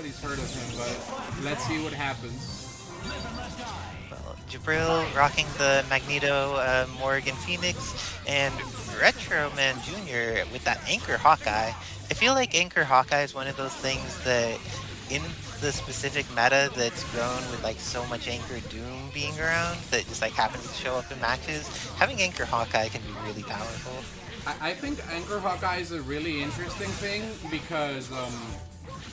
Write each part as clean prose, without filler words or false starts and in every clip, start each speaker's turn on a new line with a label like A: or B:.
A: nobody's heard of him, but let's see what happens.
B: Well, Jibrill rocking the Magneto, Morrigan Phoenix, and RetromanJr with that Anchor Hawkeye. I feel like Anchor Hawkeye is one of those things that in the specific meta that's grown with like so much Anchor Doom being around that just like happens to show up in matches, having Anchor Hawkeye can be really powerful.
A: I think Anchor Hawkeye is a really interesting thing because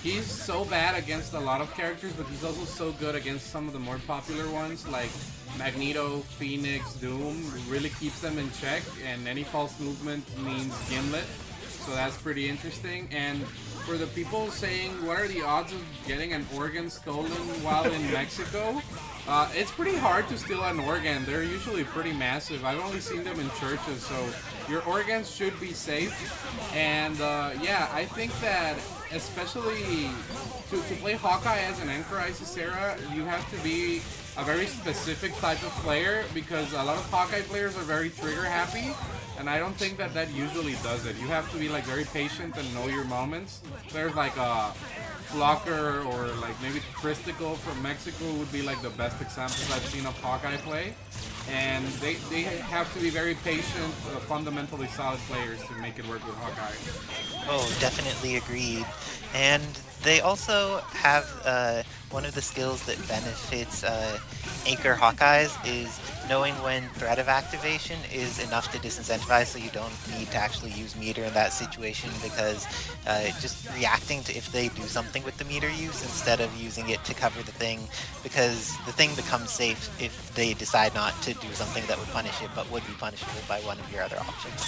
A: he's so bad against a lot of characters, but he's also so good against some of the more popular ones like Magneto, Phoenix, Doom. Really keeps them in check, and any false movement means Gimlet. So that's pretty interesting. And for the people saying what are the odds of getting an organ stolen while in Mexico, it's pretty hard to steal an organ. They're usually pretty massive. I've only seen them in churches, so your organs should be safe. And yeah, I think that especially to play Hawkeye as an Anchor Isicera, you have to be a very specific type of player because a lot of Hawkeye players are very trigger happy, and I don't think that that usually does it. You have to be like very patient and know your moments. There's like a Flocker or like maybe Christical from Mexico would be like the best examples I've seen of Hawkeye play. And they have to be very patient, fundamentally solid players to make it work with Hawkeye.
B: Oh, definitely agreed. And they also have one of the skills that benefits Anchor Hawkeyes is knowing when threat of activation is enough to disincentivize, so you don't need to actually use meter in that situation, because just reacting to if they do something with the meter use instead of using it to cover the thing, because the thing becomes safe if they decide not to do something that would punish it but would be punishable by one of your other options.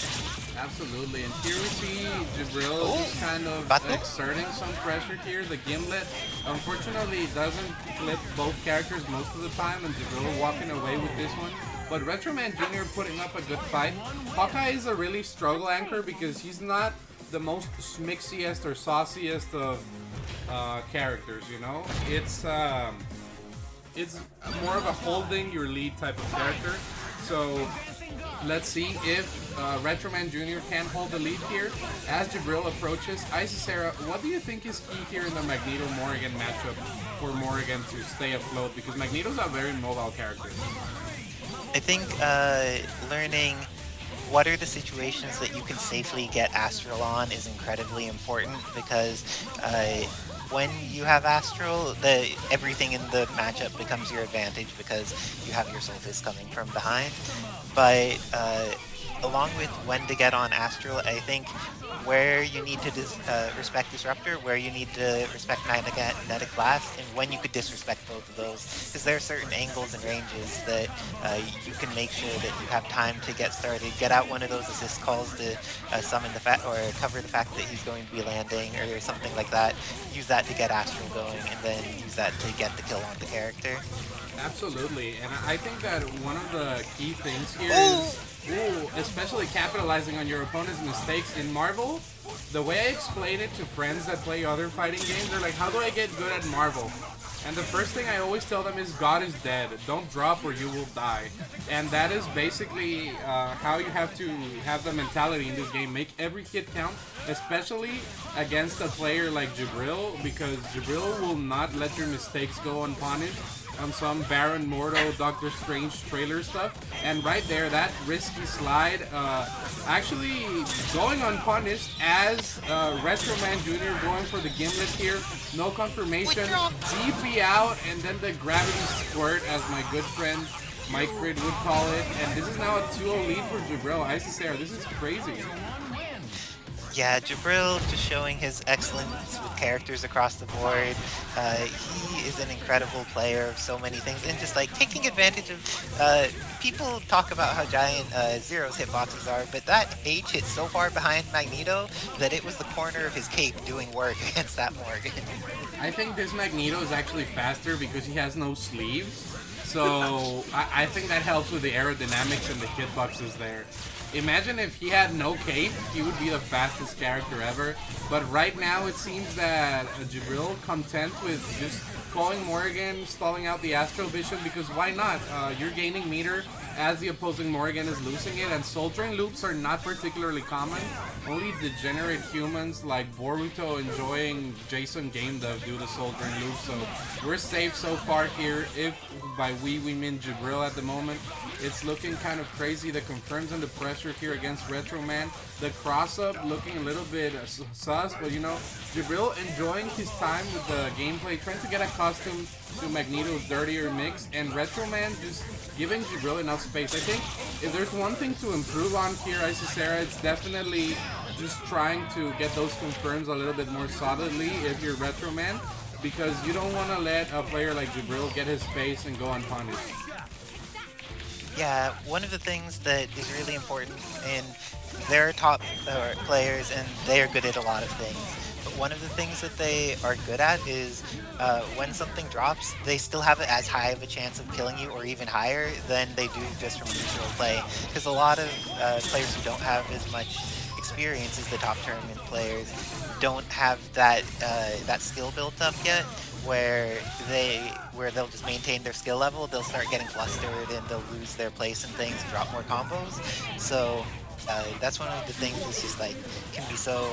A: Absolutely, and here we see Jibrill just kind of exerting some pressure here. The Gimlet unfortunately doesn't clip both characters most of the time, and Jibrill walking away with this one. But RetromanJr putting up a good fight. Hawkeye is a really struggle anchor because he's not the most schmixiest or sauciest of characters, you know? It's more of a holding your lead type of character. So let's see if RetromanJr can hold the lead here as Jibrill approaches. Isicera, what do you think is key here in the Magneto-Morrigan matchup for Morrigan to stay afloat? Because Magneto's a very mobile character.
B: I think learning what are the situations that you can safely get Astral on is incredibly important, because when you have Astral, everything in the matchup becomes your advantage because you have your Soul Fist coming from behind. But along with when to get on Astral, I think where you need to respect Disruptor, where you need to respect Magnetic Blast, and when you could disrespect both of those, because there are certain angles and ranges that you can make sure that you have time to get started, get out one of those assist calls to summon the fact or cover the fact that he's going to be landing or something like that. Use that to get Astral going, and then use that to get the kill on the character.
A: Absolutely, and I think that one of the key things here is especially capitalizing on your opponent's mistakes. In Marvel, the way I explain it to friends that play other fighting games, they're like, how do I get good at Marvel? And the first thing I always tell them is, God is dead. Don't drop or you will die. And that is basically how you have to have the mentality in this game. Make every hit count, especially against a player like Jibrill, because Jibrill will not let your mistakes go unpunished on some Baron Mordo, Doctor Strange trailer stuff. And right there, that risky slide, actually going unpunished as RetromanJr going for the Gimlet here. No confirmation, DP out, and then the gravity squirt, as my good friend Mike Frid would call it. And this is now a 2-0 lead for Jibrill. Isicera, this is crazy.
B: Yeah, Jibrill just showing his excellence with characters across the board. He is an incredible player of so many things, and just like taking advantage of people talk about how giant Zero's hitboxes are, but that H hit so far behind Magneto that it was the corner of his cape doing work against that Morrigan.
A: I think this Magneto is actually faster because he has no sleeves. So I think that helps with the aerodynamics and the hitboxes there. Imagine if he had no cape, he would be the fastest character ever. But right now it seems that Jibrill content with just calling Morrigan, stalling out the Astro Vision, because why not? You're gaining meter as the opposing Morrigan is losing it, and Soul Drain loops are not particularly common. Only degenerate humans like Boruto enjoying Jason Game Dev do the Soul Drain loop, so we're safe so far here. If by we mean Jibrill at the moment. It's looking kind of crazy. The confirms and the pressure here against Retroman. The cross-up looking a little bit sus, but you know, Jibrill enjoying his time with the gameplay, trying to get accustomed to Magneto's dirtier mix, and Retroman just giving Jibrill enough space. I think if there's one thing to improve on here, Isicera, it's definitely just trying to get those confirms a little bit more solidly if you're Retroman, because you don't want to let a player like Jibrill get his space and go unpunished.
B: Yeah, one of the things that is really important, and they're top players and they are good at a lot of things, but one of the things that they are good at is when something drops, they still have as high of a chance of killing you or even higher than they do just from neutral play, because a lot of players who don't have as much experience as the top tournament players don't have that that skill built up yet, where they'll just maintain their skill level. They'll start getting flustered and they'll lose their place and things, drop more combos. So that's one of the things that's just like can be so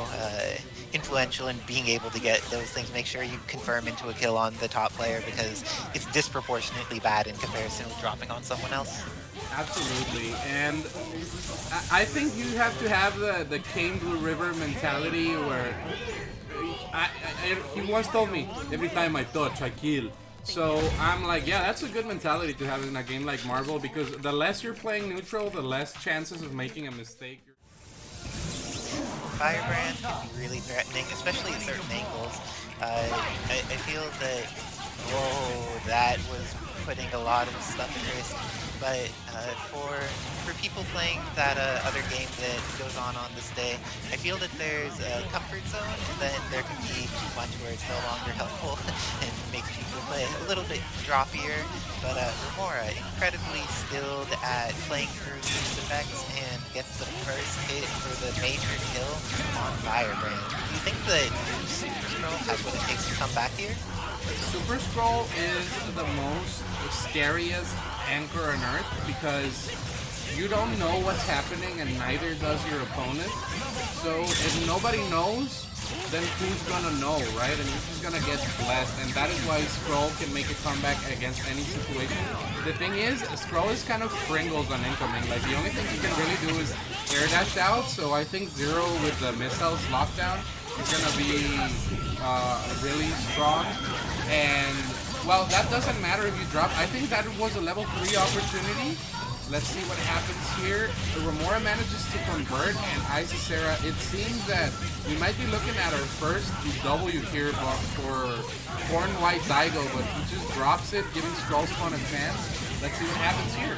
B: influential in being able to get those things. Make sure you confirm into a kill on the top player, because it's disproportionately bad in comparison with dropping on someone else.
A: Absolutely, and I think you have to have the Kane Blue River mentality where he once told me, every time I touch, I kill. So I'm like, yeah, that's a good mentality to have in a game like Marvel, because the less you're playing neutral, the less chances of making a mistake.
B: Firebrand can be really threatening, especially at certain angles. I feel that, whoa, that was putting a lot of stuff at risk. But for people playing that other game that goes on this day, I feel that there's a comfort zone, and then there can be too much where it's no longer helpful and makes people play a little bit droppier. But Romora, incredibly skilled at playing through these effects and gets the first hit for the major kill on Firebrand. Do you think that Super Skrull has what it takes to come back here?
A: Super Skrull is the most scariest anchor on Earth, because you don't know what's happening and neither does your opponent. So if nobody knows, then who's gonna know, right? And you're just gonna get blessed, and that is why Skrull can make a comeback against any situation. The thing is, Skrull is kind of Pringles on incoming. Like, the only thing he can really do is air dash out, so I think Zero with the missiles lockdown is gonna be really strong. And well, that doesn't matter if you drop. I think that was a level 3 opportunity. Let's see what happens here. Romora manages to convert, and Isicera, it seems that we might be looking at our first W here for Corn White Daigo, but he just drops it, giving SkrullSpawn a chance. Let's see what happens here.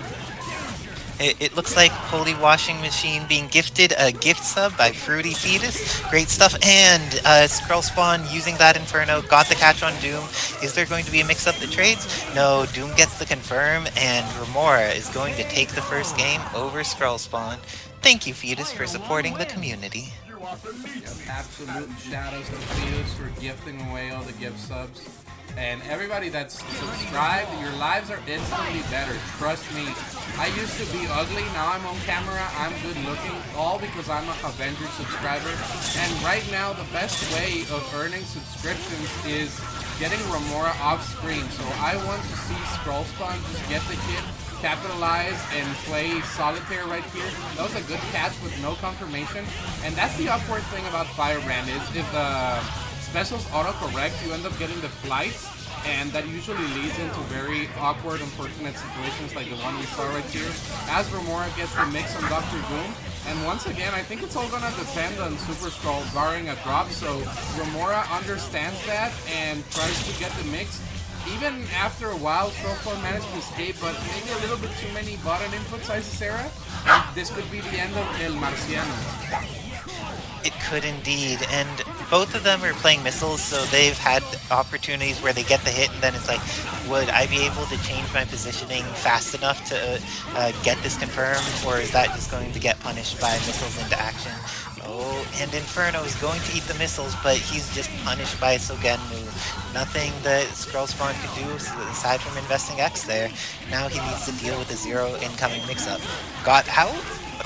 B: It looks like Holy Washing Machine being gifted a gift sub by Fruity Fetus. Great stuff. And SkrullSpawn using that Inferno got the catch on Doom. Is there going to be a mix-up that trades? No, Doom gets the confirm, and Romora is going to take the first game over SkrullSpawn. Thank you, Fetus, for supporting the community.
A: Yep, absolute shout-outs to Fetus for gifting away all the gift subs. And everybody that's subscribed, your lives are instantly better. Trust me. I used to be ugly, now I'm on camera, I'm good looking, all because I'm a Avenger subscriber. And right now, the best way of earning subscriptions is getting Romora off screen. So I want to see SkrullSpawn just get the kit, capitalize, and play solitaire right here. That was a good catch with no confirmation. And that's the awkward thing about Firebrand, is if the specials auto-correct, you end up getting the flights, and that usually leads into very awkward, unfortunate situations like the one we saw right here, as Romora gets the mix on Dr. Doom. And once again, I think it's all gonna depend on Super Skrull barring a drop, so Romora understands that and tries to get the mix. Even after a while, SkrullSpawn managed to escape, but maybe a little bit too many button inputs, Isicera, and this could be the end of El Marciano.
B: It could indeed, and both of them are playing missiles, so they've had opportunities where they get the hit, and then it's like, would I be able to change my positioning fast enough to get this confirmed, or is that just going to get punished by missiles into action? Oh, and Inferno is going to eat the missiles, but he's just punished by Sogenmu. Nothing that SkrullSpawn could do aside from investing X there. Now he needs to deal with the 0 incoming mix-up. Got out?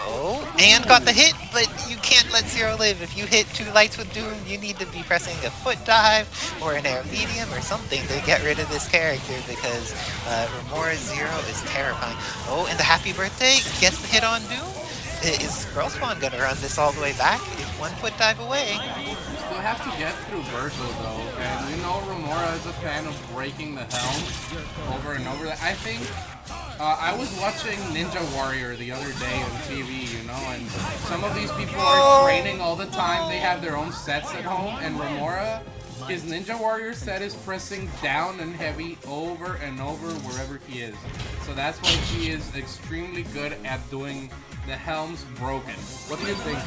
B: Oh, and got the hit, but you can't let 0 live. If you hit 2 lights with Doom, you need to be pressing a foot dive or an air medium or something to get rid of this character, because Romora's 0 is terrifying. Oh, and the happy birthday gets the hit on Doom. Is SkrullSpawn gonna run this all the way back? It's 1 foot dive away.
A: Still have to get through Vergil though, and you know Romora is a fan of breaking the helm over and over. I think I was watching Ninja Warrior the other day on TV, you know, and some of these people are training all the time. They have their own sets at home, and Romora, his Ninja Warrior set is pressing down and heavy over and over wherever he is. So that's why he is extremely good at doing the helms broken. What do you think?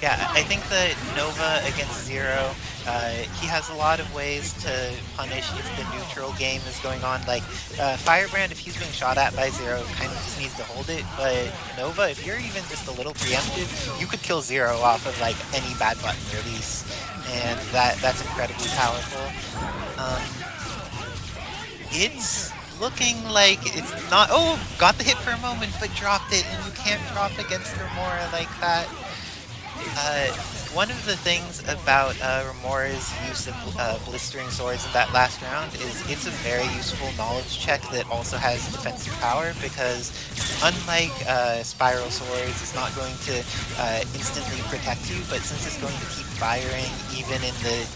B: Yeah, I think that Nova against 0, he has a lot of ways to punish if the neutral game is going on. Like, Firebrand, if he's being shot at by 0, kind of just needs to hold it. But Nova, if you're even just a little preemptive, you could kill 0 off of, like, any bad button release. And that's incredibly powerful. It's looking like it's not... Oh, got the hit for a moment, but dropped it. And you can't drop against Romora like that. One of the things about Romora's use of blistering swords in that last round is it's a very useful knowledge check that also has defensive power, because unlike spiral swords, it's not going to instantly protect you, but since it's going to keep firing even in the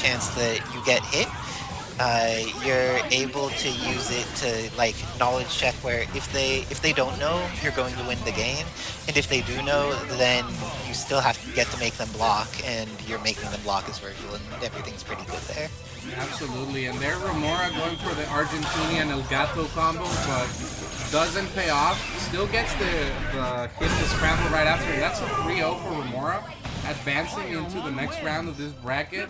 B: chance that you get hit, you're able to use it to like knowledge check where if they don't know, you're going to win the game, and if they do know, then you still have to get to make them block, and you're making them block as Vergil, and everything's pretty good there.
A: Absolutely, and there Romora going for the Argentinian El Gato combo, but doesn't pay off. Still gets the hit the scramble right after, and that's a 3-0 for Romora, advancing into the next round of this bracket.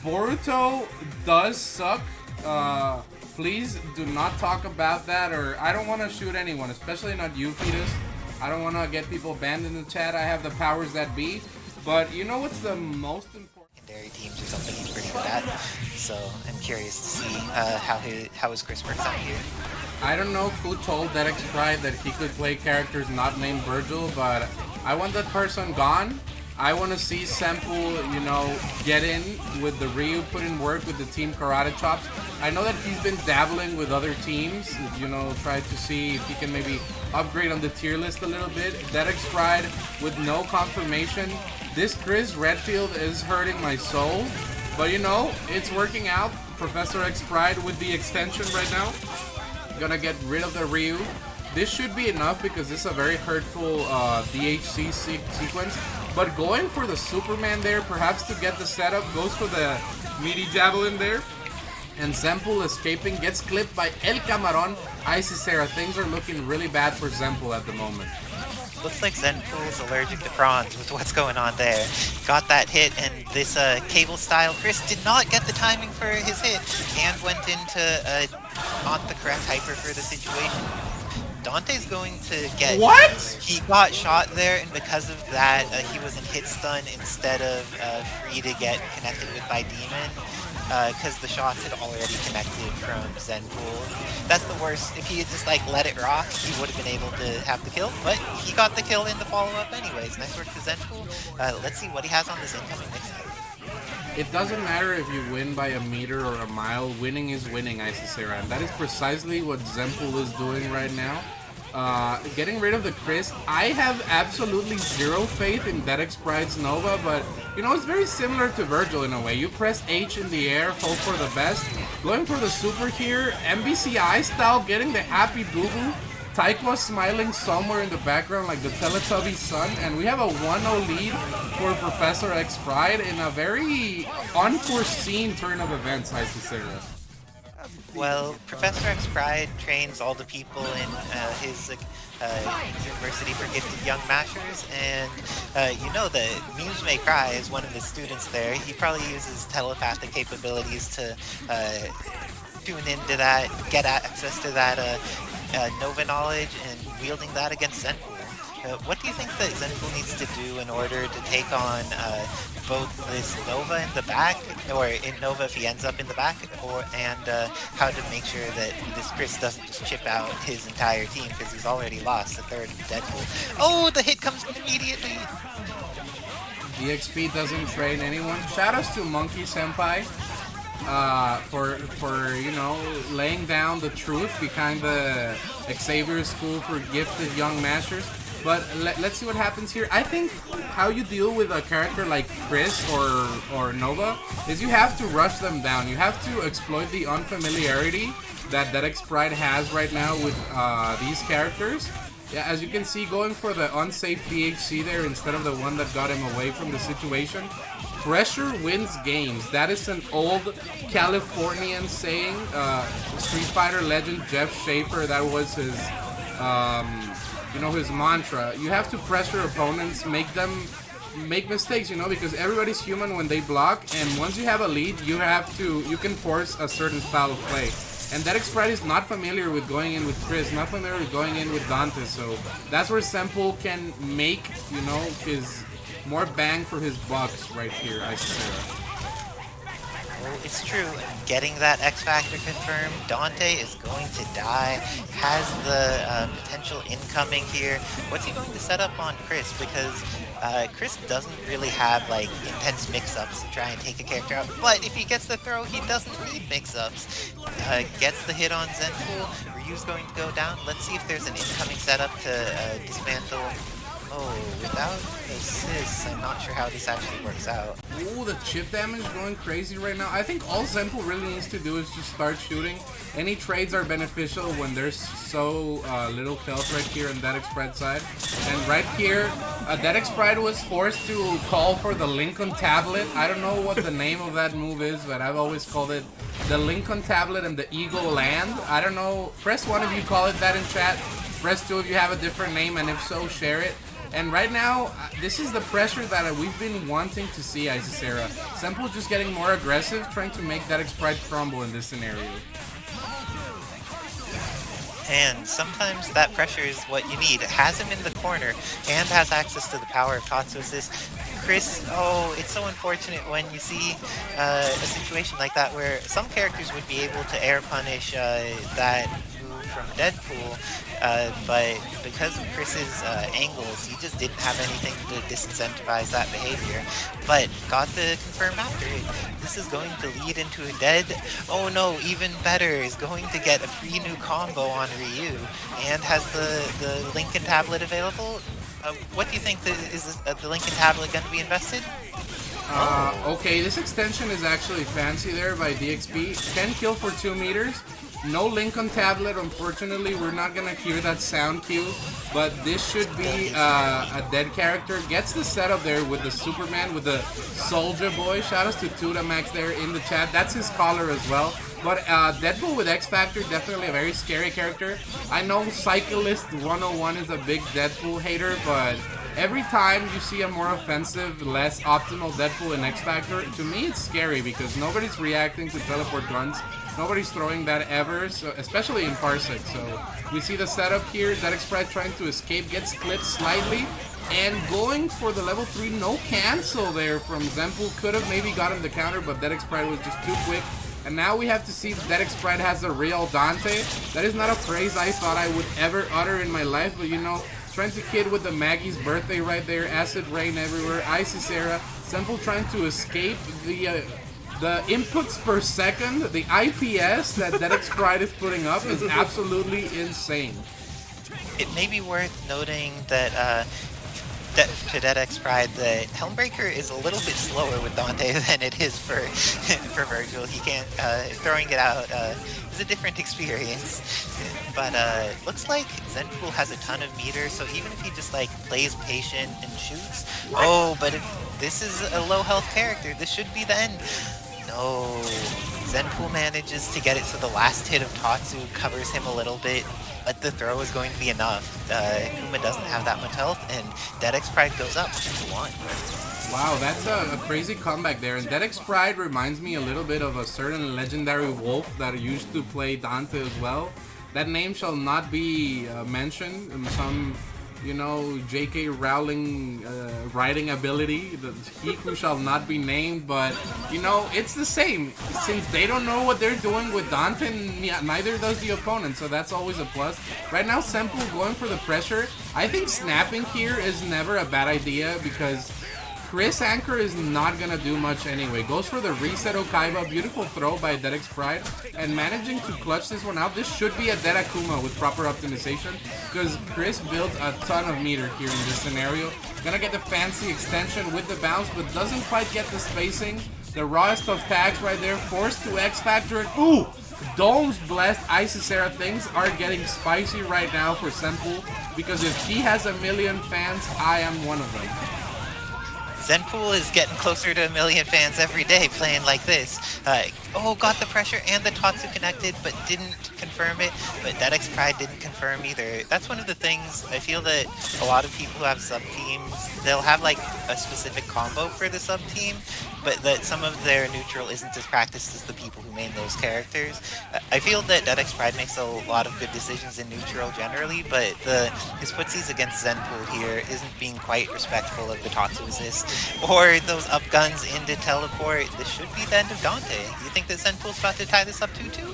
A: Boruto does suck. Please do not talk about that, or I don't want to shoot anyone, especially not you, Fetus. I don't want to get people banned in the chat. I have the powers that be. But you know what's the most important?
B: Secondary teams are something he's pretty good at, so I'm curious to see how his Chris works out here.
A: I don't know who told DEADxPRIDE that he could play characters not named Vergil, but I want that person gone. I want to see Zenpool, you know, get in with the Ryu, put in work with the Team Karate Chops. I know that he's been dabbling with other teams, you know, try to see if he can maybe upgrade on the tier list a little bit. DEADxPRIDE with no confirmation. This Chris Redfield is hurting my soul, but you know, it's working out. Professor X Pride with the extension right now. Gonna get rid of the Ryu. This should be enough because this is a very hurtful DHC sequence. But going for the Superman there, perhaps to get the setup, goes for the meaty javelin there. And Zenpool escaping, gets clipped by El Camarón, Isicera. Things are looking really bad for Zenpool at the moment.
B: Looks like Zenpool's allergic to prawns with what's going on there. Got that hit, and this cable style Chris did not get the timing for his hit, and went into not the correct hyper for the situation. Dante's going to get...
A: What?
B: He got shot there, and because of that, he was in hit stun instead of free to get connected with by Demon, because the shots had already connected from Zenpool. That's the worst. If he had just like let it rock, he would have been able to have the kill, but he got the kill in the follow-up anyways. Nice work to Zenpool. Let's see what he has on this incoming mix-up.
A: It doesn't matter if you win by a meter or a mile, winning is winning, Isicera, and that is precisely what Zenpool is doing right now. Getting rid of the Chris. I have absolutely zero faith in DEADxPRIDE's Nova, but you know, it's very similar to Vergil in a way. You press H in the air, hope for the best. Going for the super here, MVCI style, getting the happy boo-boo. Taiko smiling somewhere in the background like the Teletubby sun, and we have a 1-0 lead for Professor X Pride in a very unforeseen turn of events, Isicera.
B: Well, Professor DEADxPRIDE trains all the people in his University for Gifted Young Mashers, and you know that Muse May Cry is one of his students there. He probably uses telepathic capabilities to tune into that, get access to that Nova knowledge, and wielding that against Zenpool. What do you think that Zenpool needs to do in order to take on both this Nova in the back, or in Nova if he ends up in the back, and how to make sure that this Chris doesn't just chip out his entire team, because he's already lost the third Deadpool. Oh, the hit comes immediately!
A: DXP doesn't train anyone. Shoutouts to Monkey Senpai for you know, laying down the truth behind the Xavier School for Gifted Young Masters. But let's see what happens here. I think how you deal with a character like Chris or Nova is you have to rush them down. You have to exploit the unfamiliarity that DEADxPRIDE has right now with these characters. Yeah, as you can see, going for the unsafe DHC there instead of the one that got him away from the situation. Pressure wins games. That is an old Californian saying. Street Fighter legend Jeff Schaefer, that was his you know, his mantra. You have to pressure opponents, make them make mistakes, you know, because everybody's human when they block, and once you have a lead, you can force a certain style of play. And DEADxPRIDE is not familiar with going in with Chris, not familiar with going in with Dante, so that's where Zenpool can make, you know, his more bang for his bucks right here, Isicera.
B: Well, it's true. Getting that X Factor confirmed, Dante is going to die, has the potential incoming here. What's he going to set up on Chris? Because Chris doesn't really have like intense mix-ups to try and take a character out, but if he gets the throw, he doesn't need mix-ups. Gets the hit on Zenpool, Ryu's going to go down. Let's see if there's an incoming setup to dismantle. Oh, without assists, I'm not sure how this actually works out.
A: Ooh, the chip damage going crazy right now. I think all Zenpool really needs to do is just start shooting. Any trades are beneficial when there's so little health right here on DEADxPRIDE side. And right here, DEADxPRIDE was forced to call for the Lincoln Tablet. I don't know what the name of that move is, but I've always called it the Lincoln Tablet and the Eagle Land. I don't know. Press 1 if you call it that in chat. Press 2 if you have a different name, and if so, share it. And right now, this is the pressure that we've been wanting to see, Isicera. Zenpool just getting more aggressive, trying to make DEADxPRIDE crumble in this scenario.
B: And sometimes that pressure is what you need. It has him in the corner and has access to the power of Tatsu Assist. Chris, oh, it's so unfortunate when you see a situation like that where some characters would be able to air punish that move from Deadpool, but because of Chris's angles, he just didn't have anything to disincentivize that behavior. But got the confirm after it. This is going to lead into a dead. Oh no, even better, is going to get a free new combo on Ryu and has the Lincoln Tablet available. What do you think is the Lincoln Tablet going to be invested?
A: Okay, this extension is actually fancy there by DXP. 10 kill for 2 meters. No Lincoln Tablet, unfortunately. We're not gonna hear that sound cue, but this should be a dead character. Gets the setup there with the Superman, with the Soldier Boy. Shoutouts to Tutamax there in the chat. That's his collar as well. But Deadpool with X Factor, definitely a very scary character. I know Cyclist 101 is a big Deadpool hater, but every time you see a more offensive, less optimal Deadpool in X Factor, to me it's scary because nobody's reacting to teleport guns. Nobody's throwing that ever, so, especially in Parsec. So we see the setup here. DEADxPRIDE trying to escape, gets clipped slightly, and going for the level 3 no cancel there from Zenpool. Could have maybe gotten the counter, but DEADxPRIDE was just too quick. And now we have to see if DEADxPRIDE has a real Dante. That is not a phrase I thought I would ever utter in my life, but you know, trying to kid with the Maggie's birthday right there, acid rain everywhere, Isicera, Zenpool trying to escape the inputs per second, the IPS that DEADxPRIDE is putting up is absolutely insane.
B: It may be worth noting that to DEADxPRIDE, that Helmbreaker is a little bit slower with Dante than it is for for Vergil. He can't throwing it out is a different experience. But looks like Zenpool has a ton of meters, so even if he just like plays patient and shoots, oh, but if this is a low health character, this should be the end. No, Zenpool manages to get it so the last hit of Tatsu covers him a little bit, but the throw is going to be enough. Akuma doesn't have that much health, and DEADxPRIDE goes up 2-1.
A: Wow, that's a crazy comeback there. And DEADxPRIDE reminds me a little bit of a certain legendary wolf that used to play Dante as well. That name shall not be mentioned in some, you know, J.K. Rowling writing ability. He who shall not be named, but, you know, it's the same. Since they don't know what they're doing with Dante, neither does the opponent, so that's always a plus. Right now, Zenpool going for the pressure. I think snapping here is never a bad idea because Chris Anchor is not gonna do much anyway. Goes for the reset Okaiba. Beautiful throw by DEADxPRIDE. And managing to clutch this one out. This should be a dead Akuma with proper optimization. Because Chris builds a ton of meter here in this scenario. Gonna get the fancy extension with the bounce, but doesn't quite get the spacing. The rawest of tags right there. Forced to X-Factor it. Ooh! Dome's blessed Isicera. Things are getting spicy right now for Zenpool. Because if he has a million fans, I am one of them.
B: Zenpool is getting closer to 1 million fans every day playing like this. Got the pressure and the Tatsu connected, but didn't confirm it. But DEADxPRIDE didn't confirm either. That's one of the things, I feel that a lot of people who have sub-teams, they'll have like a specific combo for the sub-team, but that some of their neutral isn't as practiced as the people who made those characters. I feel that DEADxPRIDE makes a lot of good decisions in neutral generally, but his footsies against Zenpool here isn't being quite respectful of the Tatsu assist, or those up guns into teleport. This should be the end of Dante. You think that Zenpool's about to tie this up 2-2?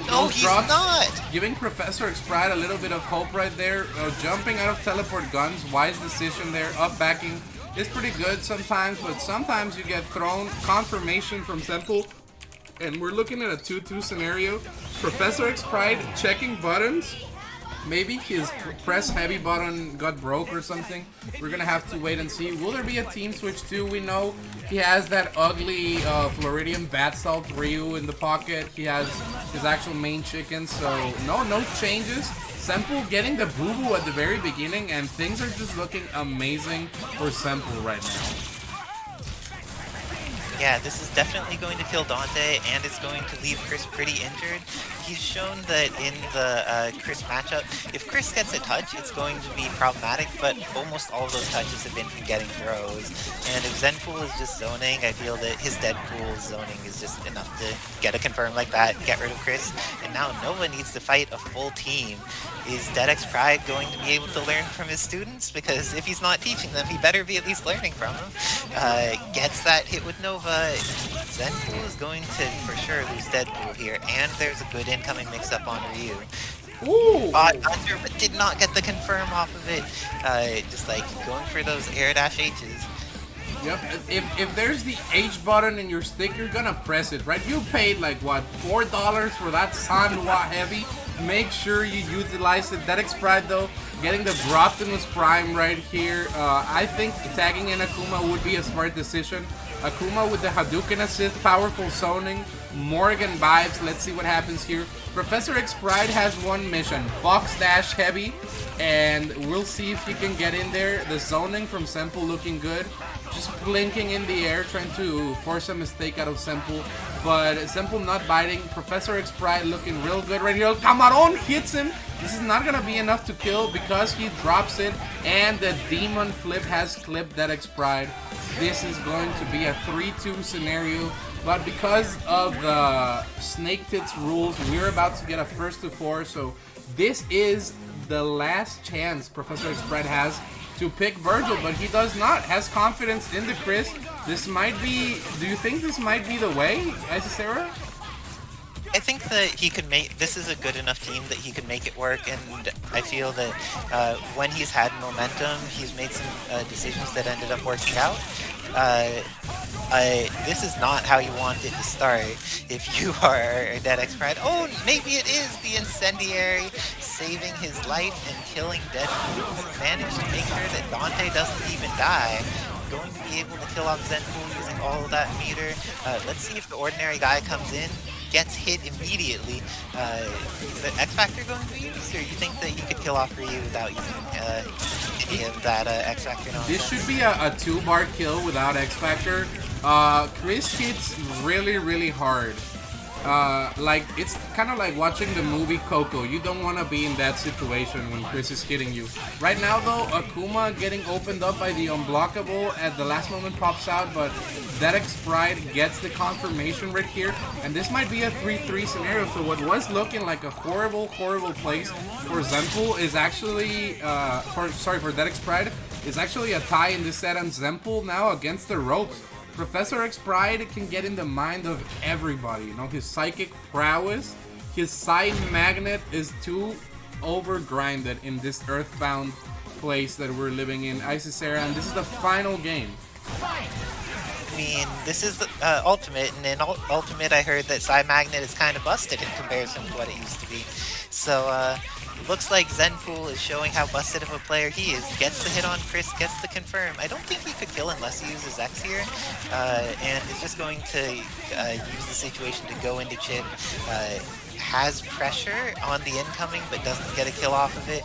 B: No, he's not!
A: Giving Professor XPride a little bit of hope right there. Jumping out of teleport guns, wise decision there. Up backing is pretty good sometimes, but sometimes you get thrown confirmation from Zenpool. And we're looking at a 2-2 scenario. Professor XPride checking buttons. Maybe his press heavy button got broke or something. We're gonna have to wait and see. Will there be a team switch too? We know he has that ugly Floridian Bat Salt Ryu in the pocket. He has his actual main chicken, so no changes. Zenpool getting the boo-boo at the very beginning, and things are just looking amazing for Zenpool right now.
B: Yeah, this is definitely going to kill Dante, and it's going to leave Chris pretty injured. He's shown that in the Chris matchup, if Chris gets a touch, it's going to be problematic, but almost all of those touches have been from getting throws. And if Zenpool is just zoning, I feel that his Deadpool zoning is just enough to get a confirm like that, get rid of Chris, and now Nova needs to fight a full team. Is DEADxPRIDE going to be able to learn from his students? Because if he's not teaching them, he better be at least learning from them. Gets that hit with Nova. Zenpool is going to, for sure, lose Deadpool here, and there's a good incoming mix-up on Ryu.
A: Ooh!
B: Under, but did not get the confirm off of it. Just like going for those air dash H's.
A: Yep, if there's the H button in your stick, you're gonna press it, right? You paid like, what, $4 for that Sanwa heavy? Make sure you utilize it. DEADxPRIDE though, getting the Optimus Prime right here. I think tagging in Akuma would be a smart decision. Akuma with the Hadouken assist, powerful zoning, Morrigan vibes. Let's see what happens here. Professor XPride has one mission, box dash heavy, and we'll see if he can get in there. The zoning from Zenpool looking good. Just blinking in the air, trying to force a mistake out of Zenpool, but Zenpool not biting. Professor XPride looking real good right here. Camarón hits him. This is not gonna be enough to kill because he drops it, and the demon flip has clipped DEADxPRIDE. This is going to be a 3-2 scenario, but because of the Snake Tits rules, we're about to get a 1-4, so this is the last chance Professor XPride has to pick Vergil, but he does not. Has confidence in the Chris. This might be... Do you think this might be the way, Isicera?
B: I think that he could make... This is a good enough team that he could make it work, and I feel that when he's had momentum, he's made some decisions that ended up working out. This is not how you want it to start. If you are DEADxPRIDE, oh, maybe it is the incendiary saving his life and killing Deadpool. Managed to make sure that Dante doesn't even die. Going to be able to kill off Zenpool using all of that meter. Let's see if the ordinary guy comes in, gets hit immediately. Is the X Factor going to be used, or you think that you could kill off Ryu without using any of that X Factor?
A: This should be a 2-bar kill without X Factor. Chris hits really, really hard. Like, it's kind of like watching the movie Coco. You don't want to be in that situation when Chris is hitting you. Right now, though, Akuma getting opened up by the unblockable at the last moment pops out, but DEADxPRIDE gets the confirmation right here. And this might be a 3-3 scenario, so what was looking like a horrible, horrible place for Zenpool is actually, for DEADxPRIDE, is actually a tie in this set, and Zenpool now against the ropes. Professor X Pride can get in the mind of everybody, you know, his psychic prowess, his side magnet is too overgrinded in this earthbound place that we're living in, Isicera, and this is the final game.
B: I mean, this is the Ultimate, and in Ultimate I heard that side magnet is kind of busted in comparison to what it used to be. So, looks like Zenpool is showing how busted of a player he is. Gets the hit on Chris, gets the confirm. I don't think he could kill unless he uses X here. And is just going to use the situation to go into chip. Has pressure on the incoming, but doesn't get a kill off of it.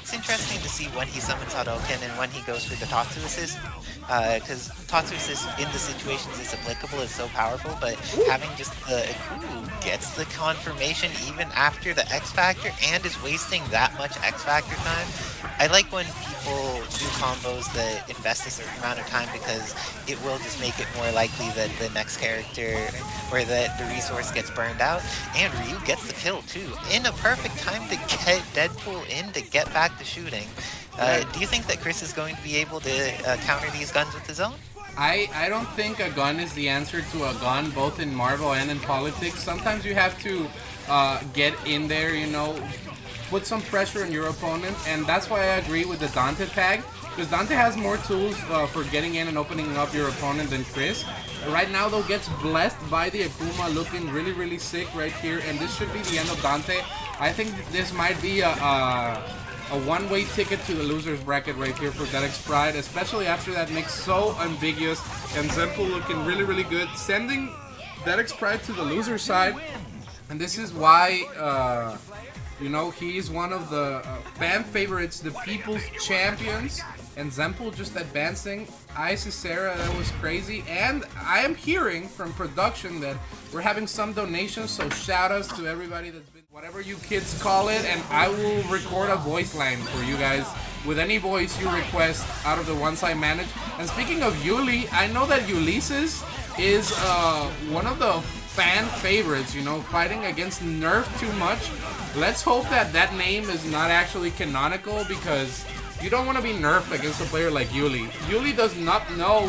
B: It's interesting to see when he summons Hadouken and when he goes for the Tatsu assist. Because Tatsu assist in the situations it's applicable is so powerful, but having just the Akuma gets the confirmation even after the X Factor and is wasting that much X Factor time. I like when people do combos that invest a certain amount of time because it will just make it more likely that the next character or that the resource gets burned out. And Ryu gets the kill too, in a perfect time to get Deadpool in to get back to shooting. Do you think that Chris is going to be able to counter these guns with his own?
A: I don't think a gun is the answer to a gun, both in Marvel and in politics. Sometimes you have to get in there, you know, put some pressure on your opponent, and that's why I agree with the Dante tag, because Dante has more tools for getting in and opening up your opponent than Chris. Right now, though, gets blessed by the Akuma, looking really, really sick right here, and this should be the end of Dante. I think this might be a one-way ticket to the loser's bracket right here for DEADxPRIDE, especially after that mix so ambiguous, and Zenpool looking really, really good, sending DEADxPRIDE to the loser side, and this is why, you know, he's one of the fan favorites, the people's champions, and Zenpool just advancing. Isicera, that was crazy, and I am hearing from production that we're having some donations, so shout-outs to everybody that's been, whatever you kids call it, and I will record a voice line for you guys with any voice you request out of the ones I manage. And speaking of Yuli, I know that Yullizhez is one of the fan favorites, you know, fighting against Nerf too much. Let's hope that that name is not actually canonical, because you don't want to be nerfed against a player like Yuli. Yuli does not know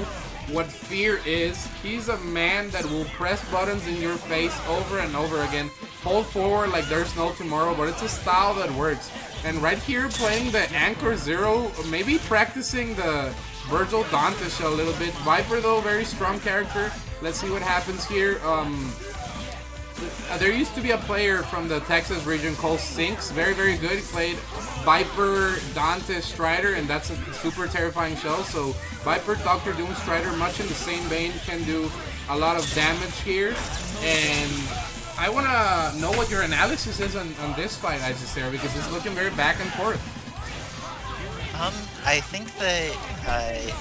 A: what fear is. He's a man that will press buttons in your face over and over again, hold forward like there's no tomorrow, but it's a style that works. And right here, playing the Anchor Zero, maybe practicing the Vergil Dante show a little bit. Viper, though, very strong character. Let's see what happens here. There used to be a player from the Texas region called Sinks, very, very good. He played Viper, Dante, Strider, and that's a super terrifying show. So Viper, Dr. Doom, Strider, much in the same vein, can do a lot of damage here. And I want to know what your analysis is on this fight, Isicera, because it's looking very back and forth.
B: I think that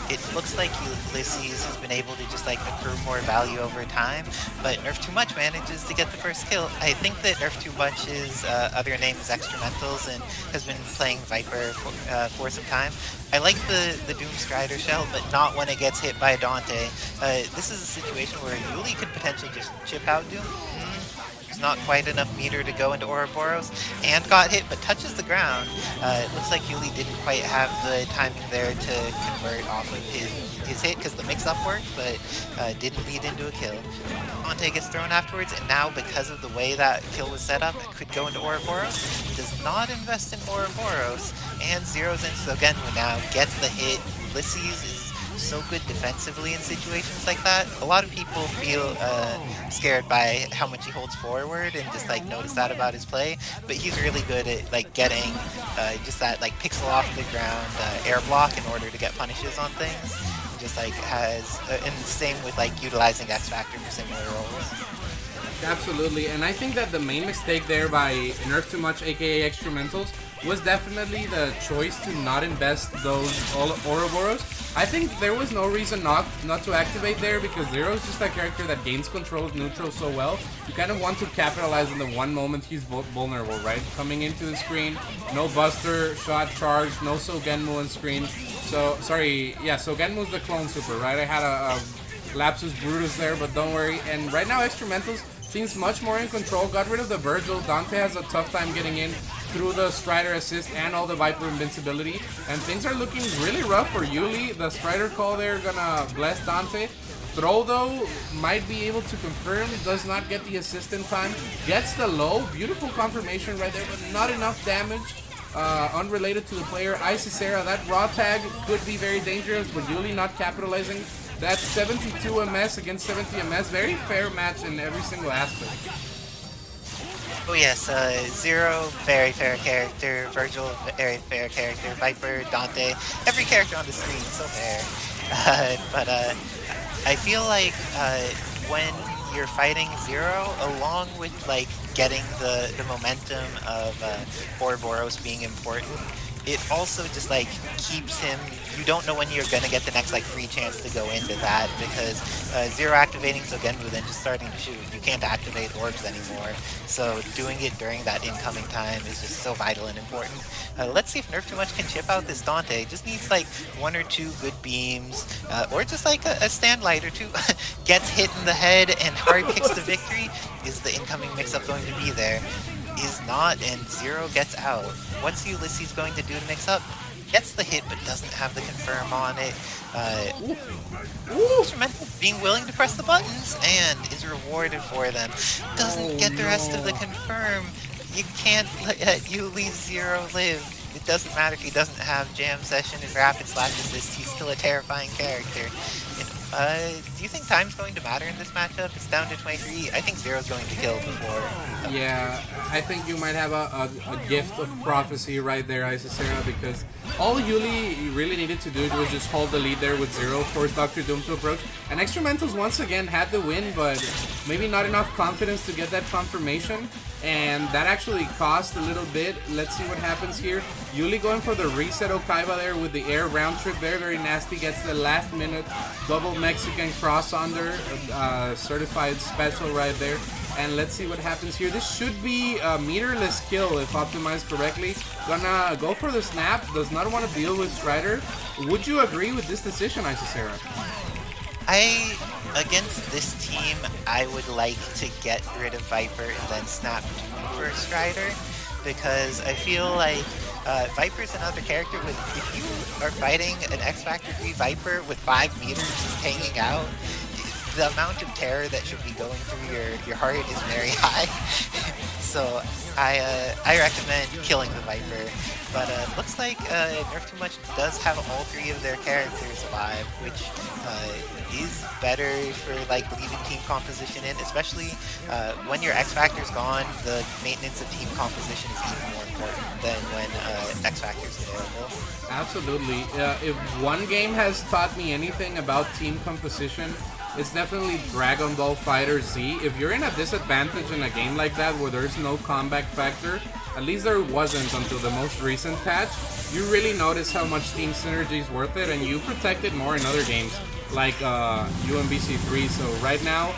B: it looks like Yullizhez has been able to just like accrue more value over time, but Nerf Too Much manages to get the first kill. I think that Nerf Too Much's other name is Extramentals and has been playing Viper for some time. I like the Doom Strider shell, but not when it gets hit by Dante. This is a situation where Yuli could potentially just chip out Doom. Not quite enough meter to go into Ouroboros, and got hit but touches the ground. It looks like Yuli didn't quite have the timing there to convert off of his hit because the mix-up worked, but didn't lead into a kill. Dante gets thrown afterwards, and now because of the way that kill was set up, it could go into Ouroboros. Does not invest in Ouroboros, and zeroes in, so again, now gets the hit. Yullizhez is so good defensively in situations like that. A lot of people feel scared by how much he holds forward and just like notice that about his play, but he's really good at like getting just that like pixel off the ground air block in order to get punishes on things. He just like has and same with like utilizing X Factor for similar roles.
A: Absolutely, and I think that the main mistake there by Nerf Too Much, aka Extramentals, was definitely the choice to not invest those Ouroboros. I think there was no reason not to activate there, because Zero is just a character that gains control of neutral so well. You kind of want to capitalize on the one moment he's vulnerable, right? Coming into the screen, no Buster, shot charge, no Sogenmu on screen. So, sorry, yeah, Sogenmu's the clone super, right? I had a Lapsus Brutus there, but don't worry. And right now, Extramentals seems much more in control. Got rid of the Vergil. Dante has a tough time getting in through the Strider assist and all the Viper invincibility. And things are looking really rough for Yuli. The Strider call there gonna bless Dante. Throw though, might be able to confirm, does not get the assist in time. Gets the low, beautiful confirmation right there, but not enough damage. Unrelated to the player. Isicera, that raw tag could be very dangerous, but Yuli not capitalizing. That's 72 MS against 70 MS. Very fair match in every single aspect.
B: Oh yes, Zero, very fair character. Vergil, very fair character. Viper, Dante, every character on the screen, so fair. But I feel like when you're fighting Zero, along with like getting the momentum of Ouroboros being important, it also just like keeps him, you don't know when you're gonna get the next like free chance to go into that, because Zero activating Sogenmu then just starting to shoot. You can't activate orbs anymore, so doing it during that incoming time is just so vital and important. Let's see if Nerf Too Much can chip out this Dante. Just needs like 1 or 2 good beams, or just like a stand light or two. Gets hit in the head and hard kicks the victory. Is the incoming mix-up going to be there? Is not, and Zero gets out. What's Yullizhez going to do to mix up? Gets the hit, but doesn't have the confirm on it. Instrumental being willing to press the buttons, and is rewarded for them. Doesn't get the rest of the confirm. You can't let you leave Zero live. It doesn't matter if he doesn't have jam session and rapid slash assist, he's still a terrifying character. Do you think time's going to matter in this matchup? It's down to 23. I think Zero's going to kill before.
A: Yeah, I think you might have a gift of prophecy right there, Isicera, because all Yuli really needed to do was just hold the lead there with Zero, force Dr. Doom to approach. And Extramentals once again had the win, but maybe not enough confidence to get that confirmation. And that actually cost a little bit. Let's see what happens here. Yuli going for the reset Okaiba there with the air round trip there. Very nasty. Gets the last minute double Mexican cross under. Certified special right there. And let's see what happens here. This should be a meterless kill if optimized correctly. Gonna go for the snap. Does not want to deal with Strider. Would you agree with this decision, Isicera?
B: Against this team, I would like to get rid of Viper and then snap for Strider, because I feel like Viper's another character with, if you are fighting an X Factor 3 Viper with 5 meters just hanging out, the amount of terror that should be going through your heart is very high. So I recommend killing the Viper. But looks like Nerf Too Much does have all 3 of their characters alive, which is better for like leaving team composition in, especially when your X Factor's gone. The maintenance of team composition is even more important than when X Factor's available.
A: Absolutely. If one game has taught me anything about team composition, it's definitely Dragon Ball Fighter Z. If you're in a disadvantage in a game like that where there's no comeback factor, at least there wasn't until the most recent patch, you really notice how much team synergy is worth it, and you protect it more in other games like UMvC3. So right now,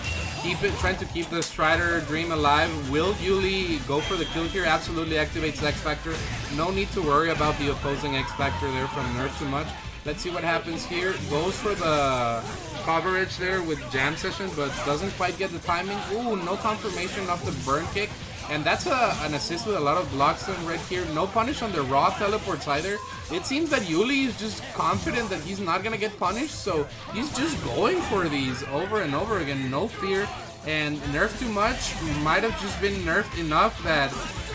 A: trying to keep the Strider dream alive. Will Yuli go for the kill here? Absolutely activates X Factor. No need to worry about the opposing X Factor there from Nerf Too Much. Let's see what happens here. Goes for the coverage there with jam session, but doesn't quite get the timing. Ooh, no confirmation of the burn kick. And that's an assist with a lot of blocks in right here. No punish on the raw teleports either. It seems that Yuli is just confident that he's not going to get punished, so he's just going for these over and over again. No fear. And Nerf Too Much might have just been nerfed enough that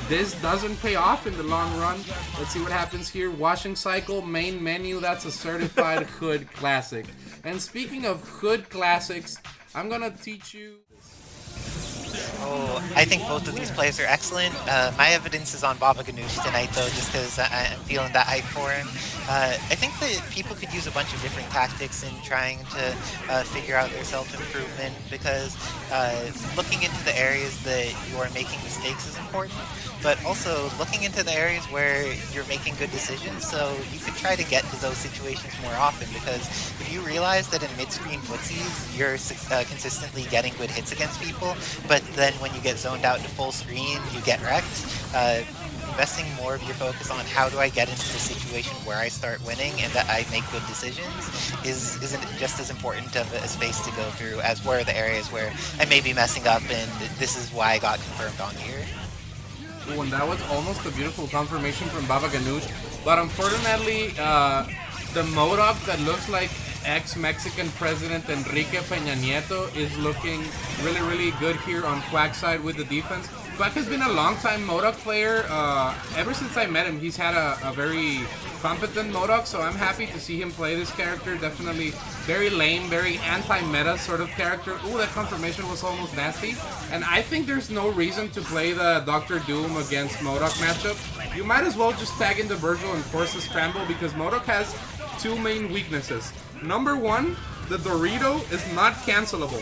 A: this doesn't pay off in the long run. Let's see what happens here. Washing cycle, main menu. That's a certified Hood classic. And speaking of Hood classics, I'm going to teach you...
B: Oh, I think both of these players are excellent. My evidence is on Babaghanoush tonight, though, just because I'm feeling that hype for him. I think that people could use a bunch of different tactics in trying to figure out their self-improvement, because looking into the areas that you are making mistakes is important, but also looking into the areas where you're making good decisions, so you could try to get to those situations more often, because if you realize that in mid-screen footsies, you're consistently getting good hits against people, but then when you get zoned out to full screen, you get wrecked. Investing more of your focus on how do I get into the situation where I start winning and that I make good decisions isn't just as important of a space to go through as were the areas where I may be messing up, and this is why I got confirmed on here.
A: Ooh, and that was almost a beautiful confirmation from Babaghanoush, but unfortunately, the MODOK that looks like ex-Mexican President Enrique Peña Nieto is looking really, really good here on Quack's side with the defense. Quack has been a long-time MODOK player. Ever since I met him, he's had a very competent MODOK, so I'm happy to see him play this character. Definitely very lame, very anti-meta sort of character. Ooh, that confirmation was almost nasty. And I think there's no reason to play the Dr. Doom against MODOK matchup. You might as well just tag into Vergil and force a scramble, because MODOK has two main weaknesses. Number one, the Dorito is not cancelable,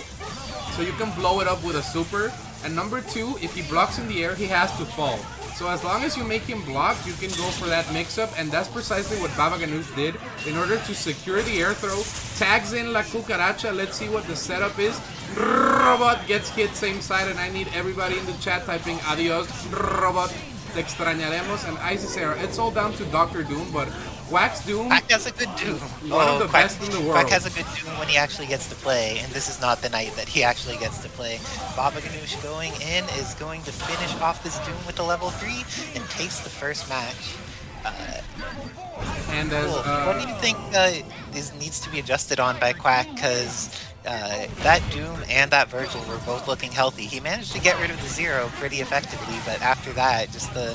A: so you can blow it up with a super. And number two, if he blocks in the air, he has to fall. So as long as you make him block, you can go for that mix-up, and that's precisely what Babaghanoush did in order to secure the air throw. Tags in La Cucaracha, let's see what the setup is. Robot gets hit same side, and I need everybody in the chat typing adios, Robot, te extrañaremos, and Isicera. It's all down to Dr. Doom, but Quack's Doom,
B: Quack has a good Doom.
A: One of the best in the world.
B: Quack has a good Doom when he actually gets to play, and this is not the night that he actually gets to play. Babaghanoush going in is going to finish off this Doom with a level 3 and takes the first match.
A: And as,
B: what do you think needs to be adjusted on by Quack? Because that Doom and that Vergil were both looking healthy. He managed to get rid of the Zero pretty effectively, but after that, just the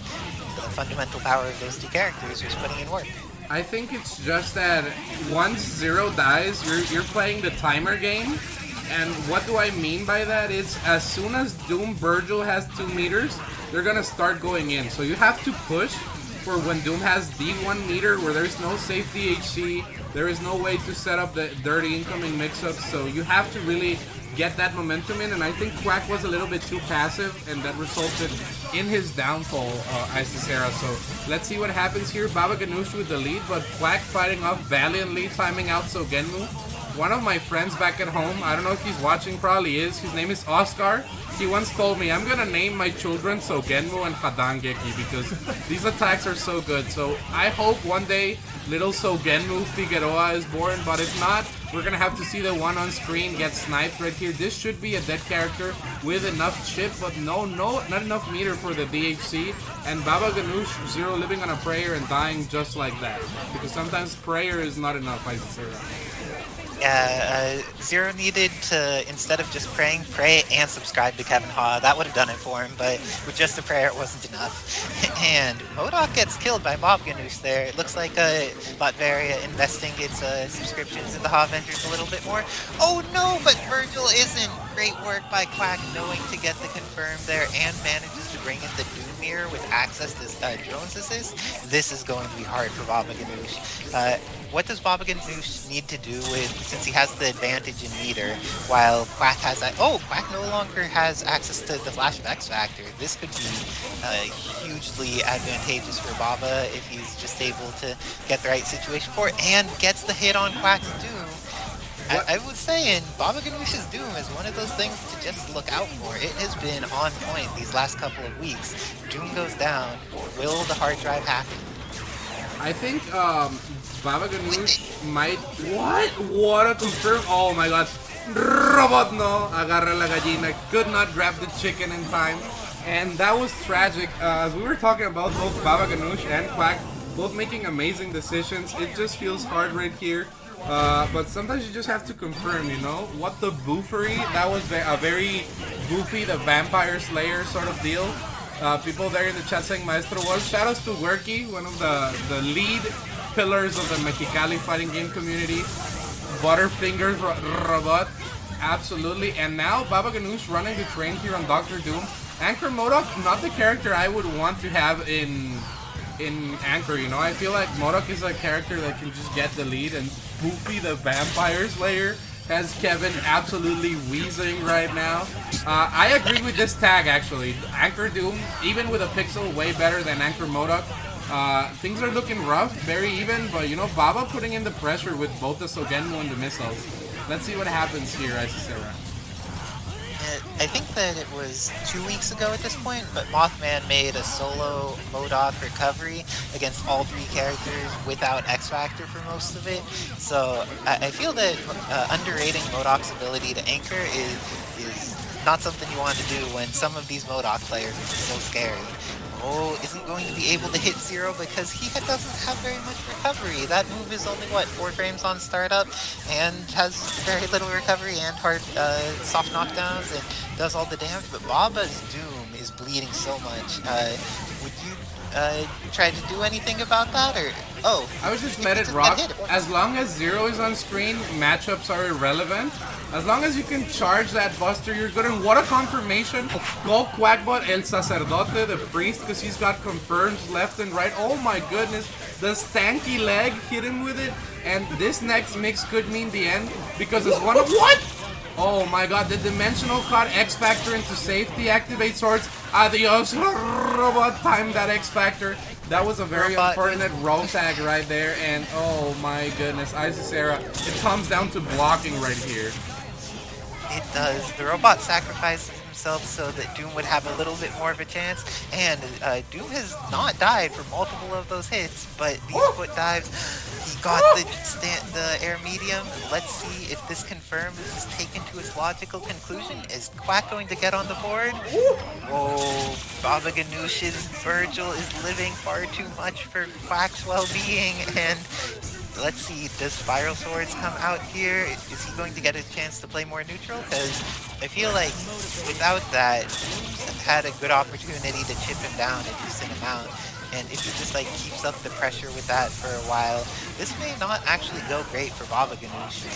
B: fundamental power of those two characters was putting in work.
A: I think it's just that once Zero dies, you're playing the timer game. And what do I mean by that? It's as soon as Doom Vergil has 2 meters, they're gonna start going in. So you have to push for when Doom has the 1 meter where there's no safe DHC, there is no way to set up the dirty incoming mix-ups, so you have to really get that momentum in, and I think Quack was a little bit too passive, and that resulted in his downfall, Isicera. So let's see what happens here. Babaghanoush with the lead, but Quack fighting off valiantly, timing out Sogenmu. One of my friends back at home, I don't know if he's watching, probably is, his name is Oscar. He once told me, I'm gonna name my children Sogenmu and Hadangeki because these attacks are so good. So I hope one day little Sogenmu Figueroa is born, but if not, we're gonna have to see the one on screen get sniped right here. This should be a dead character with enough chip, but no, not enough meter for the DHC. And Babaghanoush, Zero living on a prayer and dying just like that. Because sometimes prayer is not enough, Isicera.
B: Yeah, Zero needed to, instead of just praying, pray and subscribe to Kevin Ha. That would have done it for him, but with just a prayer, it wasn't enough. And MODOK gets killed by Babaghanoush there. It looks like Latveria investing its subscriptions in the Ha Avengers a little bit more. Oh no, but Vergil isn't. Great work by Quack knowing to get the confirm there and manages to bring in the Doom Mirror with access to Drone's assist. This is going to be hard for Babaghanoush. What does Babaghanoush need to do with, since he has the advantage in meter, while Quack has that? Oh, Quack no longer has access to the Flash of X Factor. This could be hugely advantageous for Baba if he's just able to get the right situation for it and gets the hit on Quack's Doom. I would say in Babaghanoush's Doom is one of those things to just look out for. It has been on point these last couple of weeks. Doom goes down. Will the hard drive happen?
A: I think Babaghanoush might... What a confirm... Oh my god. Robot no. Agarra la gallina. Could not grab the chicken in time. And that was tragic. As we were talking about both Babaghanoush and Quack, both making amazing decisions. It just feels hard right here. But sometimes you just have to confirm, you know? What the boofery? That was a very goofy, the Vampire Slayer sort of deal. People there in the chat saying Maestro was. Shoutouts to Werky, one of the lead pillars of the Mexicali fighting game community. Butterfingers Robot. Absolutely, and now Babaghanoush running the train here on Doctor Doom. Anchor MODOK, not the character I would want to have in Anchor, you know? I feel like MODOK is a character that can just get the lead, and Poofy the Vampire Slayer has Kevin absolutely wheezing right now. I agree with this tag, actually. Anchor Doom, even with a pixel, way better than Anchor MODOK. Things are looking rough, very even, but you know, Baba putting in the pressure with both the Sogenmu and the missiles. Let's see what happens here, Isicera.
B: I think that it was 2 weeks ago at this point, but MOTHMAN made a solo MODOK recovery against all 3 characters without X Factor for most of it. So I feel that underrating MODOK's ability to anchor is not something you want to do when some of these MODOK players are just so scary. Oh, isn't going to be able to hit 0 because he doesn't have very much recovery. That move is only, what, 4 frames on startup and has very little recovery and hard soft knockdowns and does all the damage. But Baba's Doom is bleeding so much. Would you try to do anything about that? Or
A: I would just let it rock. As long as 0 is on screen, matchups are irrelevant. As long as you can charge that Buster, you're good. And what a confirmation. Go Quackbot El Sacerdote, the priest, because he's got confirms left and right. Oh my goodness. The stanky leg hit him with it. And this next mix could mean the end, because it's one of... What? Oh my god, the Dimensional caught X Factor into safety. Activate swords. Adios, robot. Time that X Factor. That was a very unfortunate roll tag right there. And oh my goodness, Isicera. It comes down to blocking right here.
B: It does. The robot sacrifices himself so that Doom would have a little bit more of a chance, and Doom has not died for multiple of those hits, but these foot dives, he got the air medium. Let's see if this confirms this is taken to its logical conclusion. Is Quack going to get on the board? Oh, Babaghanoush's Vergil is living far too much for Quack's well-being, and let's see, does Spiral Swords come out here? Is he going to get a chance to play more neutral? Because I feel like without that, Doom's had a good opportunity to chip him down a decent amount. And if he just like keeps up the pressure with that for a while, this may not actually go great for Babaghanoush.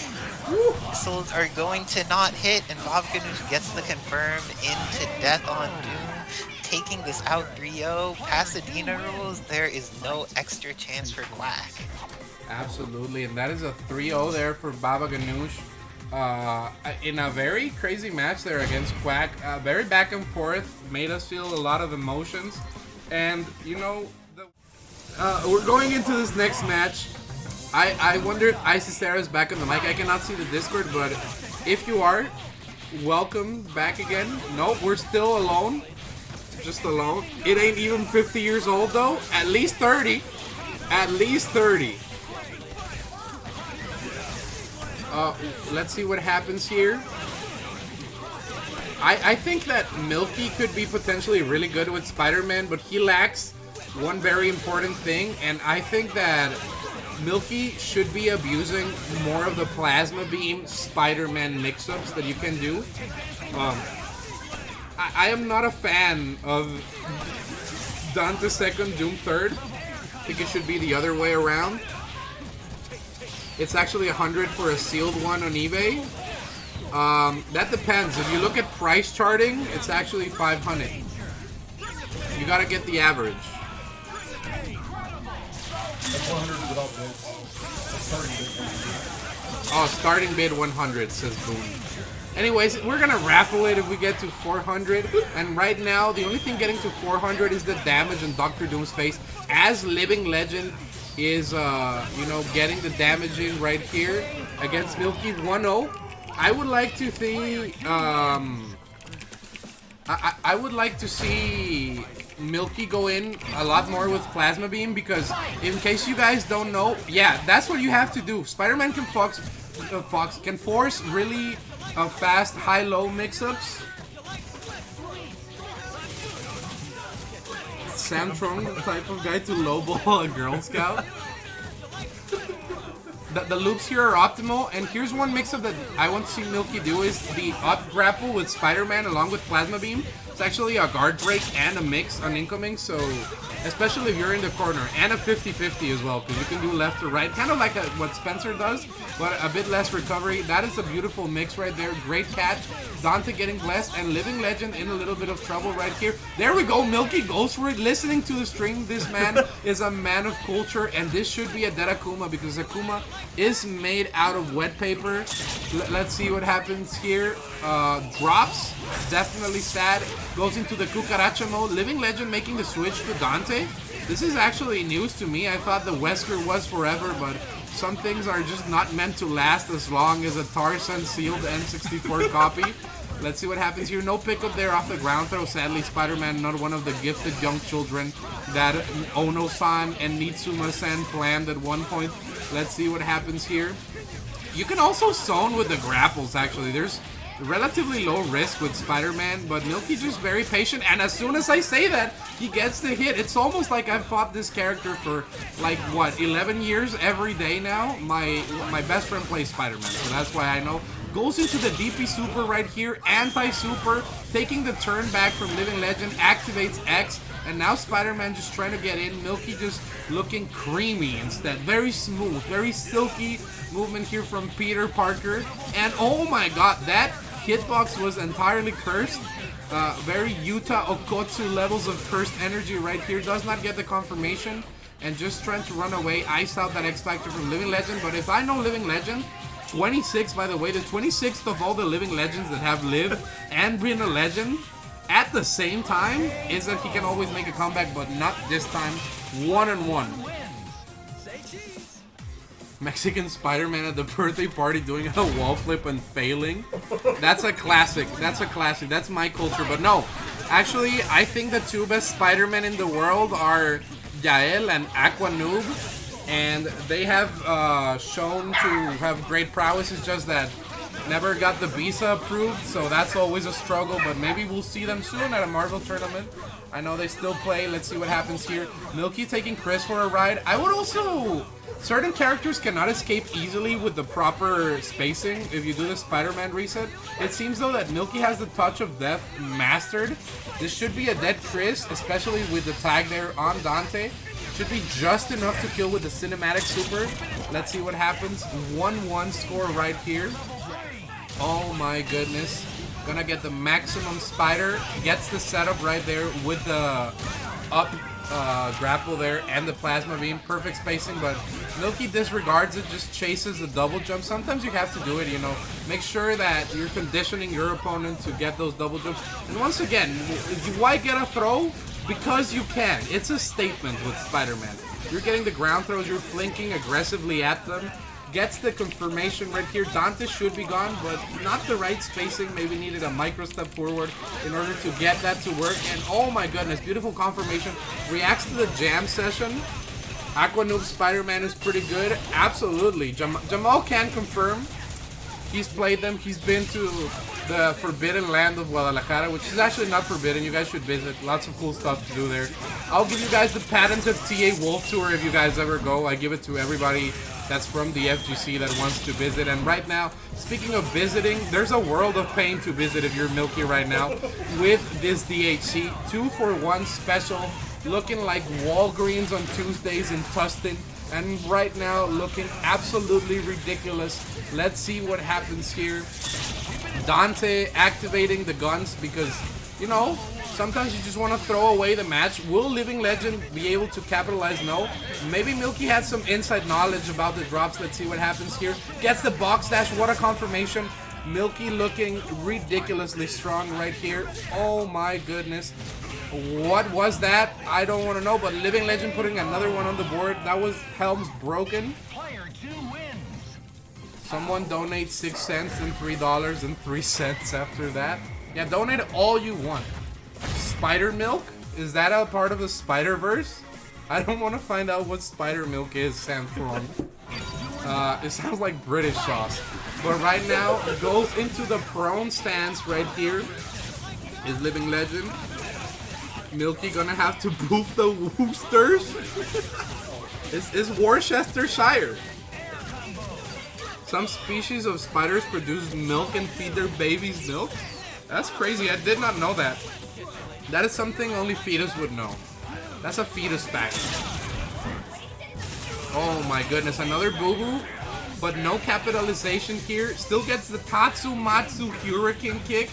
B: Missiles are going to not hit, and Babaghanoush gets the confirm into death on Doom. Taking this out 3-0, Pasadena rules, there is no extra chance for Quack.
A: Absolutely, and that is a 3-0 there for Babaghanoush. In a very crazy match there against Quack. Very back and forth, made us feel a lot of emotions. And, you know, we're going into this next match. I wonder if Isicera is back on the mic. I cannot see the Discord, but if you are, welcome back again. Nope, we're still alone. Just alone. It ain't even 50 years old, though. At least 30. At least 30. Let's see what happens here. I think that Milky could be potentially really good with Spider-Man, but he lacks one very important thing, and I think that Milky should be abusing more of the Plasma Beam Spider-Man mix-ups that you can do. I am not a fan of Dante second, Doom third. I think it should be the other way around. It's actually 100 for a sealed one on eBay. That depends. If you look at price charting, it's actually 500. You gotta get the average.
C: That's 100 without bids.
A: Oh, starting bid 100, says Boom. Anyways, we're gonna raffle it if we get to 400. And right now, the only thing getting to 400 is the damage on Dr. Doom's face. As Living Legend is, you know, getting the damage in right here against Milky 1-0. I would like to see, I would like to see Milky go in a lot more with Plasma Beam, because in case you guys don't know, yeah, that's what you have to do. Spider-Man can can force really fast high-low mix-ups. Samtron type of guy to lowball a Girl Scout. The loops here are optimal, and here's one mix-up that I want to see Milky do is the up grapple with Spider-Man along with Plasma Beam. It's actually a guard break and a mix on incoming, so especially if you're in the corner, and a 50-50 as well, because you can do left or right, kind of like what Spencer does, but a bit less recovery. That is a beautiful mix right there. Great catch. Dante getting blessed, and Living Legend in a little bit of trouble right here. There we go. Milky goes for it. Listening to the stream, this man is a man of culture, and this should be a dead Akuma, because Akuma is made out of wet paper. Let's see what happens here. Drops. Definitely sad. Goes into the Cucaracha mode. Living Legend making the switch to Dante. This is actually news to me. I thought the Wesker was forever, but some things are just not meant to last as long as a Tarzan sealed N64 copy. Let's see what happens here. No pickup there off the ground throw. Sadly, Spider-Man not one of the gifted young children that Ono-san and Nitsuma-san planned at one point. Let's see what happens here. You can also zone with the grapples, actually. There's relatively low risk with Spider-Man, but Milky just very patient, and as soon as I say that, he gets the hit. It's almost like I've fought this character for, like, what, 11 years every day now? My best friend plays Spider-Man, so that's why I know. Goes into the DP Super right here, Anti-Super, taking the turn back from Living Legend, activates X, and now Spider-Man just trying to get in. Milky just looking creamy instead. Very smooth, very silky movement here from Peter Parker. And oh my god, that hitbox was entirely cursed. Very Yuta Okotsu levels of cursed energy right here. Does not get the confirmation. And just trying to run away. Ice out that X Factor from Living Legend. But if I know Living Legend, 26, by the way, the 26th of all the Living Legends that have lived and been a legend at the same time, is that he can always make a comeback, but not this time. 1-1. Mexican Spider-Man at the birthday party doing a wall flip and failing. That's a classic. That's a classic. That's my culture. But no, actually, I think the two best Spider-Men in the world are Yael and Aqua Noob. And they have shown to have great prowess. It's just that never got the visa approved, so that's always a struggle. But maybe we'll see them soon at a Marvel tournament. I know they still play. Let's see what happens here. Milky taking Chris for a ride. I would also... Certain characters cannot escape easily with the proper spacing if you do the Spider-Man reset. It seems though that Milky has the touch of death mastered. This should be a dead Chris, especially with the tag there on Dante. Should be just enough to kill with the cinematic super. Let's see what happens. 1-1 score right here. Oh my goodness. Gonna get the maximum spider. Gets the setup right there with the up grapple there and the plasma beam. Perfect spacing, but Milky disregards it, just chases the double jump. Sometimes you have to do it, you know. Make sure that you're conditioning your opponent to get those double jumps. And once again, why get a throw? Because you can. It's a statement with Spider-Man. You're getting the ground throws, you're flanking aggressively at them. Gets the confirmation right here. Dante should be gone, but not the right spacing. Maybe needed a micro step forward in order to get that to work. And oh my goodness, beautiful confirmation. Reacts to the jam session. Aqua Noob Spider-Man is pretty good. Absolutely. Jamal can confirm. He's played them. He's been to the forbidden land of Guadalajara, which is actually not forbidden. You guys should visit. Lots of cool stuff to do there. I'll give you guys the patented TA Wolf Tour if you guys ever go. I give it to everybody that's from the FGC that wants to visit. And right now, speaking of visiting, there's a world of pain to visit if you're Milky right now with this DHC 2-for-1 special, looking like Walgreens on Tuesdays in Tustin. And right now, looking absolutely ridiculous. Let's see what happens here. Dante activating the guns because, you know, sometimes you just want to throw away the match. Will Living Legend be able to capitalize? No. Maybe Milky has some inside knowledge about the drops. Let's see what happens here. Gets the box dash. What a confirmation. Milky looking ridiculously strong right here. Oh my goodness. What was that? I don't want to know, but Living Legend putting another one on the board. That was Helm's broken. Someone donate 6 cents and $3.03 after that. Yeah, donate all you want. Spider Milk? Is that a part of the Spider-Verse? I don't want to find out what Spider Milk is, Sanfron. It sounds like British sauce. But right now, it goes into the prone stance right here. Is Living Legend. Milky gonna have to boof the Woosters? It's Worcestershire. Some species of spiders produce milk and feed their babies milk. That's crazy. I did not know that. That is something only fetus would know. That's a fetus fact. Oh my goodness, another boo-boo, but no capitalization here. Still gets the Tatsumatsu Hurricane kick.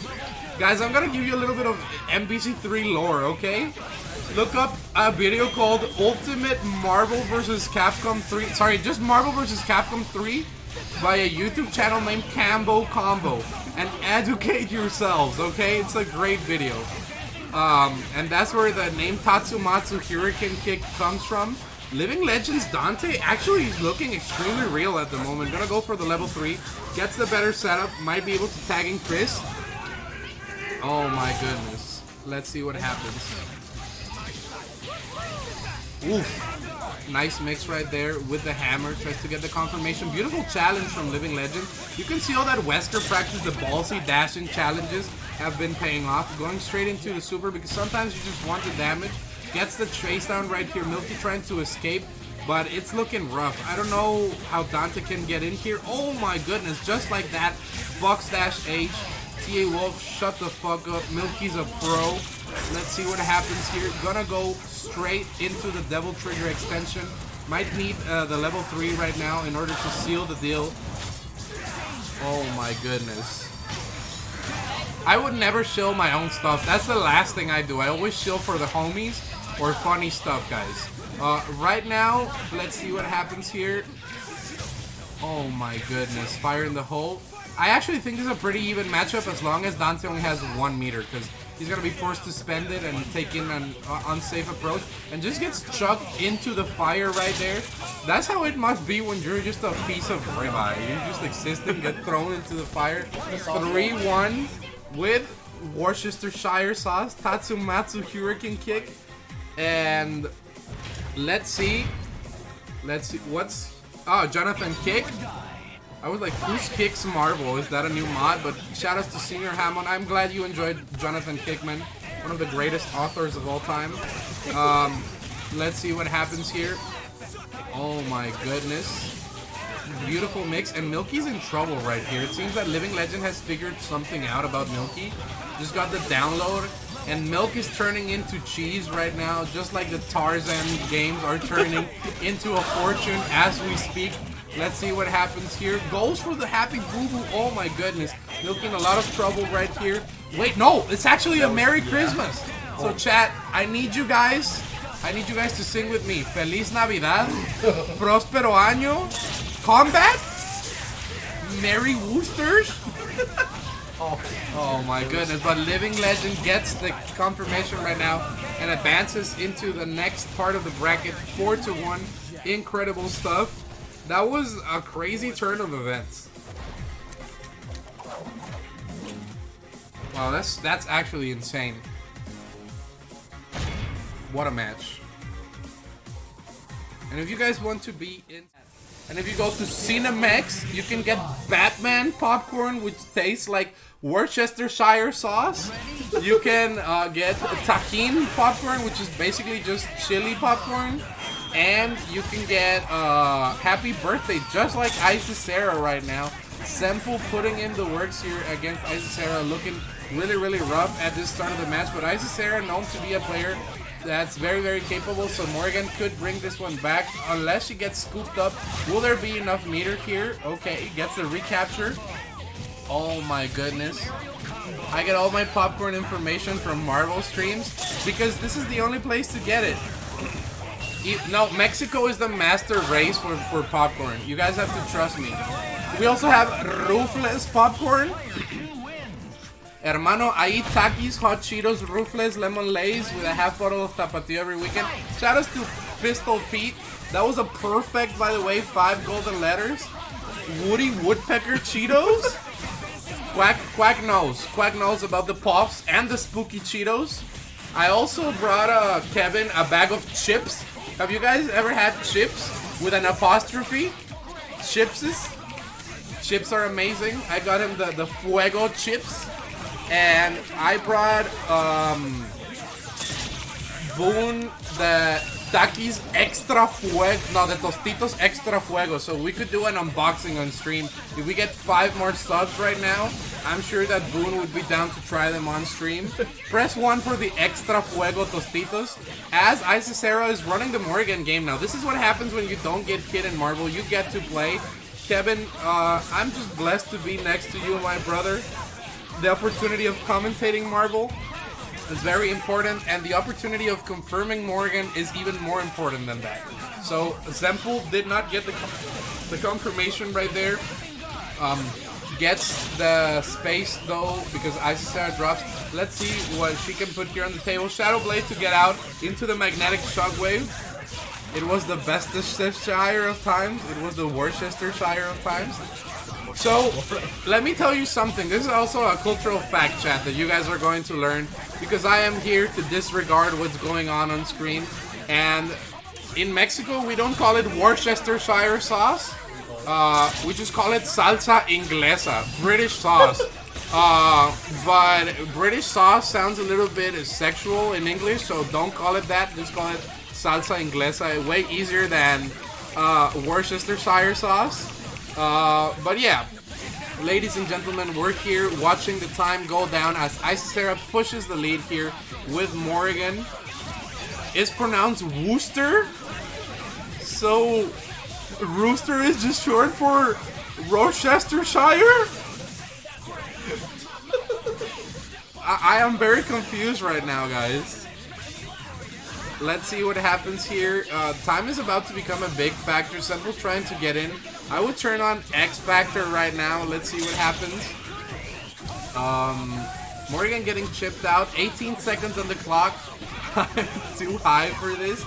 A: Guys, I'm gonna give you a little bit of MVC3 lore, okay? Look up a video called Ultimate Marvel vs. Capcom 3. Sorry, just Marvel vs. Capcom 3 by a YouTube channel named Cambo Combo. And educate yourselves, okay? It's a great video. And that's where the name Tatsumatsu Hurricane kick comes from. Living Legends Dante actually is looking extremely real at the moment. Gonna go for the level 3. Gets the better setup. Might be able to tag in Chris. Oh my goodness. Let's see what happens. Oof. Nice mix right there with the hammer. Tries to get the confirmation. Beautiful challenge from Living Legends. You can see all that Wesker practice, the ballsy dashing challenges have been paying off. Going straight into the super because sometimes you just want the damage. Gets the chase down right here. Milky trying to escape, but it's looking rough. I don't know how Dante can get in here. Oh my goodness, just like that. Box dash H. TA Wolf, shut the fuck up. Milky's a pro. Let's see what happens here. Gonna go straight into the Devil Trigger extension. Might need the level 3 right now in order to seal the deal. Oh my goodness. I would never shill my own stuff. That's the last thing I do. I always shill for the homies or funny stuff, guys. Right now, let's see what happens here. Oh my goodness. Fire in the hole. I actually think this is a pretty even matchup as long as Dante only has 1 meter, because he's going to be forced to spend it and take in an unsafe approach and just gets chucked into the fire right there. That's how it must be when you're just a piece of ribeye. You just exist and get thrown into the fire. 3-1 with Worcestershire sauce, Tatsumatsu Hurricane kick. And let's see what's... Oh, Jonathan kick. I was like, who's Kicks Marvel? Is that a new mod? But shout outs to Senior Hammond. I'm glad you enjoyed Jonathan Kickman, one of the greatest authors of all time. Let's see what happens here. Oh my goodness. Beautiful mix, and Milky's in trouble right here. It seems that Living Legend has figured something out about Milky. Just got the download, and Milk is turning into cheese right now, just like the Tarzan games are turning into a fortune as we speak. Let's see what happens here. Goes for the happy boo-boo. Oh my goodness. Milky in a lot of trouble right here. Wait, no, it's actually a Merry Christmas. So chat, I need you guys to sing with me. Feliz Navidad, Prospero Año, Combat, Merry Woosters. Oh my goodness, but Living Legend gets the confirmation right now and advances into the next part of the bracket, 4-1. Incredible stuff. That was a crazy turn of events. Wow, that's actually insane. What a match. And if you guys want to be in... And if you go to Cinemex, you can get Batman popcorn, which tastes like Worcestershire sauce. You can get Tajin popcorn, which is basically just chili popcorn. And you can get Happy Birthday, just like Isicera right now. Zenpool putting in the works here against Isicera, looking really, really rough at this start of the match. But Isicera known to be a player that's very, very capable, so Morrigan could bring this one back unless she gets scooped up. Will there be enough meter here? Okay, gets the recapture. Oh my goodness. I get all my popcorn information from Marvel streams because this is the only place to get it. No, Mexico is the master race for popcorn. You guys have to trust me. We also have Ruthless popcorn. Hermano, I eat Takis, Hot Cheetos, Ruthless, Lemon Lays with a half bottle of Tapatio every weekend. Shout outs to Pistol Pete. That was a perfect, by the way, 5 golden letters. Woody Woodpecker Cheetos. Quack knows about the Puffs and the Spooky Cheetos. I also brought Kevin a bag of chips. Have you guys ever had chips with an apostrophe? Chipses? Chips are amazing. I got him the Fuego chips. And I brought Boone the Takis Extra Fuego. No, the Tostitos Extra Fuego. So we could do an unboxing on stream. If we get 5 more subs right now, I'm sure that Boone would be down to try them on stream. Press 1 for the Extra Fuego Tostitos. As Isicera is running the Morrigan game now. This is what happens when you don't get Kid and Marvel. You get to play. Kevin, I'm just blessed to be next to you, my brother. The opportunity of commentating Marvel is very important, and the opportunity of confirming Morrigan is even more important than that. So Zenpool did not get the confirmation right there. Gets the space though because Isicera drops. Let's see what she can put here on the table. Shadow Blade to get out into the magnetic shockwave. It was the Besteshire of times. It was the Worcestershire of times. So, let me tell you something. This is also a cultural fact, chat, that you guys are going to learn. Because I am here to disregard what's going on screen. And in Mexico, we don't call it Worcestershire sauce. We just call it salsa inglesa, British sauce. But British sauce sounds a little bit sexual in English, so don't call it that. Just call it salsa inglesa. Way easier than Worcestershire sauce. But yeah, ladies and gentlemen, we're here watching the time go down as Isicera pushes the lead here with Morrigan. It's pronounced Wooster, so Rooster is just short for Worcestershire? I am very confused right now, guys. Let's see what happens here. Time is about to become a big factor. Zenpool's trying to get in. I would turn on X Factor right now. Let's see what happens. Morrigan getting chipped out. 18 seconds on the clock. I'm too high for this.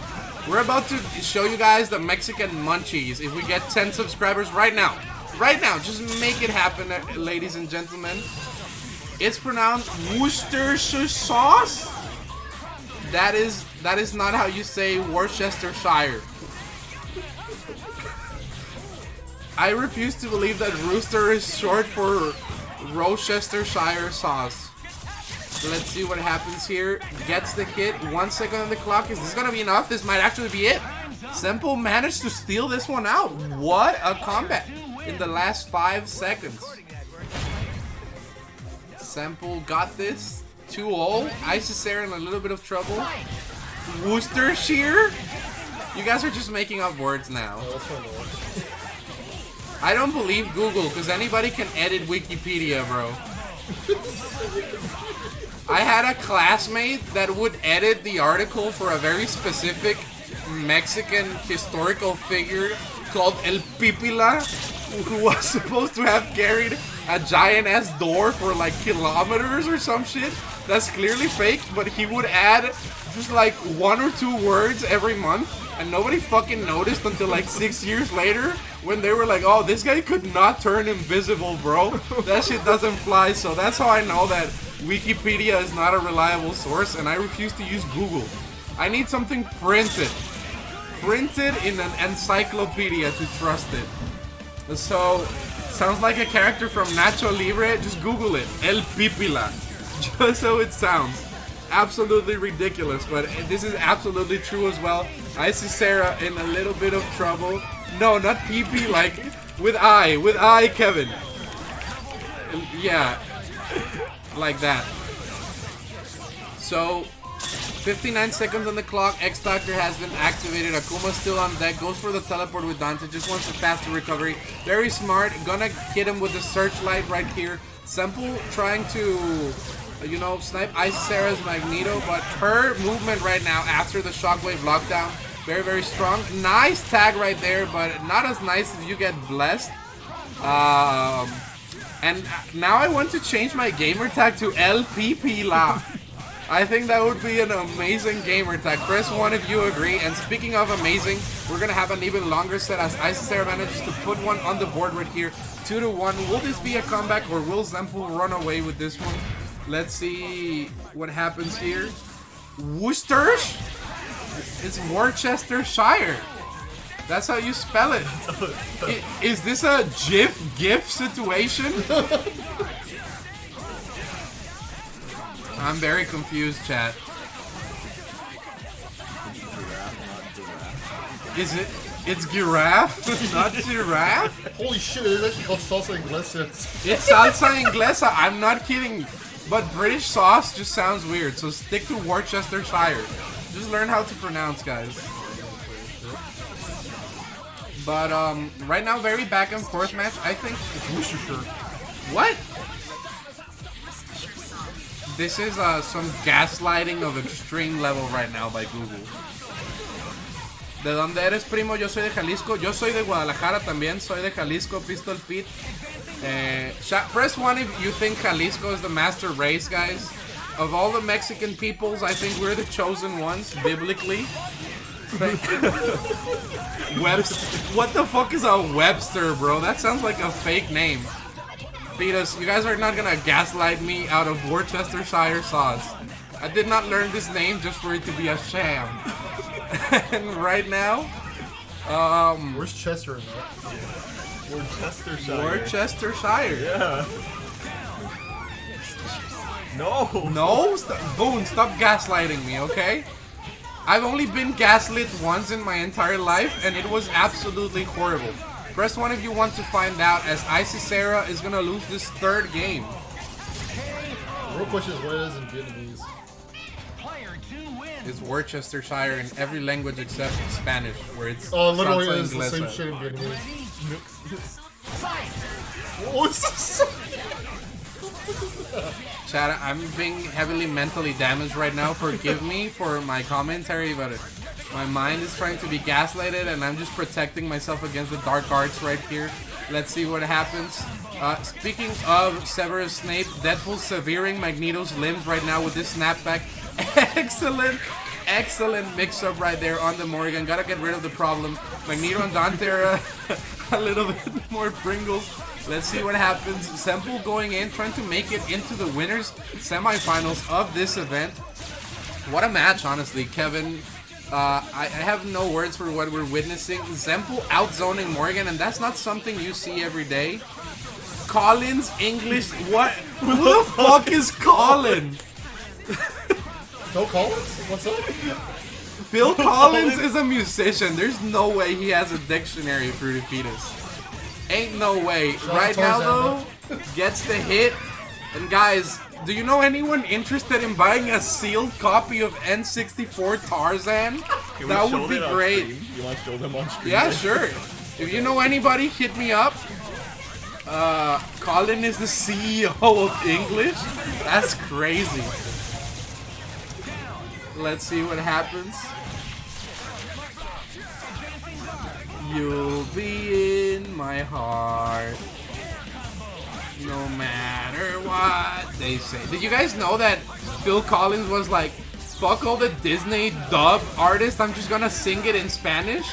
A: We're about to show you guys the Mexican munchies. If we get 10 subscribers right now. Right now. Just make it happen, ladies and gentlemen. It's pronounced Worcestershire sauce. That is not how you say Worcestershire. I refuse to believe that rooster is short for Worcestershire sauce. Let's see what happens here. Gets the hit. 1 second on the clock. Is this gonna be enough? This might actually be it. Zenpool managed to steal this one out. What a combat in the last 5 seconds. Zenpool got this. 2-0. Isicera in a little bit of trouble. Worcestershire? You guys are just making up words now. I don't believe Google, because anybody can edit Wikipedia, bro. I had a classmate that would edit the article for a very specific Mexican historical figure called El Pipila, who was supposed to have carried a giant-ass door for like kilometers or some shit. That's clearly fake, but he would add just like 1 or 2 words every month, and nobody fucking noticed until like 6 years later when they were like, oh, this guy could not turn invisible, bro. That shit doesn't fly. So that's how I know that Wikipedia is not a reliable source, and I refuse to use Google. I need something printed in an encyclopedia to trust it. So, sounds like a character from Nacho Libre. Just Google it. El Pipila. Just so it sounds. Absolutely ridiculous, but this is absolutely true as well. Isicera in a little bit of trouble. No, not PP, like with I, Kevin. Yeah, like that. So, 59 seconds on the clock. X Factor has been activated. Akuma still on deck. Goes for the teleport with Dante. Just wants a faster recovery. Very smart. Gonna hit him with the searchlight right here. Zenpool trying to, you know, snipe Isicera's Magneto, but her movement right now after the shockwave lockdown, very, very strong. Nice tag right there, but not as nice as you get blessed. And now I want to change my gamer tag to LPPLA. I think that would be an amazing gamer tag. Press 1 if you agree. And speaking of amazing, we're going to have an even longer set as Isicera manages to put one on the board right here. 2-1. Will this be a comeback, or will Zenpool run away with this one? Let's see what happens here. Worcester? It's Worcestershire. That's how you spell it. Is this a GIF situation? I'm very confused, chat. Is it? It's giraffe, not giraffe?
C: Holy shit, it is actually called salsa inglesa.
A: It's salsa inglesa, I'm not kidding. But British sauce just sounds weird, so stick to Worcestershire. Just learn how to pronounce, guys. But right now, very back and forth match. I think
C: It's Worcestershire.
A: what? This is some gaslighting of extreme level right now by Google. ¿De dónde eres, primo? Yo soy de Jalisco. Yo soy de Guadalajara también. Soy de Jalisco, Pistol Pete. Press 1 if you think Jalisco is the master race, guys. Of all the Mexican peoples, I think we're the chosen ones, biblically. Webster. What the fuck is a Webster, bro? That sounds like a fake name. Fetus, you guys are not gonna gaslight me out of Worcestershire sauce. I did not learn this name just for it to be a sham. And right now,
C: Where's Chester in that?
D: Worcestershire.
A: Worcestershire.
D: Yeah. No.
A: No, Boone, stop gaslighting me, okay? I've only been gaslit once in my entire life, and it was absolutely horrible. Press 1 if you want to find out, as Isicera is gonna lose this third game.
C: The real question is what it is in Vietnamese.
A: It's Worcestershire in every language except Spanish, where it's
C: Oh, literally
A: salsa
C: it is the same
A: inglesa.
C: shit in Vietnamese. What is this?
A: Chad, I'm being heavily mentally damaged right now. Forgive me for my commentary, but my mind is trying to be gaslighted, and I'm just protecting myself against the dark arts right here. Let's see what happens. Speaking of Severus Snape, Deadpool severing Magneto's limbs right now with this snapback. Excellent mix-up right there on the Morrigan. Gotta get rid of the problem. Magneto and Dante are a little bit more Pringles. Let's see what happens. Zenpool going in, trying to make it into the winners semifinals of this event. What a match, honestly, Kevin. I have no words for what we're witnessing. Zenpool outzoning Morrigan, and that's not something you see every day. Collins, English, what? Who the fuck is Collins?
C: Phil Collins? What's up?
A: Phil Collins is a musician. There's no way he has a dictionary for the fetus. Ain't no way. Right now, though, gets the hit. And guys, do you know anyone interested in buying a sealed copy of N64 Tarzan? That would be great.
D: You want to show them on stream?
A: Yeah, sure. If you know anybody, hit me up. Colin is the CEO of English. That's crazy. Let's see what happens. You'll be in my heart, no matter what they say. Did you guys know that Phil Collins was like, fuck all the Disney dub artists, I'm just gonna sing it in Spanish?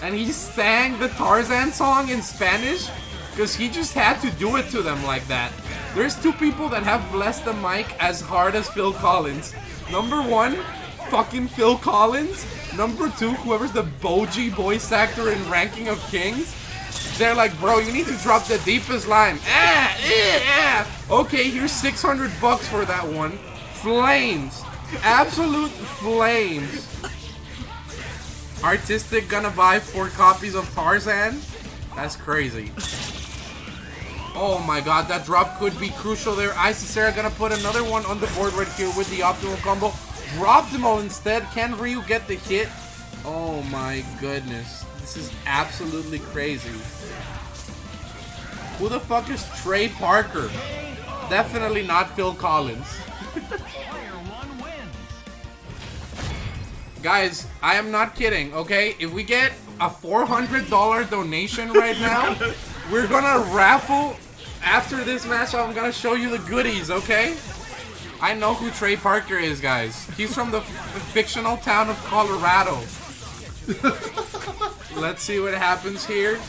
A: And he sang the Tarzan song in Spanish because he just had to do it to them like that. There's two people that have blessed the mic as hard as Phil Collins. Number 1, fucking Phil Collins. Number 2, whoever's the Boji voice actor in Ranking of Kings. They're like, bro, you need to drop the deepest line. Okay, here's $600 for that one. Flames. Absolute flames. Artistic gonna buy 4 copies of Tarzan? That's crazy. Oh my god, that drop could be crucial there. Isicera gonna put another one on the board right here with the optimal combo. Dropped him all instead. Can Ryu get the hit? Oh my goodness. This is absolutely crazy. Who the fuck is Trey Parker? Definitely not Phil Collins. Guys, I am not kidding, okay? If we get a $400 donation right now, we're gonna raffle. After this match, I'm gonna show you the goodies, okay? I know who Trey Parker is, guys. He's from the fictional town of Colorado. Let's see what happens here.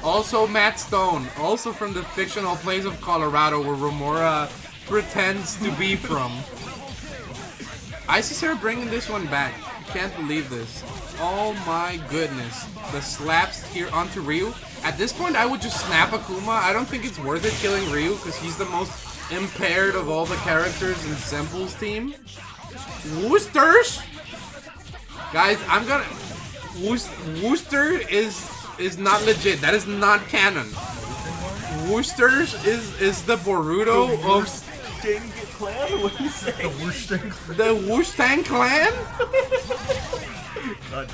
A: Also, Matt Stone, also from the fictional place of Colorado, where Romora pretends to be from. Isicera bringing this one back. Can't believe this. Oh my goodness. The slaps here onto Ryu. At this point, I would just snap Akuma. I don't think it's worth it killing Ryu, because he's the most impaired of all the characters in Zenpool's team. Woosters! Guys, I'm gonna... Worcester is not legit. That is not canon. Worcester is the Boruto of
D: Clan? What do you say?
C: The Woosh Clan.
A: the Woosh Clan.
D: God.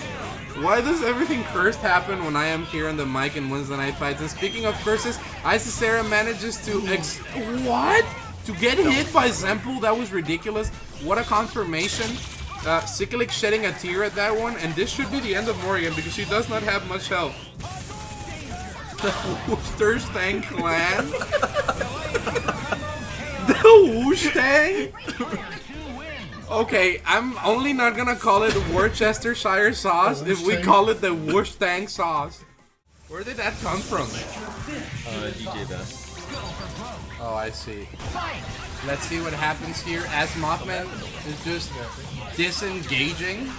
A: Why does everything cursed happen when I am here on the mic in Wednesday Night Fights? And speaking of curses, Isicera manages to what? To get hit by Zenpool? That was ridiculous. What a confirmation. Cyclic shedding a tear at that one, and this should be the end of Morrigan because she does not have much health. The Worcester Clan. The Woosh. Okay, I'm only not gonna call it Worcestershire sauce if we call it the Woosh sauce. Where did that come from?
D: DJ Best.
A: Oh, I see. Let's see what happens here as Mothman is just disengaging.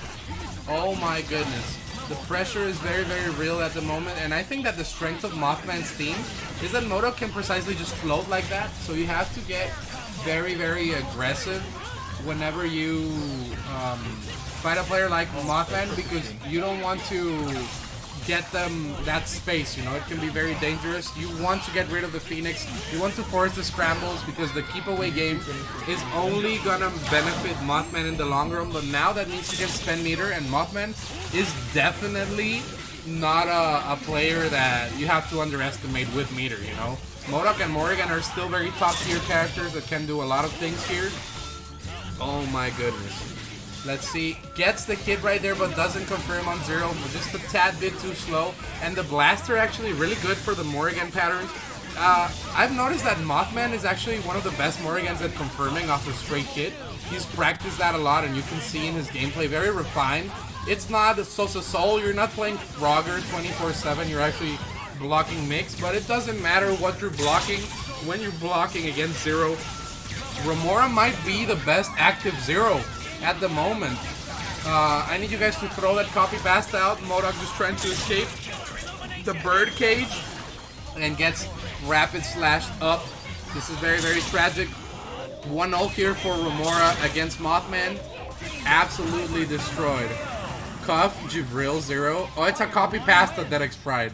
A: Oh my goodness. The pressure is very, very real at the moment, and I think that the strength of Mothman's team is that MODOK can precisely just float like that, so you have to get very, very aggressive whenever you fight a player like Mothman, because you don't want to get them that space, you know, it can be very dangerous. You want to get rid of the Phoenix, you want to force the scrambles, because the keep away game is only gonna benefit Mothman in the long run, but now that means he can spend meter, and Mothman is definitely not a player that you have to underestimate with meter, you know. MODOK and Morrigan are still very top tier characters that can do a lot of things here. Oh my goodness. Let's see, gets the hit right there but doesn't confirm on zero, but just a tad bit too slow. And the blaster actually really good for the Morrigan patterns. I've noticed that Mothman is actually one of the best Morrigans at confirming off a straight hit. He's practiced that a lot, and you can see in his gameplay, very refined. It's not Sosa Soul, you're not playing Frogger 24/7, you're actually blocking mix, but it doesn't matter what you're blocking when you're blocking against zero. Romora might be the best active zero at the moment. I need you guys to throw that copy fast out. MODOK just trying to escape the bird cage and gets rapid slashed up. This is very, very tragic. 1-0 here for Romora against Mothman. Absolutely destroyed. Cuff, Jibrill, 0. Oh, it's a copy pasta, DEADxPRIDE.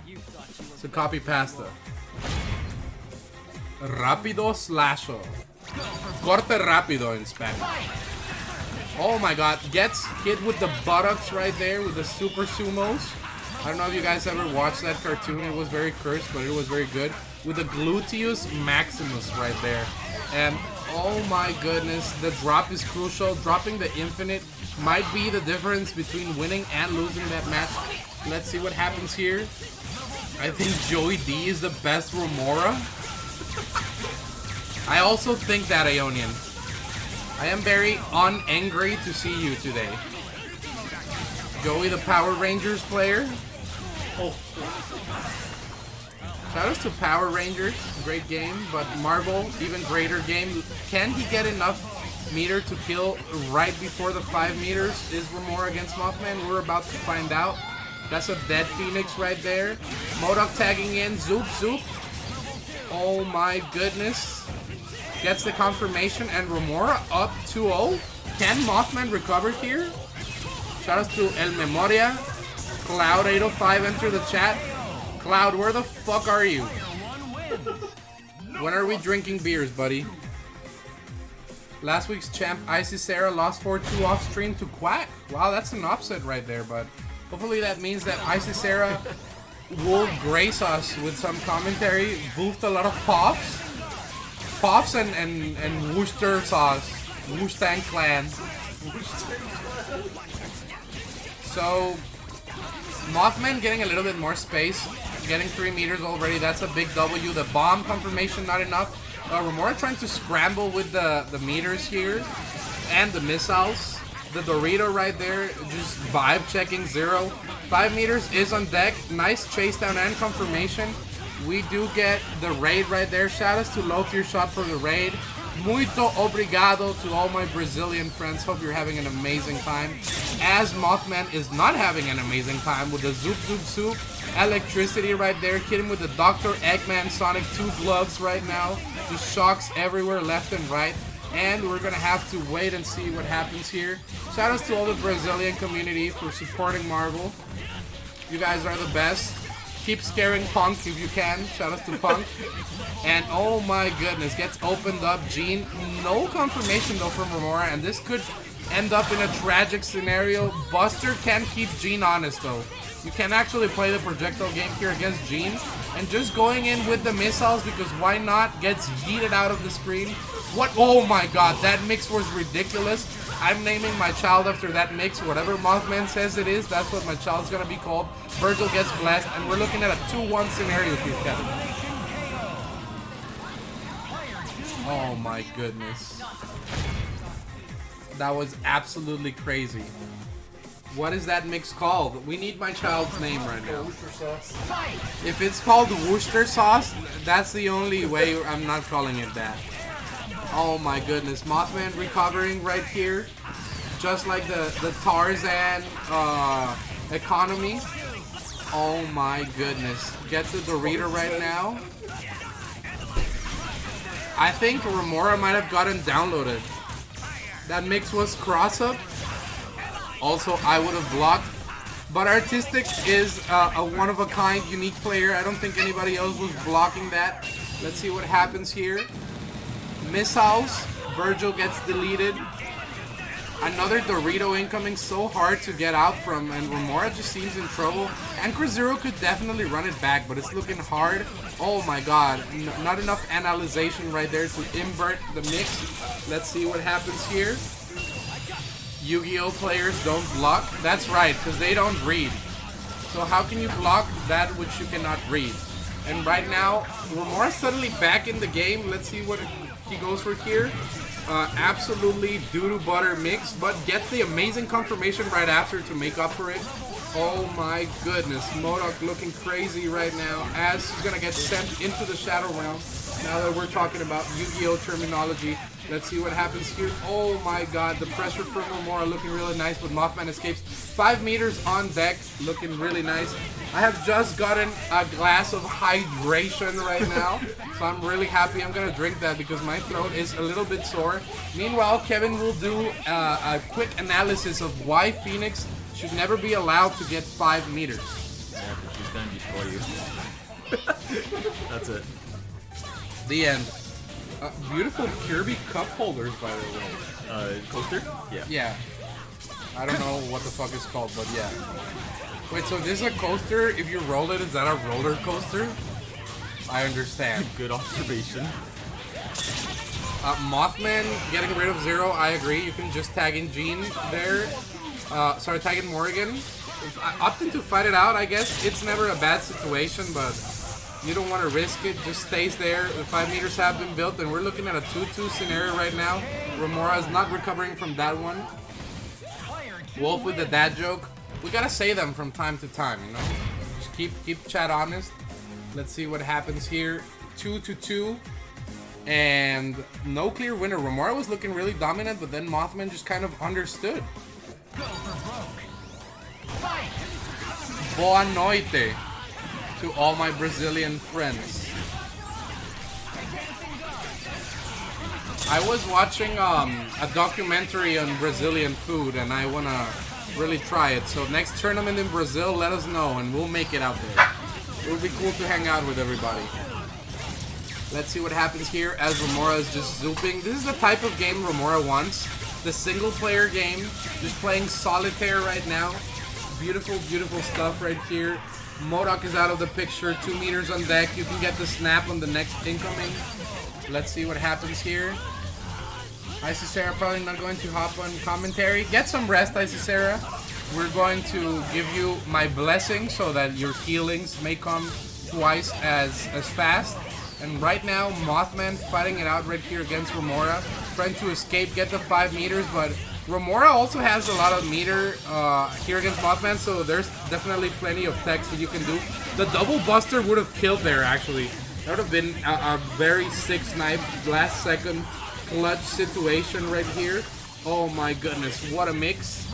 A: It's a copy pasta. Rápido slasho. Corte rápido in Spanish. Oh my god, gets hit with the buttocks right there with the super sumos. I don't know if you guys ever watched that cartoon, it was very cursed, but it was very good. With the gluteus maximus right there. And oh my goodness, the drop is crucial. Dropping the infinite might be the difference between winning and losing that match. Let's see what happens here. I think Joey D is the best Romora. I also think that, Aeonian. I am very unangry to see you today. Joey, the Power Rangers player. Oh. Shoutouts to Power Rangers, great game, but Marvel, even greater game. Can he get enough meter to kill right before the 5 meters? Is Romora against Mothman? We're about to find out. That's a dead Phoenix right there. MODOK tagging in, zoop, zoop. Oh my goodness. Gets the confirmation, and Romora up 2-0. Can Mothman recover here? Shoutouts to El Memoria. Cloud805 enter the chat. Cloud, where the fuck are you? When are we drinking beers, buddy? Last week's champ Isicera lost 4-2 off stream to Quack. Wow, that's an upset right there, but hopefully that means that Isicera will grace us with some commentary. Boofed a lot of pops. Pops and Worcester sauce. Worcester Clan. So, Mothman getting a little bit more space. Getting 3 meters already. That's a big W. The bomb confirmation, not enough. Romora trying to scramble with the meters here. And the missiles. The Dorito right there. Just vibe checking 0. 5 meters is on deck. Nice chase down and confirmation. We do get the raid right there. Shoutouts to low tier shot for the raid. Muito obrigado to all my Brazilian friends. Hope you're having an amazing time. As Mothman is not having an amazing time with the zoop zoop zoop. Electricity right there. Hit him with the Dr. Eggman Sonic 2 gloves right now. Just shocks everywhere left and right. And we're gonna have to wait and see what happens here. Shoutouts to all the Brazilian community for supporting Marvel. You guys are the best. Keep scaring Punk if you can. Shout out to Punk. And oh my goodness, gets opened up. Jean, no confirmation though from Romora, and this could end up in a tragic scenario. Buster can keep Jean honest though. You can actually play the projectile game here against Jean, and just going in with the missiles, because why not, gets yeeted out of the screen. What? Oh my god, that mix was ridiculous. I'm naming my child after that mix. Whatever Mothman says it is, that's what my child's gonna be called. Vergil gets blessed, and we're looking at a 2-1 scenario here, Kevin. Oh my goodness. That was absolutely crazy. What is that mix called? We need my child's name right now. If it's called Worcester sauce, that's the only way I'm not calling it that. Oh my goodness. Mothman recovering right here. Just like the Tarzan economy. Oh my goodness. Gets the Dorito right now. I think Romora might have gotten downloaded. That mix was cross-up. Also, I would have blocked. But Artistic is a one-of-a-kind, unique player. I don't think anybody else was blocking that. Let's see what happens here. Missiles. Vergil gets deleted. Another Dorito incoming, so hard to get out from, and Romora just seems in trouble. Anchor Zero could definitely run it back, but it's looking hard. Oh my god, not enough analyzation right there to invert the mix. Let's see what happens here. Yu-Gi-Oh players don't block. That's right, because they don't read. So how can you block that which you cannot read? And right now, Romora suddenly back in the game. Let's see what he goes for here. Absolutely doo-doo butter mix, but gets the amazing confirmation right after to make up for it. Oh my goodness, MODOK looking crazy right now as he's gonna get sent into the Shadow Realm. Now that we're talking about Yu-Gi-Oh terminology, let's see what happens here. Oh my god, the pressure from Romora looking really nice, but Mothman escapes. 5 meters on deck, looking really nice. I have just gotten a glass of hydration right now, so I'm really happy. I'm gonna drink that because my throat is a little bit sore. Meanwhile, Kevin will do a quick analysis of why Phoenix should never be allowed to get 5 meters.
D: Yeah, but she's gonna destroy you. That's it.
A: The end. Beautiful Kirby cup holders, by the way.
D: Coaster? Yeah.
A: Yeah. I don't know what the fuck it's called, but yeah. Wait, so this is a coaster? If you roll it, is that a roller coaster? I understand.
D: Good observation.
A: Mothman getting rid of Zero, I agree. You can just tag in Jean there. Sorry, tag in Morrigan. Opting to fight it out, I guess. It's never a bad situation, but you don't want to risk it. Just stays there. The 5 meters have been built, and we're looking at a 2-2 scenario right now. Romora is not recovering from that one. Wolf with the dad joke. We gotta say them from time to time, you know? Just keep chat honest. Let's see what happens here. 2-2. And no clear winner. Romora was looking really dominant, but then Mothman just kind of understood. Boa noite to all my Brazilian friends. I was watching a documentary on Brazilian food, and I wanna really try it. So next tournament in Brazil, let us know, and we'll make it out there. It would be cool to hang out with everybody. Let's see what happens here as Romora is just zooping. This is the type of game Romora wants. The single player game, just playing solitaire right now. Beautiful, beautiful stuff right here. MODOK is out of the picture, 2 meters on deck. You can get the snap on the next incoming. Let's see what happens here. Isicera probably not going to hop on commentary. Get some rest, Isicera. We're going to give you my blessing so that your healings may come twice as fast. And right now, Mothman fighting it out right here against Romora. Trying to escape, get the 5 meters, but Romora also has a lot of meter here against Mothman, so there's definitely plenty of techs that you can do. The double buster would have killed there, actually. That would have been a very sick snipe, last second clutch situation right here. Oh my goodness, what a mix.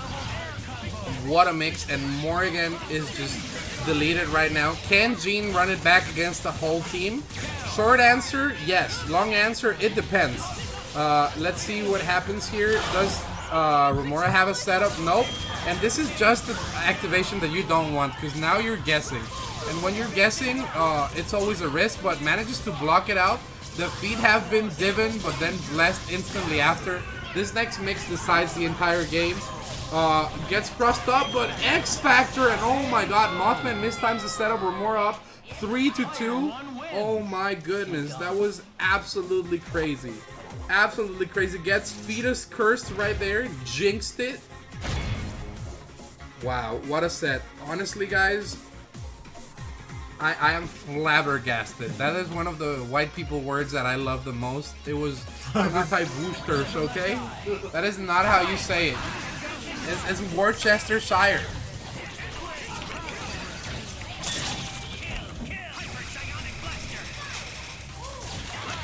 A: What a mix, and Morrigan is just deleted right now. Can Jean run it back against the whole team? Short answer, yes. Long answer, it depends. Let's see what happens here. Does Romora have a setup? Nope. And this is just the activation that you don't want, because now you're guessing. And when you're guessing, it's always a risk, but manages to block it out. The feet have been divin, but then blessed instantly after. This next mix decides the entire game. Gets crossed up, but X Factor, and oh my god, Mothman mistimes the setup. Romora up 3-2. Oh my goodness, that was absolutely crazy. Absolutely crazy. Gets Fetus Cursed right there, jinxed it. Wow, what a set. Honestly, guys, I am flabbergasted. That is one of the white people words that I love the most. It was anti-boosters, okay? That is not how you say it. It's Worcestershire.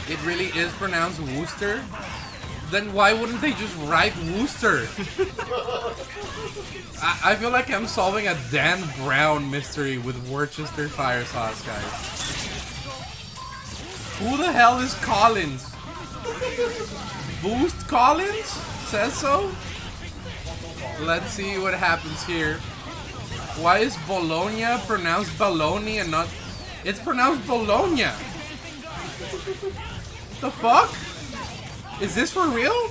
A: It really is pronounced Worcester. Then why wouldn't they just write Worcester? I feel like I'm solving a Dan Brown mystery with Worcestershire sauce, guys. Who the hell is Collins? Boost Collins? Says so? Let's see what happens here. Why is Bologna pronounced Bologna and not... It's pronounced Bologna. The fuck? Is this for real?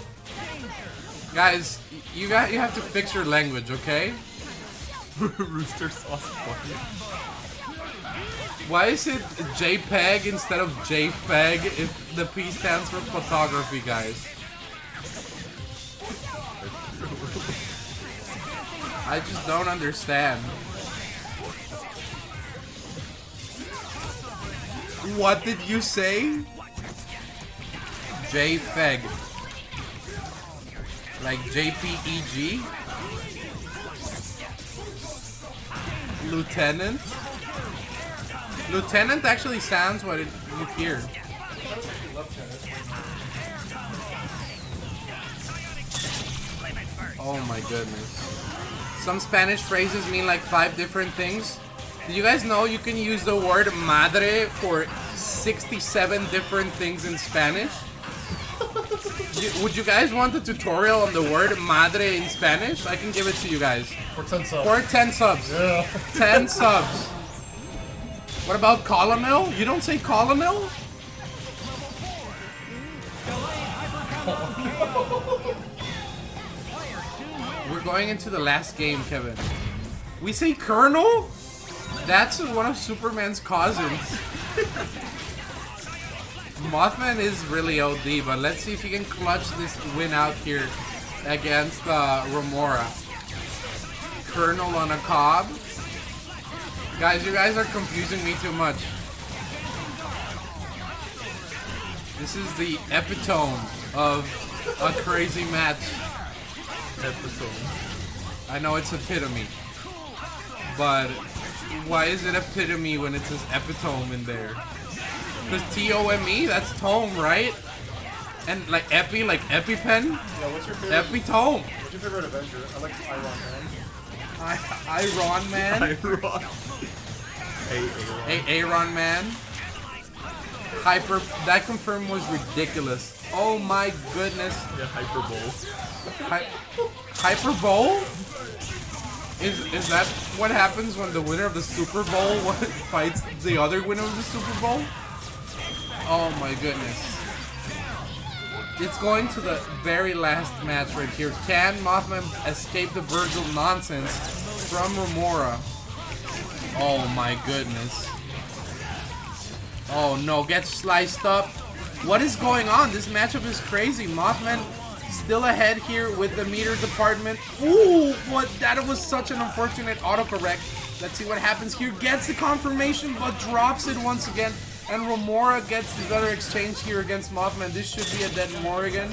A: Guys, you have to fix your language, okay?
D: Rooster sauce.
A: Why is it JPEG instead of JFEG if the P stands for photography, guys? I just don't understand. What did you say? JFEG. Like JPEG? Lieutenant? Lieutenant actually sounds what you hear. Oh my goodness. Some Spanish phrases mean like 5 different things. Do you guys know you can use the word madre for 67 different things in Spanish? Would you guys want a tutorial on the word madre in Spanish? I can give it to you guys.
C: For 10 subs.
A: For 10 subs.
C: Yeah.
A: 10 subs. What about colonel? You don't say colonel? We're going into the last game, Kevin. We say colonel? That's one of Superman's cousins. Mothman is really OD, but let's see if he can clutch this win out here against Romora. Colonel on a cob. Guys, you guys are confusing me too much. This is the epitome of a crazy match.
D: Epitome.
A: I know it's epitome, but why is it epitome when it says epitome in there? Because T-O-M-E, that's tome, right? And like epi, like EpiPen?
C: Yeah, what's your favorite?
A: Epitome.
C: What's your favorite Avenger? I like Iron Man.
A: Iron Man?
D: Aaron.
A: Aaron Man? Hyper, that confirm was ridiculous. Oh my goodness.
D: Yeah, Hyperbole.
A: Hyperbole? Is that what happens when the winner of the Super Bowl fights the other winner of the Super Bowl? Oh my goodness. It's going to the very last match right here. Can Mothman escape the Vergil nonsense from Romora? Oh my goodness. Oh no, gets sliced up. What is going on? This matchup is crazy. Mothman still ahead here with the meter department. Ooh, what? That was such an unfortunate autocorrect. Let's see what happens here. Gets the confirmation, but drops it once again. And Romora gets the better exchange here against Mothman. This should be a dead Morrigan.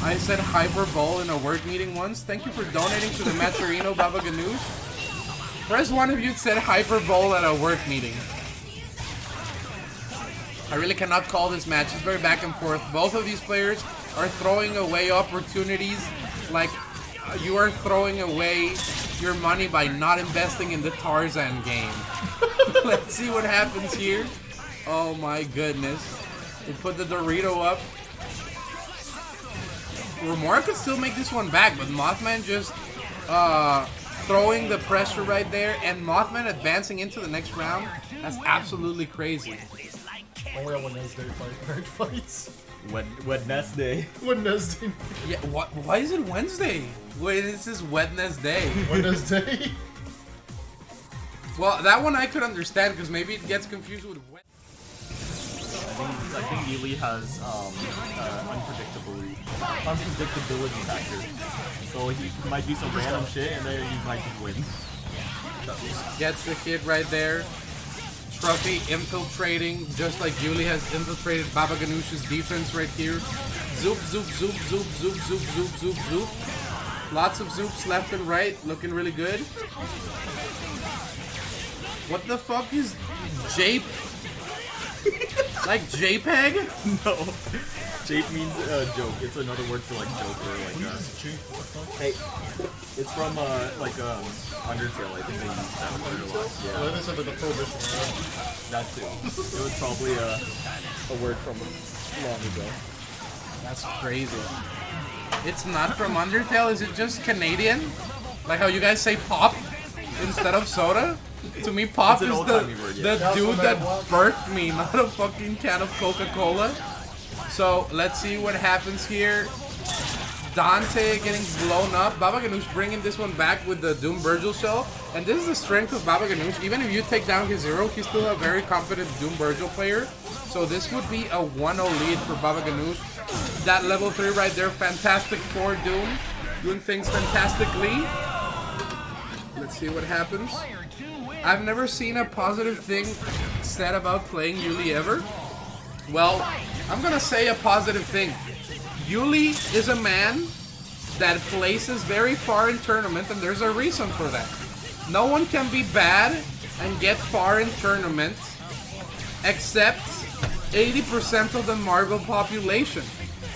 A: I said hyperbole in a word meeting once. Thank you for donating to the Maturino Babaghanoush. First one of you said hyperbole at a work meeting. I really cannot call this match. It's very back and forth. Both of these players are throwing away opportunities like you are throwing away your money by not investing in the Tarzan game. Let's see what happens here. Oh my goodness. We put the Dorito up. Romora could still make this one back, but Mothman just throwing the pressure right there, and Mothman advancing into the next round. That's absolutely crazy.
C: Only on Wednesday fights.
D: Wednesday.
C: Wednesday.
A: Yeah, why is it Wednesday? Wait, this is Wednesday.
C: Wednesday.
A: Well, that one I could understand because maybe it gets confused with
D: I think Yuli has unpredictability factor. So he might do some random shit and then he might just win.
A: Gets the kid right there. Scruffy infiltrating, just like Yuli has infiltrated Babaghanoush's defense right here. Zoop, zoop, zoop, zoop, zoop, zoop, zoop, zoop, zoop. Lots of zoops left and right, looking really good. What the fuck is Jape? Like JPEG?
D: No. Jape means joke. It's another word for like joke or like hey, it's from Undertale. I think they use that word a lot. Yeah.
C: Well, this is like the prohibition.
D: That too. It was probably a word from long ago.
A: That's crazy. It's not from Undertale, is it just Canadian? Like how you guys say pop instead of soda? To me, pop is the dude that birthed me, not a fucking can of Coca-Cola. So, let's see what happens here. Dante getting blown up. Babaghanoush bringing this one back with the Doom Vergil shell. And this is the strength of Babaghanoush. Even if you take down his zero, he's still a very confident Doom Vergil player. So this would be a 1-0 lead for Babaghanoush. That level 3 right there, fantastic for Doom. Doing things fantastically. Let's see what happens. I've never seen a positive thing said about playing Yuli ever. Well, I'm gonna say a positive thing. Yuli is a man that places very far in tournament, and there's a reason for that. No one can be bad and get far in tournament except 80% of the Marvel population.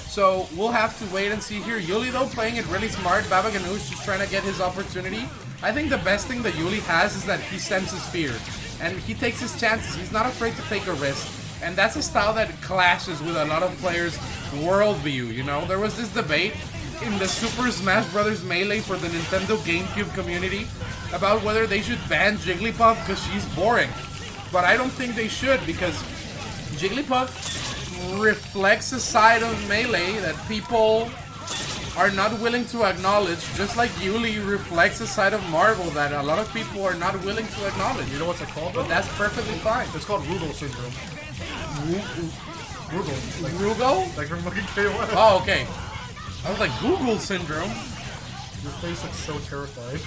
A: So we'll have to wait and see here. Yuli though playing it really smart. Babaghanoush is trying to get his opportunity. I think the best thing that Yuli has is that he senses fear. And he takes his chances. He's not afraid to take a risk. And that's a style that clashes with a lot of players' worldview, you know? There was this debate in the Super Smash Bros. Melee for the Nintendo GameCube community about whether they should ban Jigglypuff because she's boring. But I don't think they should, because Jigglypuff reflects a side of Melee that people are not willing to acknowledge, just like Yuli reflects a side of Marvel that a lot of people are not willing to acknowledge.
C: You know what's it called?
A: But that's perfectly fine.
C: It's called Rugal syndrome. Rugal. Like,
A: Rugal?
C: like from fucking KOF.
A: Oh, okay. I was like, Google syndrome.
C: Your face looks so terrified.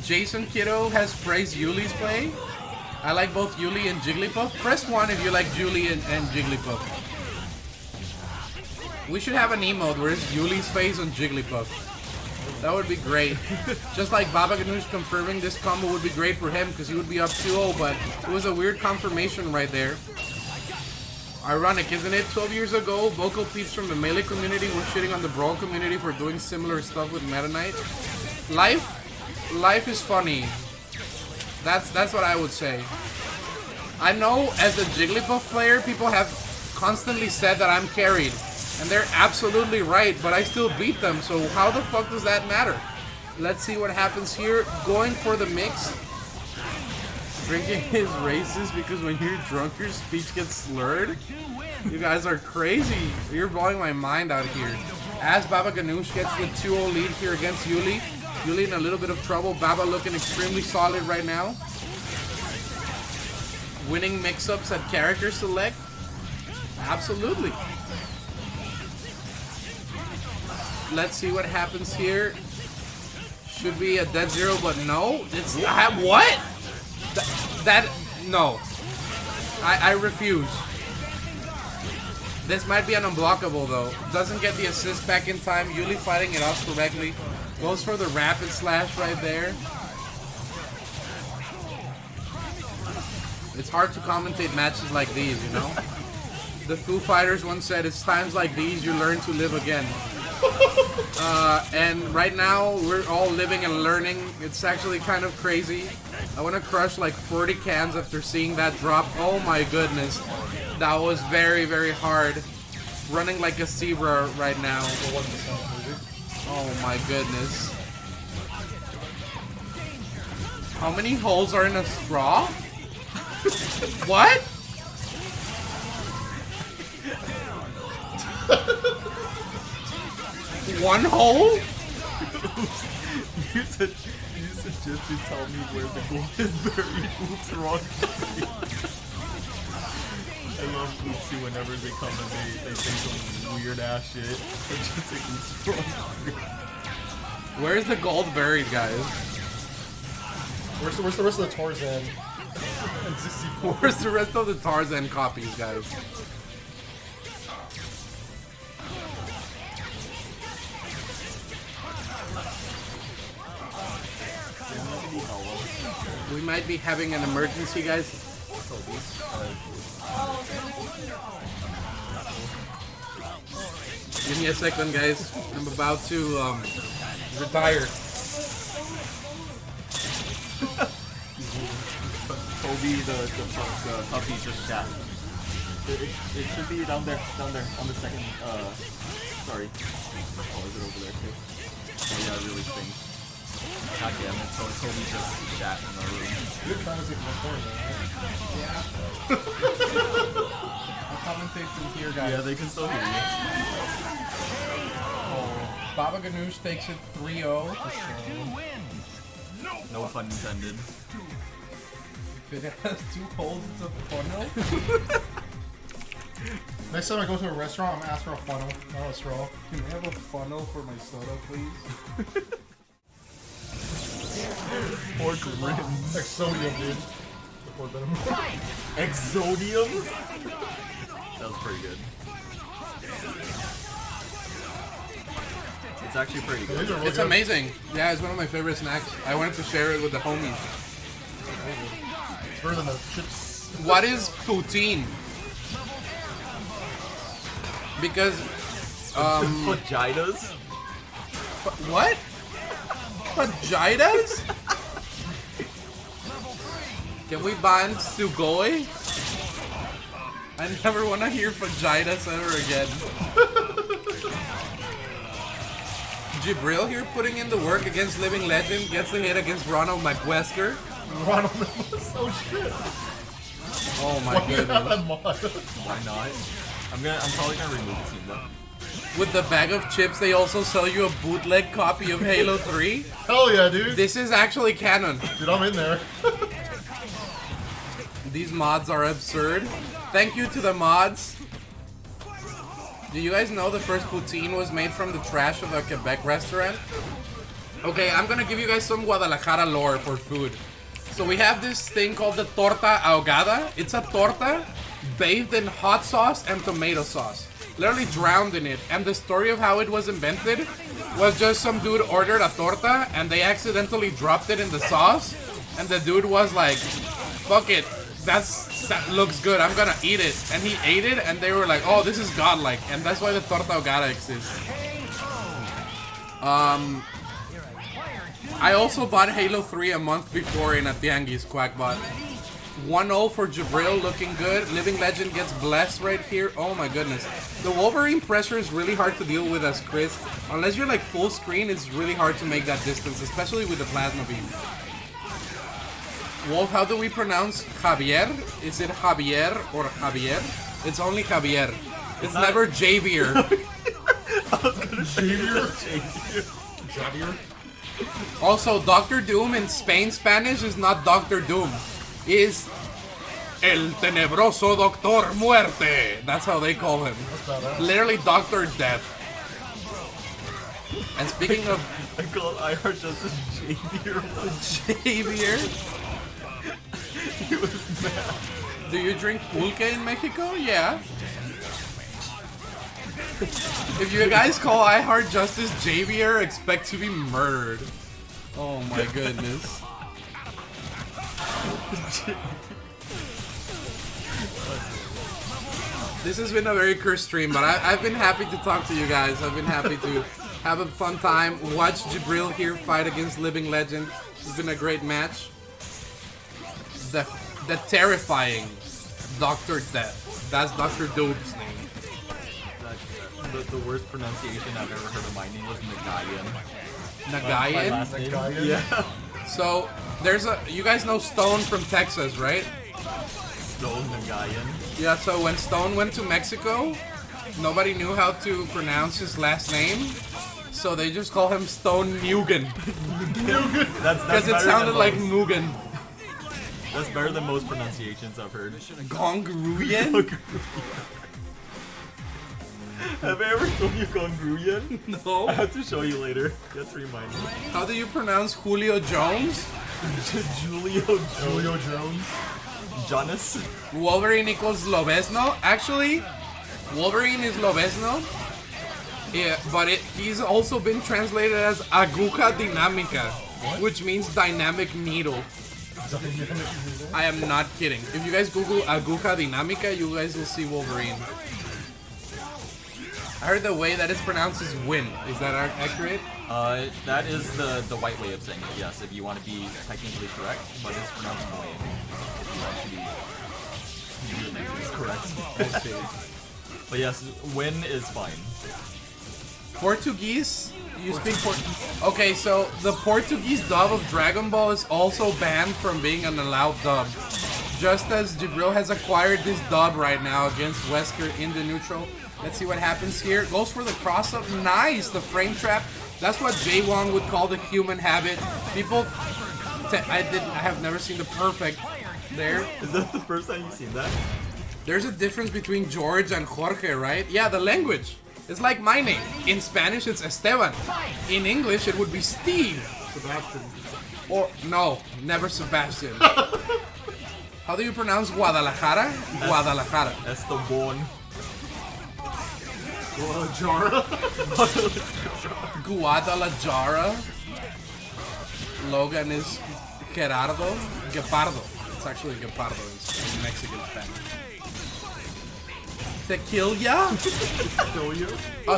A: Jason Kiddo has praised Yuli's play. I like both Yuli and Jigglypuff. Press 1 if you like Yuli and Jigglypuff. We should have an emote where it's Yuli's face on Jigglypuff. That would be great. Just like Babaghanoush confirming this combo would be great for him because he would be up 2-0, but it was a weird confirmation right there. Ironic, isn't it? 12 years ago, vocal peeps from the Melee community were shitting on the Brawl community for doing similar stuff with Meta Knight. Life is funny. That's what I would say. I know as a Jigglypuff player, people have constantly said that I'm carried. And they're absolutely right, but I still beat them, so how the fuck does that matter? Let's see what happens here. Going for the mix. Drinking is racist because when you're drunk, your speech gets slurred. You guys are crazy. You're blowing my mind out here. As Babaghanoush gets the 2-0 lead here against Yuli. Yuli in a little bit of trouble. Baba looking extremely solid right now. Winning mix-ups at character select. Absolutely. Let's see what happens here. Should be a dead zero, but no. It's what? No. I refuse. This might be an unblockable though. Doesn't get the assist back in time. Yuli fighting it off correctly. Goes for the rapid slash right there. It's hard to commentate matches like these, you know? The Foo Fighters once said, it's times like these you learn to live again. And right now, we're all living and learning. It's actually kind of crazy. I want to crush like 40 cans after seeing that drop. Oh my goodness. That was very, very hard. Running like a zebra right now. Oh my goodness. How many holes are in a straw? What? One hole?
D: You suggested tell me where the gold is buried. Oops, wrong. I love Oopsie whenever they come and they say some weird ass shit. They just say Oops, wrong.
A: Where's the gold buried, guys?
C: Where's the rest of the Tarzan?
A: Where's the rest of the Tarzan copies, guys? We might be having an emergency, guys. Give me a second, guys. I'm about to retire.
D: Toby, the puppy just shat. It should be down there, on the second, sorry. Oh, is it over there too? Oh yeah, it really stinks. God damn it, so Toby just shat in our room.
C: You're trying to take my point,
A: Yeah. I'll commentate from here, guys.
D: Yeah, they can still hear you.
A: Babaghanoush takes it 3-0.
D: No pun intended.
A: If it has 2 holes, it's a funnel.
C: Next time I go to a restaurant, I'm gonna ask for a funnel, not a straw.
A: Can I have a funnel for my soda, please?
D: Pork rims.
C: Exodium, dude. Before venom.
D: Exodium? That was pretty good. It's actually pretty good.
A: It's amazing. Yeah, it's one of my favorite snacks. I wanted to share it with the homies.
C: It's better than the chips.
A: What is poutine? Because,
D: Vaginas?
A: what? Vaginas? Can we ban Sugoi? I never want to hear vaginas ever again. Jibrill here putting in the work against Living Legend, gets the hit against Ronald Wesker.
C: Ronald so shit.
A: Oh my goodness.
D: Why not? I'm probably gonna remove the team though.
A: With the bag of chips, they also sell you a bootleg copy of Halo 3.
C: Hell yeah, dude.
A: This is actually canon.
C: Dude, I'm in there.
A: These mods are absurd. Thank you to the mods. Do you guys know the first poutine was made from the trash of a Quebec restaurant? Okay, I'm gonna give you guys some Guadalajara lore for food. So we have this thing called the torta ahogada. It's a torta bathed in hot sauce and tomato sauce. Literally drowned in it. And the story of how it was invented was just some dude ordered a torta and they accidentally dropped it in the sauce. And the dude was like, fuck it. That looks good, I'm gonna eat it. And he ate it, and they were like, oh, this is godlike. And that's why the torta ahogada exists. I also bought Halo 3 a month before in a Tianguis, Quack bot. 1-0 for Jibrill, looking good. Living Legend gets blessed right here. Oh my goodness. The Wolverine pressure is really hard to deal with as Chris. Unless you're like full screen, it's really hard to make that distance, especially with the plasma beam. Wolf, how do we pronounce Javier? Is it Javier or Javier? It's only Javier. It's never Javier.
D: I was gonna say
C: Javier?
A: Also, Dr. Doom in Spain Spanish is not Dr. Doom. Is El Tenebroso Doctor Muerte. That's how they call him. Literally Dr. Death. And speaking of...
D: I call iHeart Justice Javier.
A: Javier?
D: He was mad.
A: Do you drink pulque in Mexico? Yeah. If you guys call I Heart Justice Javier, expect to be murdered. Oh my goodness. This has been a very cursed stream, but I've been happy to talk to you guys. I've been happy to have a fun time. Watch Jibrill here fight against Living Legend. It's been a great match. The terrifying Dr. Death. That's Dr. Doom's name.
D: The worst pronunciation I've ever heard of my name was Nagayan.
A: Nagayan?
C: Nagayan?
D: Yeah.
A: So, You guys know Stone from Texas, right?
D: Stone Nagayan.
A: Yeah, so when Stone went to Mexico, nobody knew how to pronounce his last name, so they just call him Stone Mugen. Because it sounded like Mugen.
D: That's better than most pronunciations I've heard.
A: Gongruyen?
D: Have I ever told you Gongruyen?
A: No.
D: I have to show you later. You have to remind me.
A: How do you pronounce Julio Jones?
D: Julio Jones. Jonas.
A: Wolverine equals Lobezno. Actually, Wolverine is Lobezno. Yeah, but he's also been translated as Aguja Dinámica, which means dynamic needle. I am not kidding. If you guys Google Aguja Dinámica, you guys will see Wolverine. I heard the way that it's pronounced is win. Is that accurate?
D: That is the white way of saying it, yes, if you want to be technically correct, but it's pronounced way if you want to be correct. But yes, win is fine.
A: Portuguese? You speak Portuguese? Okay, so the Portuguese dub of Dragon Ball is also banned from being an allowed dub. Just as Jibrill has acquired this dub right now against Wesker in the neutral. Let's see what happens here. Goes for the cross-up. Nice! The frame trap. That's what Jay Wong would call the human habit. People... I have never seen the perfect there.
D: Is that the first time you've seen that?
A: There's a difference between George and Jorge, right? Yeah, the language. It's like my name. In Spanish, it's Esteban. In English, it would be Steve.
C: Sebastian.
A: Or, no, never Sebastian. How do you pronounce Guadalajara? Guadalajara.
D: Esteban.
A: Guadalajara. Logan is Gerardo. Gepardo. It's actually Gepardo in Mexican Spanish. Tequila?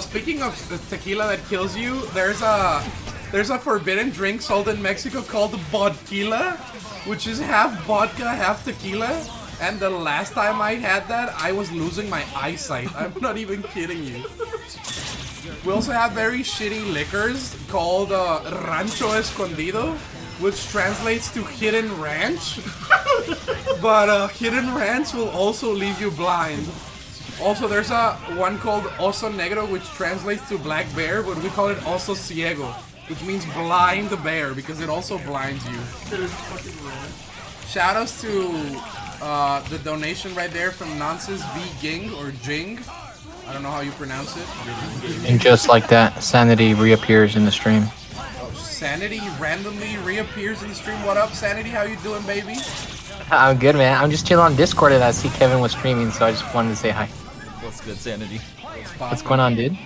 A: Speaking of tequila that kills you, there's a forbidden drink sold in Mexico called vodka, which is half vodka, half tequila. And the last time I had that, I was losing my eyesight. I'm not even kidding you. We also have very shitty liquors called Rancho Escondido, which translates to Hidden Ranch. But Hidden Ranch will also leave you blind. Also, there's one called Oso Negro, which translates to Black Bear, but we call it Oso Ciego, which means blind bear, because it also blinds you. Shoutouts to the donation right there from Nonsense V Ging, or Jing. I don't know how you pronounce it.
E: And just like that, Sanity reappears in the stream.
A: Oh, Sanity randomly reappears in the stream. What up, Sanity? How you doing, baby?
E: I'm good, man. I'm just chilling on Discord and I see Kevin was streaming, so I just wanted to say hi.
D: What's good, Sanity?
E: What's going on, dude?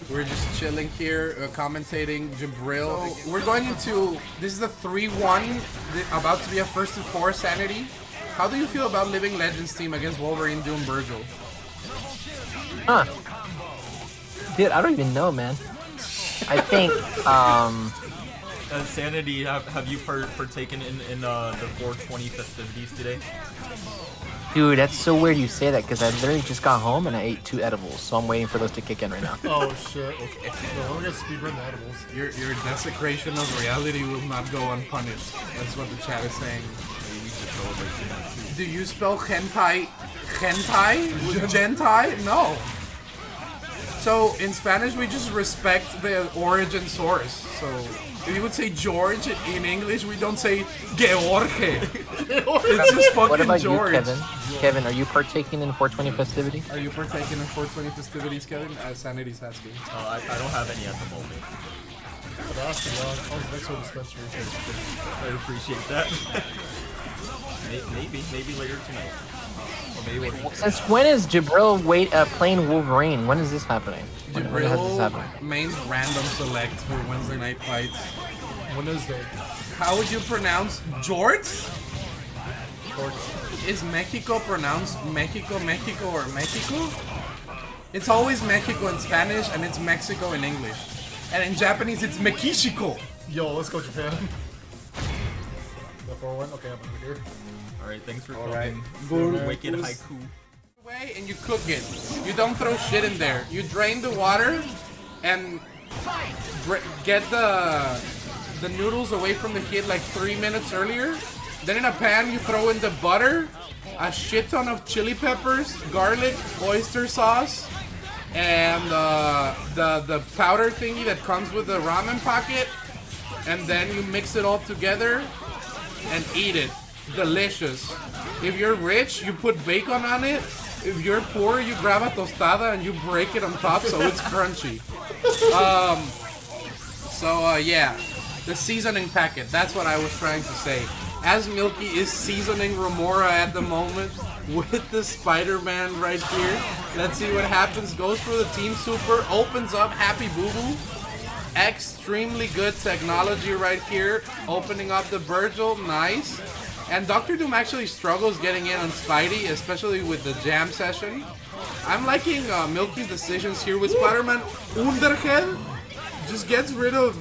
A: We're just chilling here, commentating Jibrill. So we're going into, this is a 3-1, about to be a first to 4 Sanity. How do you feel about Living Legends team against Wolverine, Doom, Vergil?
E: Huh. Dude, I don't even know, man. I think,
D: Sanity, have you partaken in the 420 festivities today?
E: Dude, that's so weird you say that, because I literally just got home and I ate 2 edibles, so I'm waiting for those to kick in right now.
C: Oh shit, okay. No, I'm gonna speedrun the edibles.
A: Your desecration of reality will not go unpunished. That's what the chat is saying. Do you spell hentai? Hentai? Gentai? No. So, in Spanish, we just respect the origin source. So, if you would say George in English, we don't say George. It's just fucking
E: What about
A: George.
E: you, Kevin? Kevin, are you partaking in 420 festivity?
A: Are you partaking in 420 festivities, Kevin? Sanity's asking.
D: I don't have any at the moment.
C: I was next to a dispensary.
D: I appreciate that. maybe later tonight. Or maybe
E: Since when is Jibrill playing Wolverine? When is this happening? When has this
A: Jibrill
E: happened?
A: mains random select for Wednesday night fights.
C: Wednesday.
A: How would you pronounce Jorts? Is Mexico pronounced Mexico, Mexico, or Mexico? It's always Mexico in Spanish and it's Mexico in English. And in Japanese it's Mexico.
C: Yo, let's go Japan. The 4-1? Okay, I'm over here.
D: Alright, thanks for
A: Alright.
D: coming. Wicked haiku.
A: Way and you cook it. You don't throw shit in there. You drain the water and get the the noodles away from the kid like 3 minutes earlier. Then in a pan, you throw in the butter, a shit ton of chili peppers, garlic, oyster sauce, and the powder thingy that comes with the ramen packet. And then you mix it all together and eat it. Delicious. If you're rich, you put bacon on it. If you're poor, you grab a tostada and you break it on top so it's crunchy. Yeah, the seasoning packet. That's what I was trying to say. As Milky is seasoning Romora at the moment with the Spider-Man right here. Let's see what happens. Goes for the Team Super. Opens up Happy Boo Boo. Extremely good technology right here. Opening up the Vergil. Nice. And Dr. Doom actually struggles getting in on Spidey, especially with the jam session. I'm liking Milky's decisions here with Spider-Man. Underhead just gets rid of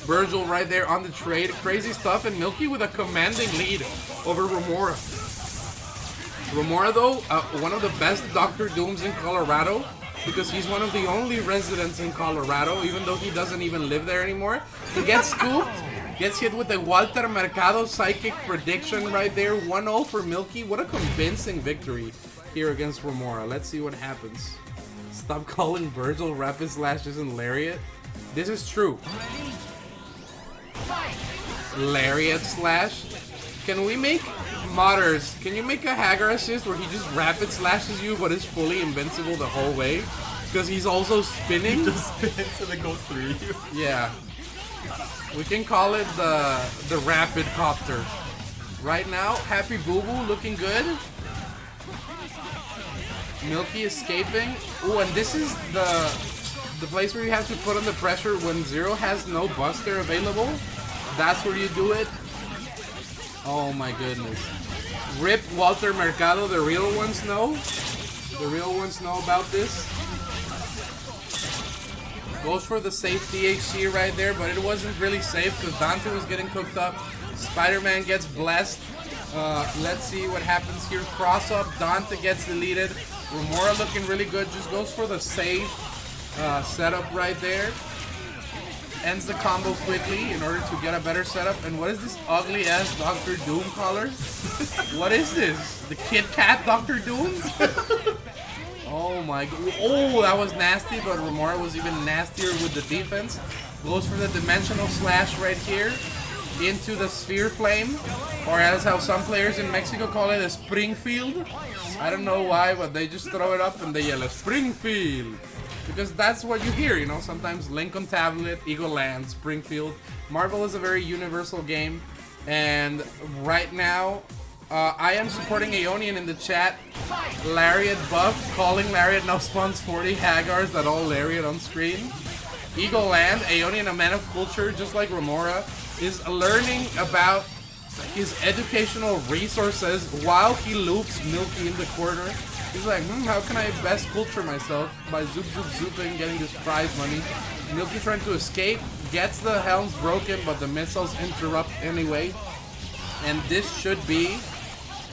A: Vergil right there on the trade. Crazy stuff. And Milky with a commanding lead over Romora. Romora, though, one of the best Dr. Dooms in Colorado, because he's one of the only residents in Colorado, even though he doesn't even live there anymore. He gets scooped. Gets hit with the Walter Mercado psychic prediction right there. 1-0 for Milky. What a convincing victory here against Romora. Let's see what happens. Stop calling Vergil rapid slashes and lariat. This is true. Lariat slash. Can we make modders? Can you make a Hagar assist where he just rapid slashes you but is fully invincible the whole way? Because he's also spinning.
D: He just spins and then goes through you.
A: Yeah. We can call it the rapid copter. Right now, Happy Boo Boo looking good. Milky escaping. Ooh, and this is the place where you have to put on the pressure when Zero has no buster available. That's where you do it. Oh my goodness. Rip Walter Mercado, the real ones know. The real ones know about this. Goes for the safe DHC right there, but it wasn't really safe because Dante was getting cooked up. Spider-Man gets blessed. Let's see what happens here. Cross up, Dante gets deleted. Romora looking really good, just goes for the safe setup right there. Ends the combo quickly in order to get a better setup. And what is this ugly ass Dr. Doom color? What is this? The Kit Kat Dr. Doom? Oh my god. Oh, that was nasty, but Romora was even nastier with the defense. Goes for the dimensional slash right here into the sphere flame, or as how some players in Mexico call it, a Springfield. I don't know why, but they just throw it up and they yell a Springfield. Because that's what you hear, you know, sometimes Lincoln Tablet, Eagle Land, Springfield. Marvel is a very universal game, and right now, I am supporting Aeonian in the chat. Lariat buff, calling Lariat now spawns 40 Hagars that all Lariat on screen. Eagle Land, Aeonian, a man of culture, just like Romora, is learning about his educational resources while he loops Milky in the corner. He's like, how can I best culture myself by zooping, getting this prize money. Milky trying to escape, gets the helms broken, but the missiles interrupt anyway. And this should be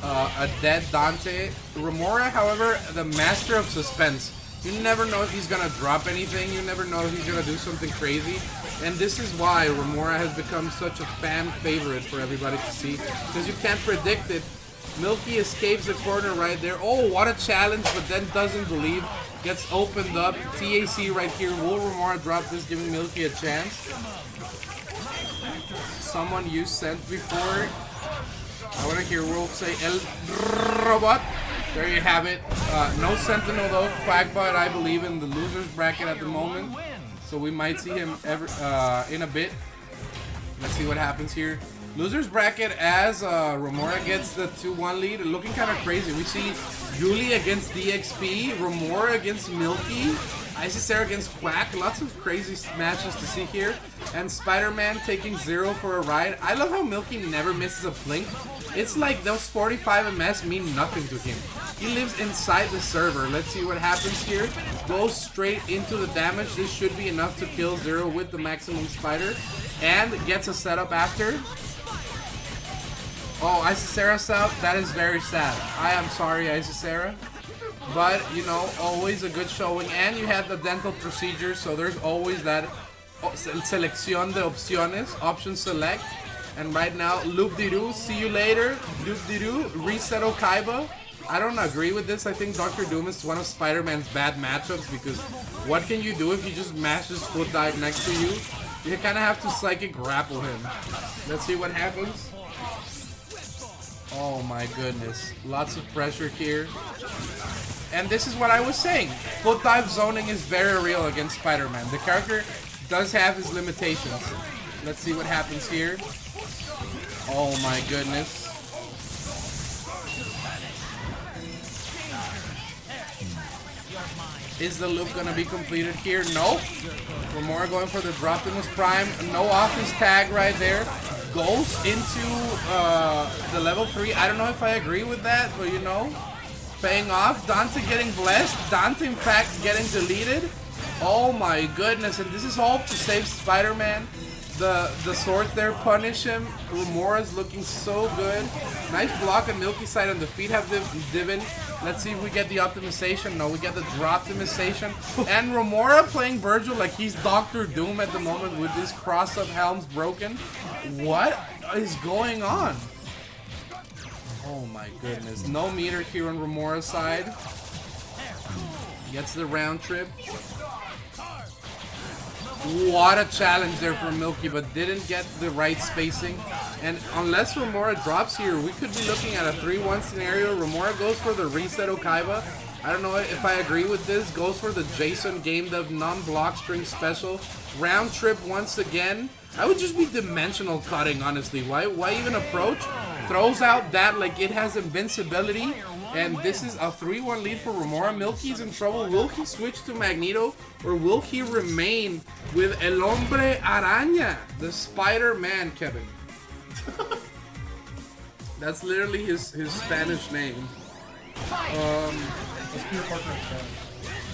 A: a dead Dante. Romora, however, the master of suspense. You never know if he's gonna drop anything. You never know if he's gonna do something crazy. And this is why Romora has become such a fan favorite for everybody to see. Because you can't predict it. Milky escapes the corner right there. Oh, what a challenge, but then doesn't believe. Gets opened up. TAC right here. Will Romora drop this, giving Milky a chance? Someone used Sent before. I want to hear Wolf say El Robot. There you have it. No Sentinel though. Quackbot, I believe, in the losers bracket at the moment. So we might see him in a bit. Let's see what happens here. Losers bracket as Romora gets the 2-1 lead. Looking kind of crazy. We see Yuli against DXP, Romora against Milky, Isicera against Quack. Lots of crazy matches to see here. And Spider-Man taking Zero for a ride. I love how Milky never misses a blink. It's like those 45 MS mean nothing to him. He lives inside the server. Let's see what happens here. Goes straight into the damage. This should be enough to kill Zero with the maximum spider. And gets a setup after. Oh, Isicera's out. That is very sad. I am sorry, Isicera. But, you know, always a good showing. And you had the dental procedure, so there's always that selección de opciones, option select. And right now, loop-de-doo, see you later, loop-de-doo, reset Okaiba. I don't agree with this. I think Dr. Doom is one of Spider-Man's bad matchups because what can you do if he just mashes foot dive next to you? You kind of have to psychic grapple him. Let's see what happens. Oh my goodness. Lots of pressure here. And this is what I was saying. Foot dive zoning is very real against Spider-Man. The character does have his limitations. Let's see what happens here. Oh my goodness. Is the loop gonna be completed here? No. Romora going for the Optimus Prime. No office tag right there. Goes into the level 3. I don't know if I agree with that, but you know. Paying off. Dante getting blessed. Dante in fact getting deleted. Oh my goodness. And this is all to save Spider-Man. The swords there punish him. Romora's looking so good. Nice block on Milky side, and the feet have divin. Let's see if we get the optimization. No, we get the draw optimization. And Romora playing Vergil like he's Dr. Doom at the moment with this cross-up helms broken. What is going on? Oh my goodness. No meter here on Romora's side. Gets the round trip. What a challenge there for Milky, but didn't get the right spacing. And unless Romora drops here, we could be looking at a 3-1 scenario. Romora goes for the reset Okaiba. I don't know if I agree with this. Goes for the Jason game dev non-block string special. Round trip once again. I would just be dimensional cutting, honestly. Why even approach? Throws out that like it has invincibility. And this is a 3-1 lead for Romora. Milky's in trouble. Will he switch to Magneto? Or will he remain with El Hombre Araña? The Spider-Man, Kevin. That's literally his Spanish name.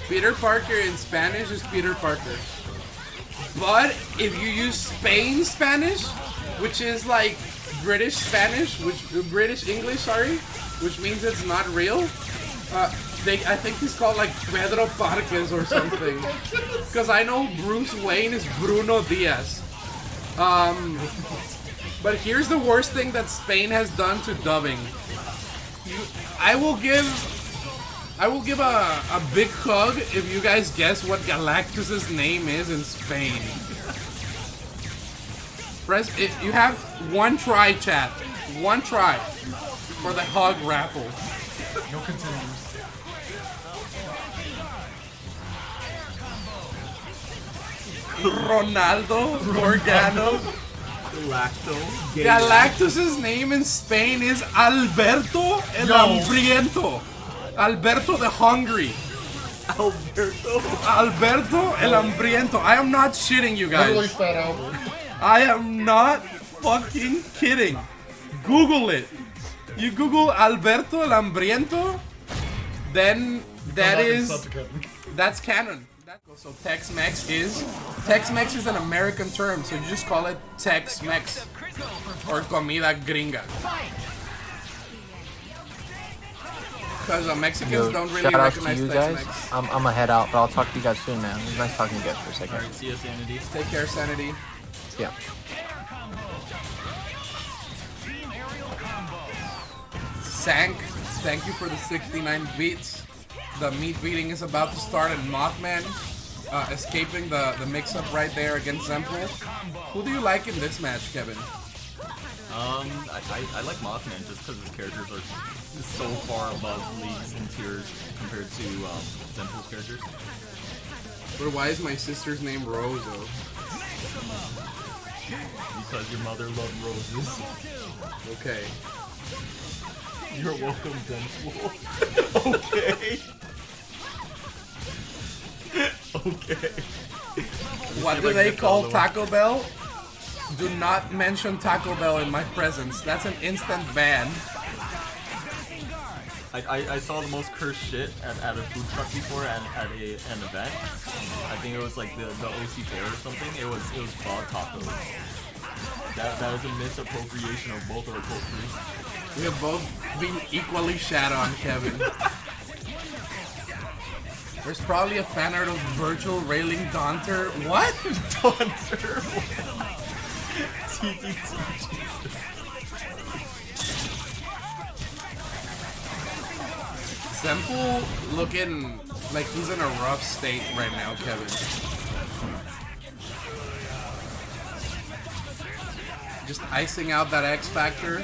A: Peter Parker in Spanish is Peter Parker. But if you use Spain Spanish, which is like British Spanish, British English, sorry, which means it's not real. I think he's called like Pedro Parques or something. Because I know Bruce Wayne is Bruno Diaz. But here's the worst thing that Spain has done to dubbing. I will give a big hug if you guys guess what Galactus's name is in Spain. You have one try, chat. One try for the hug raffle.
C: No continues.
A: Ronaldo Morgano. Galactus's name in Spain is Alberto el Hambriento. Alberto the Hungry. Alberto el Hambriento. I am not shitting, you guys. I am not fucking kidding. Google it. You Google Alberto el Hambriento, then that's canon. So Tex-Mex is an American term, so you just call it Tex-Mex or comida gringa. Because Mexicans don't really
E: shout out
A: recognize
E: to you guys.
A: Tex-Mex.
E: I'm gonna head out, but I'll talk to you guys soon, man. It was nice talking to you guys for a second.
D: Alright, see ya, Sanity.
A: Take care, Sanity.
E: Yeah.
A: Sank, thank you for the 69 beats. The meat beating is about to start, and Mothman escaping the mix-up right there against Zenpool. Who do you like in this match, Kevin?
D: I like Mothman just because his characters are so far above leagues and tiers compared to Zenpool's characters.
A: But why is my sister's name Rose, though?
D: Because your mother loved roses.
A: Okay.
D: You're welcome, Deadpool. Okay. Okay.
A: What do they call Taco Bell? Do not mention Taco Bell in my presence. That's an instant ban.
D: I saw the most cursed shit at a food truck before and at an event. I think it was like the OC Fair or something. It was frog tacos. That was a misappropriation of both our cultures.
A: We have both been equally shat on, Kevin. There's probably a fan art of Vergil railing Dante. What?
D: Dante. TDT, Jesus.
A: Zenpool looking like he's in a rough state right now, Kevin. Just icing out that X Factor.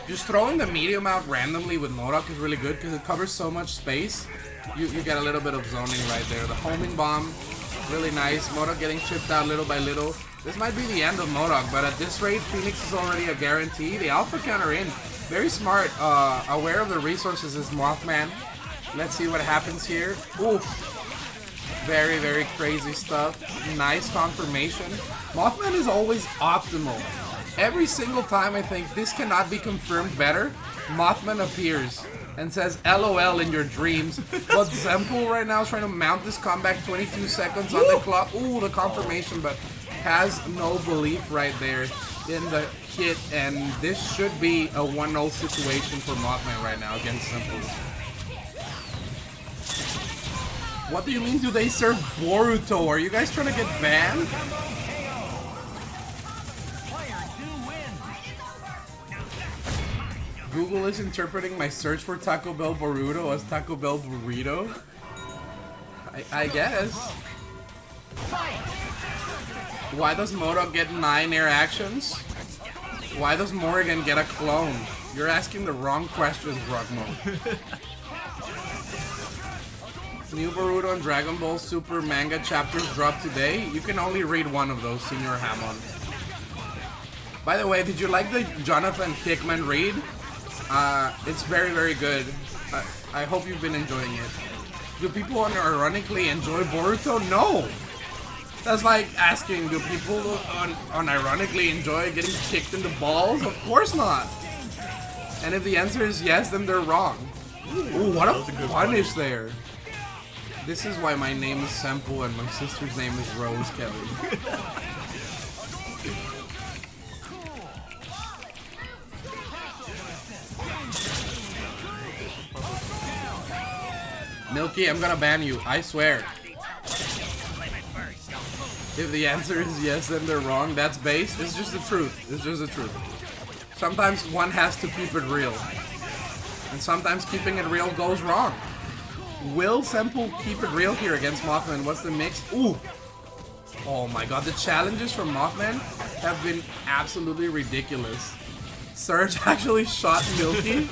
A: Just throwing the medium out randomly with MODOK is really good because it covers so much space. You get a little bit of zoning right there. The homing bomb, really nice. MODOK getting chipped out little by little. This might be the end of MODOK, but at this rate, Phoenix is already a guarantee. The alpha counter in. Very smart. Aware of the resources is MOTHMAN. Let's see what happens here. Oof. Very, very crazy stuff. Nice confirmation. MOTHMAN is always optimal. Every single time I think this cannot be confirmed better, MOTHMAN appears and says LOL in your dreams. But Zenpool right now is trying to mount this comeback 22 seconds on the clock. Ooh, the confirmation, but has no belief right there in the hit. And this should be a 1-0 situation for MOTHMAN right now against Zenpool. What do you mean do they serve Boruto? Are you guys trying to get banned? Google is interpreting my search for Taco Bell Boruto as Taco Bell Burrito. I guess. Why does MODOK get 9 air actions? Why does Morrigan get a clone? You're asking the wrong questions, Rockmo. New Boruto and Dragon Ball Super manga chapters dropped today. You can only read one of those, Senior Hammond. By the way, did you like the Jonathan Hickman read? It's very, very good. I hope you've been enjoying it. Do people unironically enjoy Boruto? No! That's like asking, do people unironically enjoy getting kicked in the balls? Of course not! And if the answer is yes, then they're wrong. Ooh, what a punish there. This is why my name is Zenpool and my sister's name is Rose, Kevin. Milky, I'm gonna ban you, I swear. If the answer is yes, then they're wrong. That's base. It's just the truth. It's just the truth. Sometimes one has to keep it real. And sometimes keeping it real goes wrong. Will Zenpool keep it real here against MOTHMAN? What's the mix? Ooh! Oh my god, the challenges from MOTHMAN have been absolutely ridiculous. Surge actually shot Milky.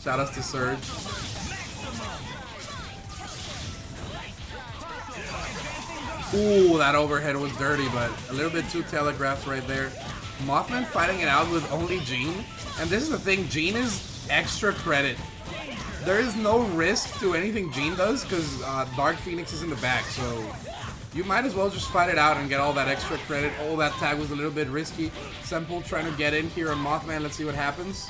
A: Shoutouts to Surge. Ooh, that overhead was dirty, but a little bit too telegraphed right there. MOTHMAN fighting it out with only Jean. And this is the thing, Jean is extra credit. There is no risk to anything Jean does because Dark Phoenix is in the back, so you might as well just fight it out and get all that extra credit. Oh, that tag was a little bit risky. Zenpool trying to get in here on MOTHMAN. Let's see what happens.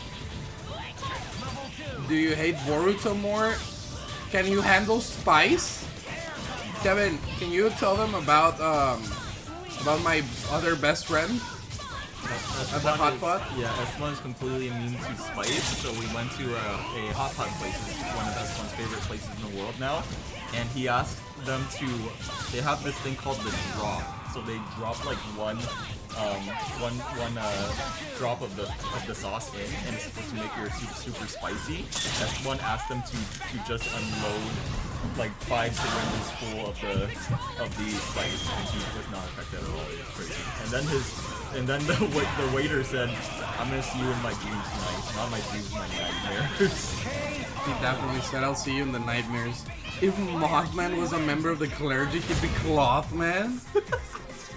A: Do you hate Boruto more? Can you handle Spice? Kevin, can you tell them about my other best friend at the hot pot?
D: Yeah, S1 is completely immune to spice, so we went to a hot pot place, one of S1's favorite places in the world now, and he asked them to, they have this thing called the drop, so they drop like one drop of the sauce in, and it's supposed to make your soup super spicy. S1 asked them to just unload like 5 syringes full of the spice, and he was not affected at all. It was crazy. And then the waiter said, "I'm gonna see you in my dreams tonight, not my dreams, my nightmares."
A: He definitely said, "I'll see you in the nightmares." If MOTHMAN was a member of the clergy, he'd be Clothman.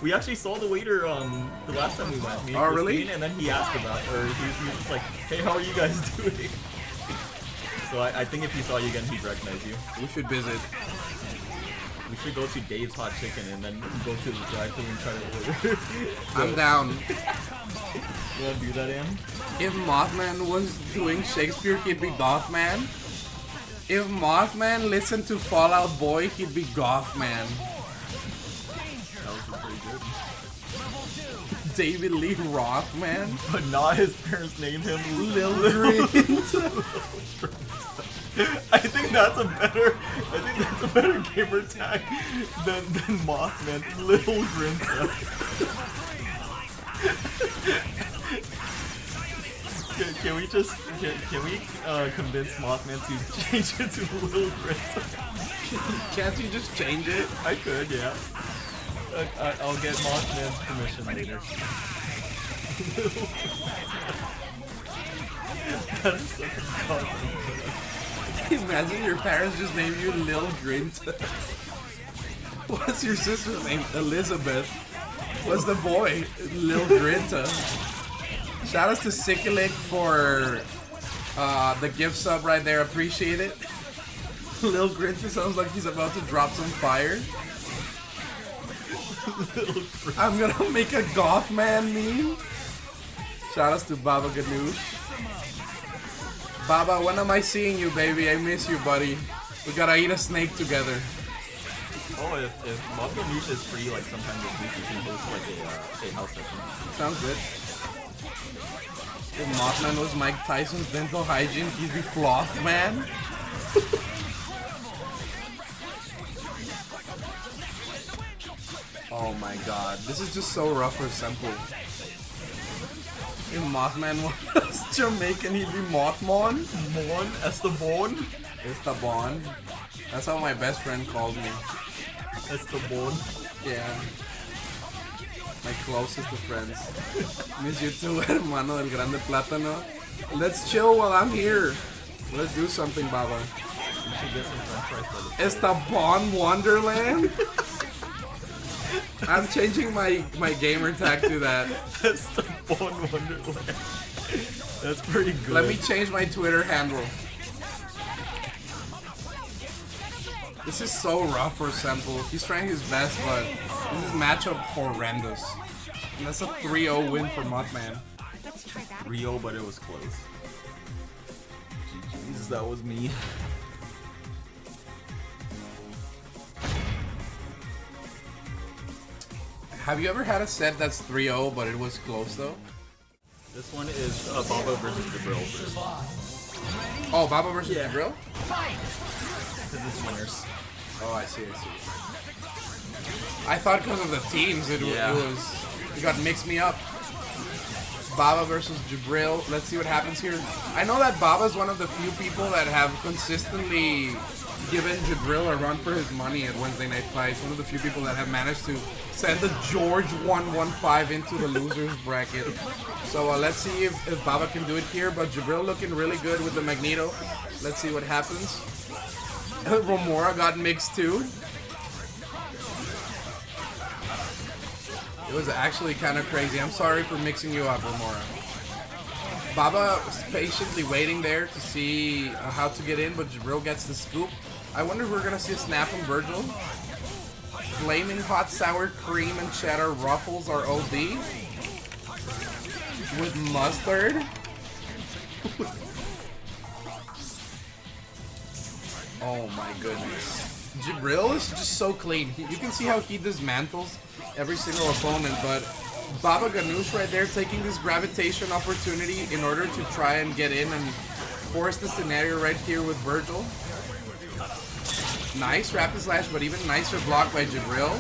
D: We actually saw the waiter the last time we went.
A: Oh, really?
D: And then he asked about, or he was just like, "Hey, how are you guys doing?" So I think if he saw you again, he'd recognize you.
A: We should visit.
D: We should go to Dave's Hot Chicken and then go to the drive-thru and try to order.
A: I'm down.
D: You wanna do that, Ann?
A: If MOTHMAN was doing Shakespeare, he'd be Gothman. If MOTHMAN listened to Fall Out Boy, he'd be Gothman.
D: That was pretty good.
A: David Lee Roth, man.
D: But not his parents named him
A: Lil Green.
D: I think that's a better gamer tag than Mothman. Little Grinta. Can we convince Mothman to change it to Little Grinta?
A: Can't you just change it?
D: I could, yeah. I'll get Mothman's permission later. That is such a compliment.
A: Imagine your parents just named you Lil Grinta. What's your sister's name? Elizabeth. What's the boy? Lil Grinta. Shout out to Sikalik for the gift sub right there. Appreciate it. Lil Grinta sounds like he's about to drop some fire. I'm gonna make a goth man meme. Shout outs to Babaghanoush. Baba, when am I seeing you, baby? I miss you, buddy. We gotta eat a snake together.
D: Oh, if Babaghanoush is free, like sometime this week, we can host like a house session.
A: Sounds good. If Mothman was Mike Tyson's dental hygiene, he'd be Floth Man. Oh my god, this is just so rough for Zenpool. If Mothman was Jamaican, he'd be Mothman.
D: Mon Esteban.
A: Esteban. That's how my best friend calls me.
D: Esteban.
A: Yeah. My closest of friends. Miss you too, hermano del grande plátano. Let's chill while I'm here. Let's do something, Baba.
D: You should get some french fries for the
A: Esteban Wonderland? I'm changing my gamer tag to that.
D: Esteban Wonderland. That's pretty good.
A: Let me change my Twitter handle. This is so rough for Zenpool. He's trying his best, but this is matchup horrendous. And that's a 3-0 win for Mothman.
D: Rio, but it was close. GG's, that was me.
A: Have you ever had a set that's 3-0, but it was close though?
D: This one is Baba versus Jibrill first.
A: Oh, Baba versus Jibrill?
D: Because it's winners.
A: Oh, I see. I thought because of the teams, it got mixed me up. Baba versus Jibrill. Let's see what happens here. I know that Baba's one of the few people that have consistently given Jibrill a run for his money at Wednesday Night Fights. One of the few people that have managed to send the George 115 into the losers bracket. So let's see if Baba can do it here. But Jibrill looking really good with the Magneto. Let's see what happens. Romora got mixed too. It was actually kind of crazy. I'm sorry for mixing you up, Romora. Baba was patiently waiting there to see how to get in, but Jibrill gets the scoop. I wonder if we're going to see a snap from Vergil. Flaming hot sour cream and cheddar ruffles are OD. With mustard. Oh my goodness. Jibrill is just so clean. You can see how he dismantles every single opponent, but Babaghanoush right there taking this gravitation opportunity in order to try and get in and force the scenario right here with Vergil. Nice rapid slash, but even nicer block by Jibrill.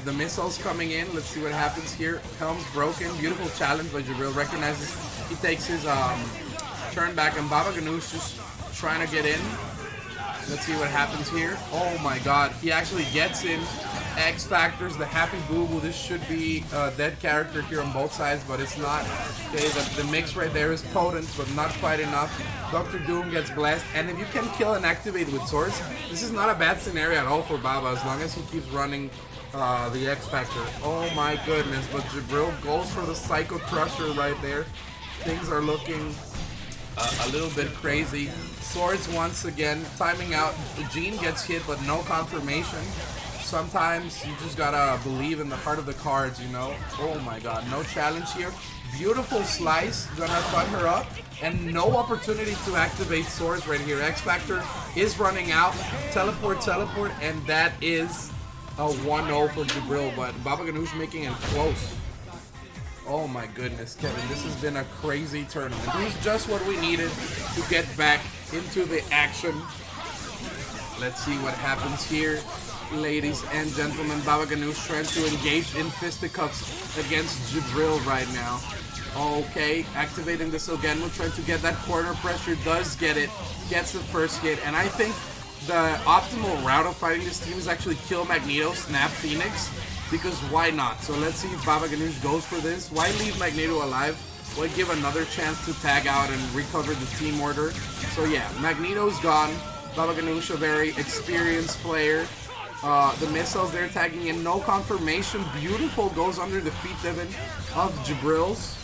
A: The missiles coming in. Let's see what happens here. Helm's broken. Beautiful challenge by Jibrill. Recognizes he takes his turn back, and Babaghanoush just trying to get in. Let's see what happens here. Oh my god. He actually gets in. X Factors, the Happy Boo Boo. This should be a dead character here on both sides, but it's not. Okay, the mix right there is potent, but not quite enough. Dr. Doom gets blessed, and if you can kill and activate with swords, this is not a bad scenario at all for Baba, as long as he keeps running the X Factor. Oh my goodness, but Jibrill goes for the Psycho Crusher right there. Things are looking a little bit crazy. Swords once again, timing out. Gene gets hit, but no confirmation. Sometimes you just gotta believe in the heart of the cards, you know? Oh my god, no challenge here. Beautiful slice, gonna fun her up. And no opportunity to activate swords right here. X Factor is running out. Teleport, and that is a 1-0 for Jibrill, but Babaghanoush making it close. Oh my goodness, Kevin, this has been a crazy tournament. This is just what we needed to get back into the action. Let's see what happens here. Ladies and gentlemen, Babaghanoush trying to engage in fisticuffs against Jibrill right now. Okay, activating the Sogenmo, trying to get that corner pressure, does get it, gets the first hit, and I think the optimal route of fighting this team is actually kill Magneto, snap Phoenix, because why not? So let's see if Babaghanoush goes for this. Why leave Magneto alive? Why give another chance to tag out and recover the team order? So yeah, Magneto's gone. Babaghanoush, a very experienced player. The missiles they're tagging in, no confirmation. Beautiful, goes under the feet Devin of Jibril's.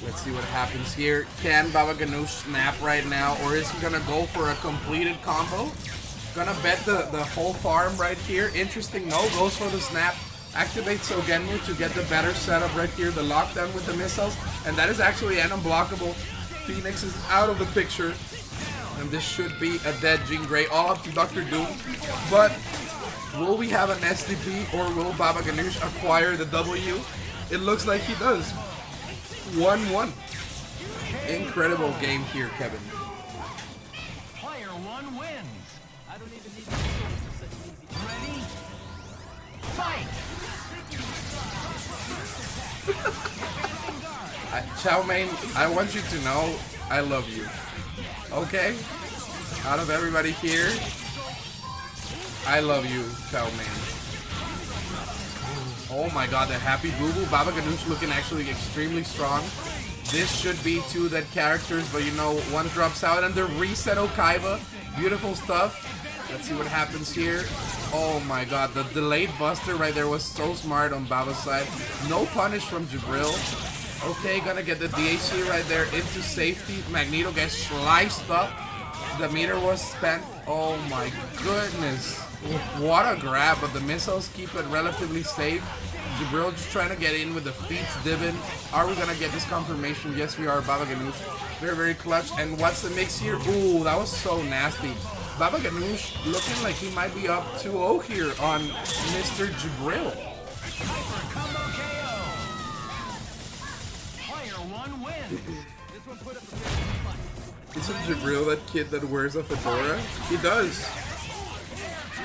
A: Let's see what happens here. Can Babaghanoush snap right now, or is he gonna go for a completed combo? Gonna bet the whole farm right here. Interesting, no, goes for the snap. Activates Sogenmu to get the better setup right here. The lockdown with the missiles, and that is actually an unblockable. Phoenix is out of the picture. And this should be a dead Jean Grey, all up to Dr. Doom. But will we have an SDP, or will Babaghanoush acquire the W? It looks like he does. 1-1. Incredible game here, Kevin.
F: Player 1 wins. I don't even need such easy. Ready? Fight!
A: Chow Mein, I want you to know I love you. Okay? Out of everybody here, I love you, Chow Mein. Oh my god, the happy boo-boo. Babaghanoush looking actually extremely strong. This should be 2 dead characters, but you know, 1 drops out, and the reset Okaiba. Beautiful stuff. Let's see what happens here. Oh my god, the delayed buster right there was so smart on Baba's side. No punish from Jibrill. Okay, gonna get the DHC right there into safety. Magneto gets sliced up. The meter was spent. Oh my goodness. What a grab, but the missiles keep it relatively safe. Jibrill just trying to get in with the feats Divin. Are we gonna get this confirmation? Yes, we are. Babaghanoush. Very, very clutch. And what's the mix here? Ooh, that was so nasty. Babaghanoush looking like he might be up 2-0 here on Mr. Jibrill. Isn't Jibrill that kid that wears a fedora? He does.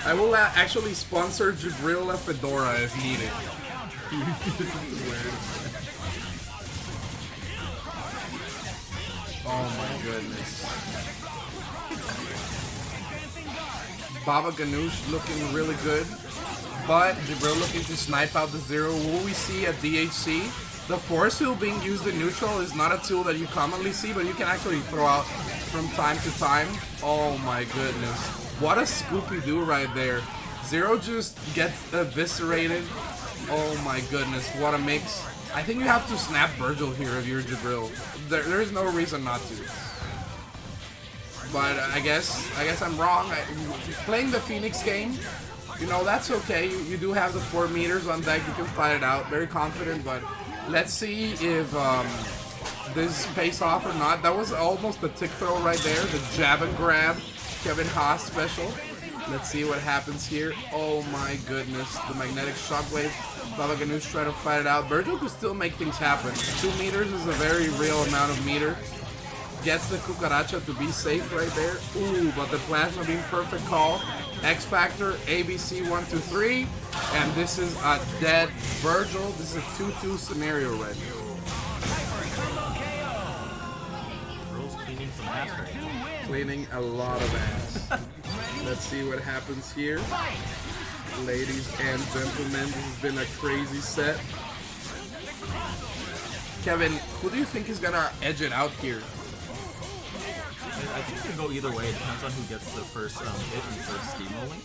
A: I will actually sponsor Jibrill a fedora if needed. Oh my goodness. Babaghanoush looking really good, but Jibrill looking to snipe out the 0. Will we see a DHC? The force field being used in neutral is not a tool that you commonly see, but you can actually throw out from time to time. Oh my goodness. What a Scooby-Doo right there. 0 just gets eviscerated. Oh my goodness, what a mix. I think you have to snap Vergil here if you're Jibrill. There's no reason not to. But I guess I'm wrong. Playing the Phoenix game, you know, that's okay. You do have the 4 meters on deck. You can fight it out. Very confident, but let's see if this pays off or not. That was almost a tick throw right there. The jab and grab. Kevin Haas special. Let's see what happens here. Oh my goodness. The magnetic shockwave. Babaghanoush trying to fight it out. Vergil could still make things happen. 2 meters is a very real amount of meter. Gets the cucaracha to be safe right there. Ooh, but the plasma beam perfect call. X Factor, ABC 1, 2, 3. And this is a dead Vergil. This is a 2-2 scenario right here.
D: Girls cleaning some ass right now.
A: Cleaning a lot of ass. Let's see what happens here. Ladies and gentlemen, this has been a crazy set. Kevin, who do you think is gonna edge it out here?
D: I think it can go either way. It depends on who gets the first hit and first steamrolling.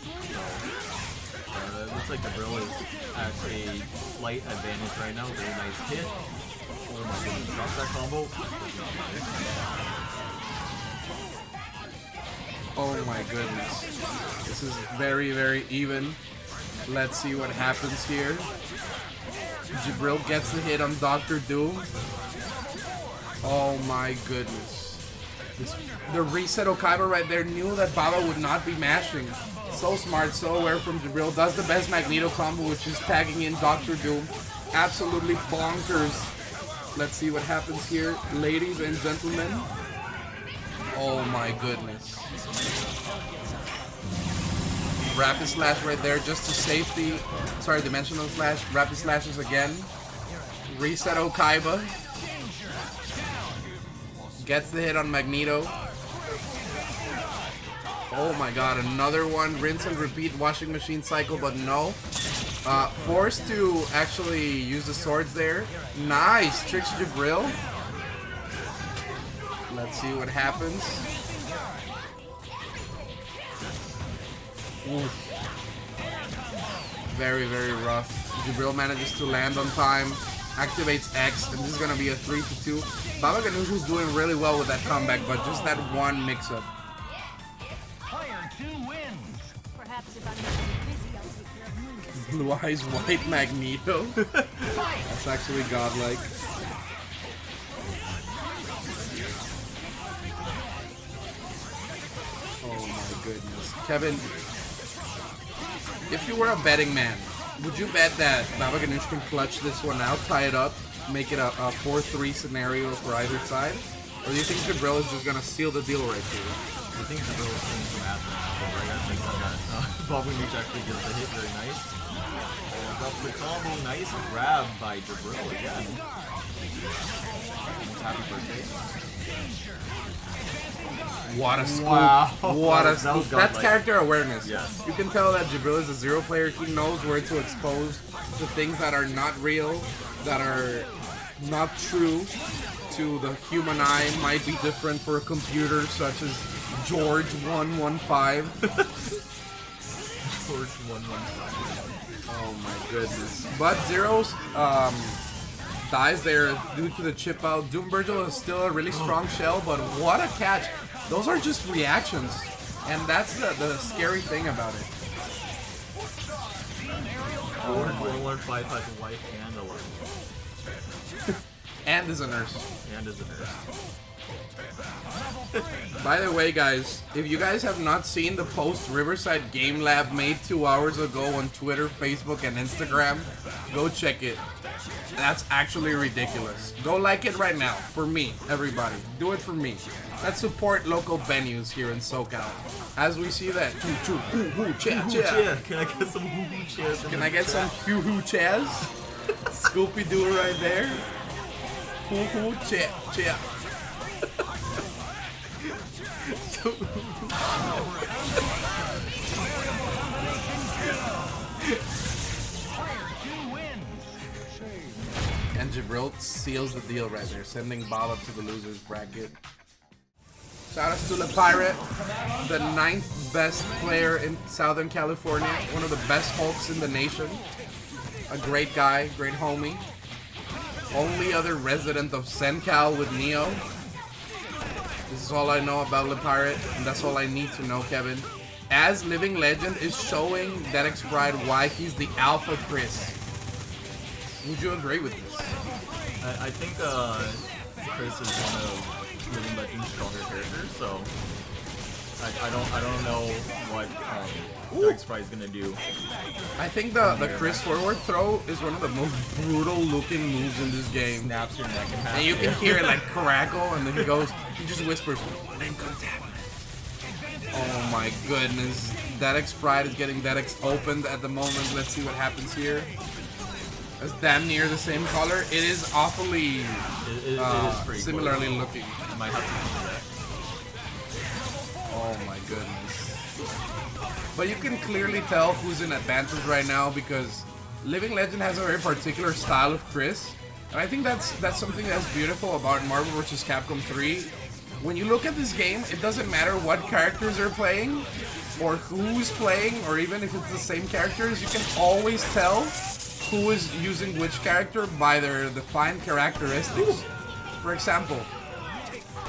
D: So, it looks like the Jibrill is at a slight advantage right now. Very nice hit. Oh my goodness, drops that combo.
A: Oh my goodness. This is very, very even. Let's see what happens here. Jibrill gets the hit on Dr. Doom. Oh my goodness. The reset Okaiba right there knew that Baba would not be mashing. So smart, so aware from Jibrill. Does the best Magneto combo, which is tagging in Dr. Doom. Absolutely bonkers. Let's see what happens here, ladies and gentlemen. Oh my goodness. Rapid slash right there just to safety. Sorry, dimensional slash. Rapid slashes again. Reset Okaiba. Gets the hit on Magneto. Oh my god, another one. Rinse and repeat washing machine cycle, but no. Forced to actually use the swords there. Nice. Tricks Jibrill. Let's see what happens. Oof. Very, very rough. Jibrill manages to land on time. Activates X, and this is going to be a 3-2. Babaghanoush was doing really well with that comeback, but just that one mix-up.
F: Player 2 wins.
G: Perhaps if I'm not too busy, I'll take care of moons.
A: Blue Eyes White Magneto. That's actually godlike. Oh my goodness. Kevin, if you were a betting man, would you bet that Babaghanoush can clutch this one out, tie it up, make it a 4-3 scenario for either side? Or do you think Jibrill is just going to seal the deal right here?
D: I think Jibrill is seeing some action, but I think that Babaghanoush actually gets the hit very nice. Got the combo, nice grab by Jibrill again. Happy birthday.
A: What a scoop.
D: Wow.
A: What a
D: That was
A: scoop. That's
D: godlike.
A: character awareness.
D: Yes.
A: You can tell that Jibrill is a zero player. He knows where to expose the things that are not real, that are not true to the human eye, might be different for a computer, such as George 115.
D: George 115.
A: Oh my goodness. But Zero's dies there due to the chip out. Doom Vergil is still a really strong shell, but what a catch. Those are just reactions, and that's the scary thing about it.
D: 115 has a wife and a life.
A: And is a nurse.
D: And is a nurse.
A: By the way, guys, if you guys have not seen the post Riverside Game Lab made 2 hours ago on Twitter, Facebook, and Instagram, go check it. That's actually ridiculous. Go like it right now. For me, everybody. Do it for me. Let's support local venues here in SoCal. As we see that. Choo, hoo, hoo, cha, cha.
D: Can I get some hoo-hoo chairs?
A: Can I get some hoo hoo chaz? Scooby Doo right there. Hoo hoo cha, cha. And Jibrill seals the deal right there, sending Bob up to the losers bracket. Shout out to Le Pirate, the 9th best player in Southern California, one of the best Hulks in the nation. A great guy, great homie. Only other resident of SenCal with Neo. This is all I know about Le Pirate, and that's all I need to know, Kevin. As Living Legend is showing DEADxPRIDE why he's the Alpha Chris. Would you agree with this?
D: I think Chris is one of Living Legend's stronger characters, so I don't know what DEADxPRIDE is gonna do.
A: I think the Chris forward throw is one of the most brutal looking moves in this game.
D: Snaps your neck in half.
A: And you can hear it like crackle, and then he just whispers, "Link contact." Oh my goodness. DEADxPRIDE is getting DEADx opened at the moment. Let's see what happens here. It's damn near the same color. It is awfully
D: It is pretty
A: similarly
D: close.
A: looking.
D: You might have to do that.
A: Oh my goodness. But you can clearly tell who's in advantage right now because Living Legend has a very particular style of Chris. And I think that's something that's beautiful about Marvel vs. Capcom 3. When you look at this game, it doesn't matter what characters are playing or who's playing, or even if it's the same characters, you can always tell who is using which character by their defined characteristics. For example,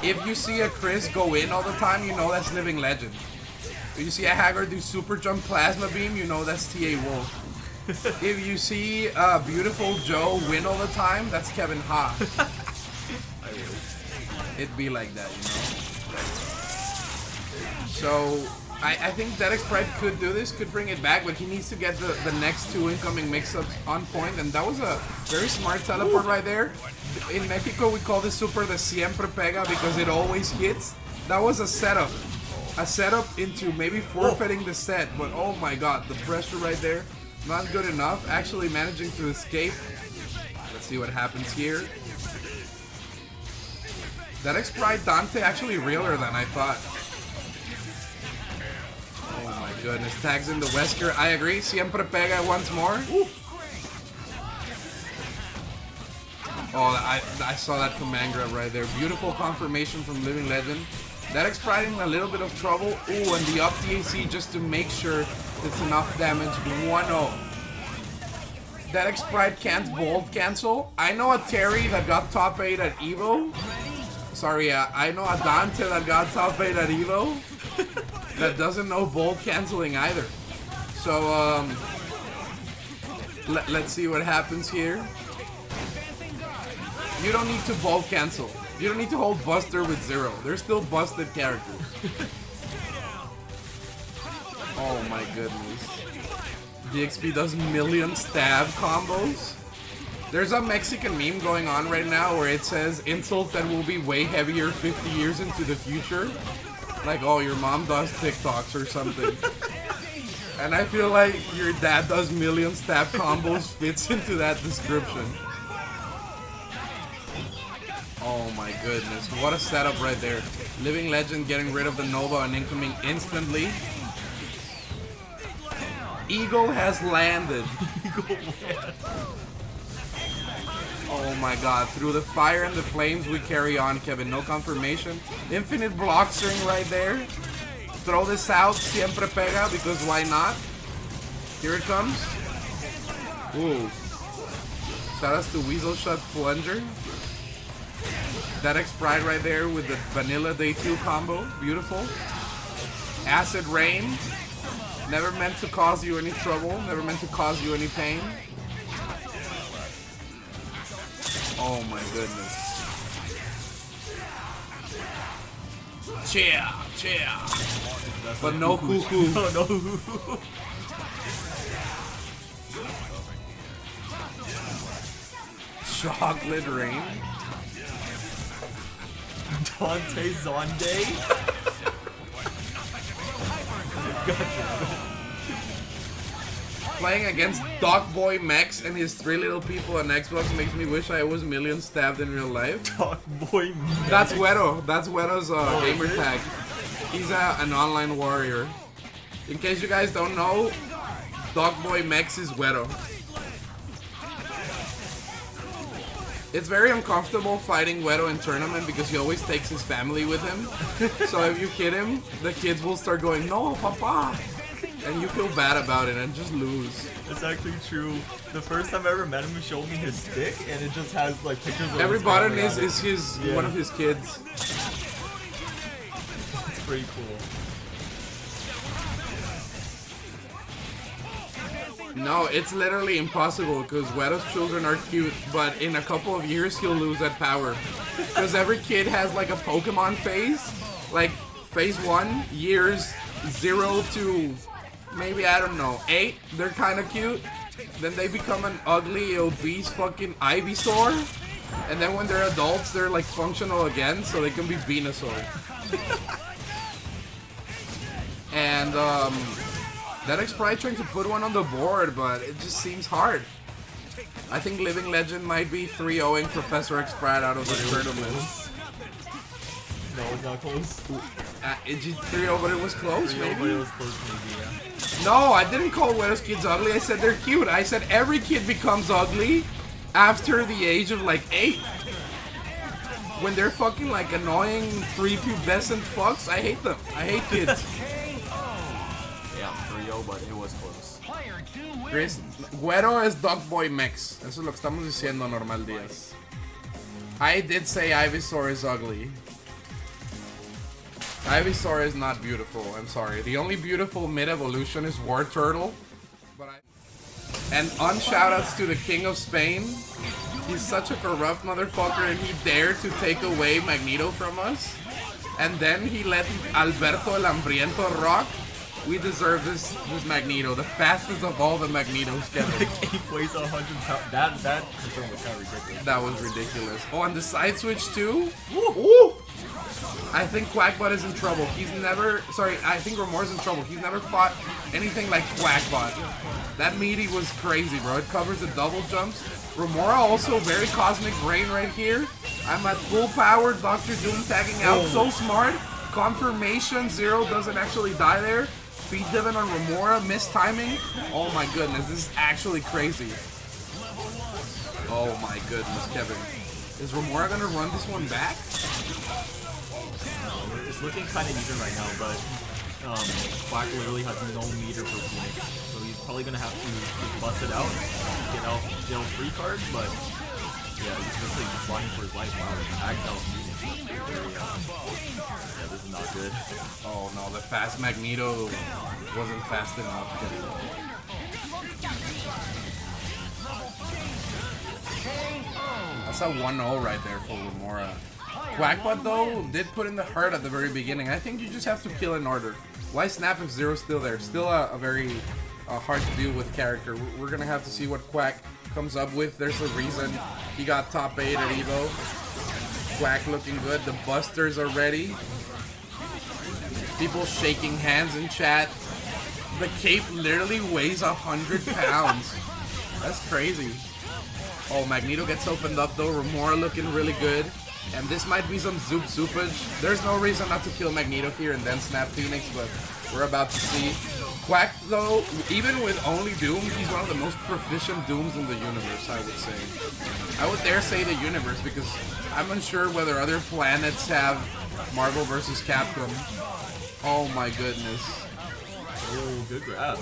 A: if you see a Chris go in all the time, you know that's Living Legend. If you see a Haggard do super jump plasma beam, you know that's TA Wolf. If you see a Beautiful Joe win all the time, that's Kevin Ha. It'd be like that, you know? So, I think DEADxPRIDE could do this, could bring it back, but he needs to get the next 2 incoming mix-ups on point, and that was a very smart teleport right there. In Mexico, we call this super the siempre pega because it always hits. That was a setup. A setup into maybe forfeiting the set, but oh my god, the pressure right there, not good enough. Actually managing to escape. Let's see what happens here. DEADxPRIDE Dante actually realer than I thought. Oh my goodness, tags in the Wesker. I agree, siempre pega once more. Ooh. Oh, I saw that command grab right there. Beautiful confirmation from Living Legend. DEADxPRIDE in a little bit of trouble. Ooh, and the up DAC just to make sure it's enough damage. 1-0. DEADxPRIDE can't bolt cancel. I know a Terry that got top 8 at Evo. Sorry, I know a Dante that got top 8 at Evo. That doesn't know bolt canceling either. So, let's see what happens here. You don't need to bolt cancel. You don't need to hold Buster with 0. They're still busted characters. Oh my goodness. DXP does million stab combos. There's a Mexican meme going on right now where it says insults that will be way heavier 50 years into the future. Like, oh, your mom does TikToks or something. And I feel like your dad does million stab combos fits into that description. Oh my goodness, what a setup right there. Living Legend getting rid of the Nova and incoming instantly. Eagle has landed. Oh my god, through the fire and the flames we carry on, Kevin. No confirmation. Infinite block string right there. Throw this out, siempre pega, because why not? Here it comes. Ooh. Shoutouts to Weasel Shot Plunger. DEADxPRIDE right there with the vanilla day 2 combo. Beautiful. Acid Rain. Never meant to cause you any trouble. Never meant to cause you any pain. Oh my goodness. Cheer, cheer. But no cuckoo.
D: No.
A: Chocolate Rain.
D: Dante Zonde.
A: Playing against Dogboy Max and his 3 little people on Xbox makes me wish I was million stabbed in real life.
D: Dogboy Max.
A: That's Wedo. That's Wedo's gamer tag. He's an online warrior. In case you guys don't know, Dogboy Max is Wedo. It's very uncomfortable fighting Wedo in tournament because he always takes his family with him. So if you hit him, the kids will start going, "No, papa!" And you feel bad about it and just lose.
D: It's actually true. The first time I ever met him, he showed me his stick, and it just has like pictures of
A: every
D: his
A: button
D: family on it.
A: is his one of his kids.
D: It's pretty cool.
A: No, it's literally impossible because Wedo's children are cute, but in a couple of years he'll lose that power. Because every kid has like a Pokemon phase. Like phase 1, years 0 to maybe, I don't know, 8, they're kind of cute. Then they become an ugly, obese fucking Ivysaur. And then when they're adults, they're like functional again, so they can be Venusaur. And DEADxPRIDE trying to put one on the board, but it just seems hard. I think Living Legend might be 3-0ing Professor xPRIDE out of the tournament.
D: No, it's not close.
A: It's 3-0, but it was close,
D: 3-0,
A: maybe?
D: but it was close, maybe, yeah.
A: No, I didn't call Wedo's kids ugly. I said they're cute. I said every kid becomes ugly after the age of like 8. When they're fucking like annoying prepubescent fucks, I hate them. I hate kids.
D: Yeah, 3-0, but it was close.
A: Chris, Güero es Dogboy Mex. Eso es lo que estamos diciendo, Normal Díaz. I did say Ivysaur is ugly. Ivysaur is not beautiful, I'm sorry. The only beautiful mid-evolution is War Turtle. And unshoutouts to the King of Spain. He's such a corrupt motherfucker and he dared to take away Magneto from us. And then he let Alberto el Hambriento rock. We deserve this Magneto, the fastest of all the Magnetos, Kevin.
D: He weighs 100 pounds. That confirmed was kind of ridiculous.
A: That was ridiculous. Oh, and the side switch too? Woo! I think Quackbot is in trouble. He's never... Sorry, I think Romora's in trouble. He's never fought anything like Quackbot. That meaty was crazy, bro. It covers the double jumps. Remora also very cosmic brain right here. I'm at full power. Dr. Doom tagging out. So smart. Confirmation. Zero doesn't actually die there. Feed Divin on Remora. Missed timing. Oh my goodness. This is actually crazy. Oh my goodness, Kevin. Is Romora gonna run this one back?
D: It's looking kind of even right now, but Quack literally has no meter for Phoenix, so he's probably gonna have to bust it out, get out the free card. But yeah, he's just like flying for his life. Wow, tagged out Phoenix. Yeah, this is not good.
A: Oh no, the fast Magneto wasn't fast enough. That's a 1-0 right there for Romora. Quackbot though did put in the hurt at the very beginning. I think you just have to kill in order. Why snap if Zero's still there? Still a very hard to deal with character. We're gonna have to see what Quack comes up with. There's a reason he got top 8 at Evo. Quack looking good. The busters are ready. People shaking hands in chat. The cape literally weighs 100 pounds. That's crazy. Oh, Magneto gets opened up though. Romora looking really good. And this might be some Zoop Zoopage. There's no reason not to kill Magneto here and then snap Phoenix, but we're about to see. Quack though, even with only Doom, he's one of the most proficient Dooms in the universe, I would say. I would dare say the universe because I'm unsure whether other planets have Marvel vs. Capcom. Oh my goodness.
D: Oh, good grab.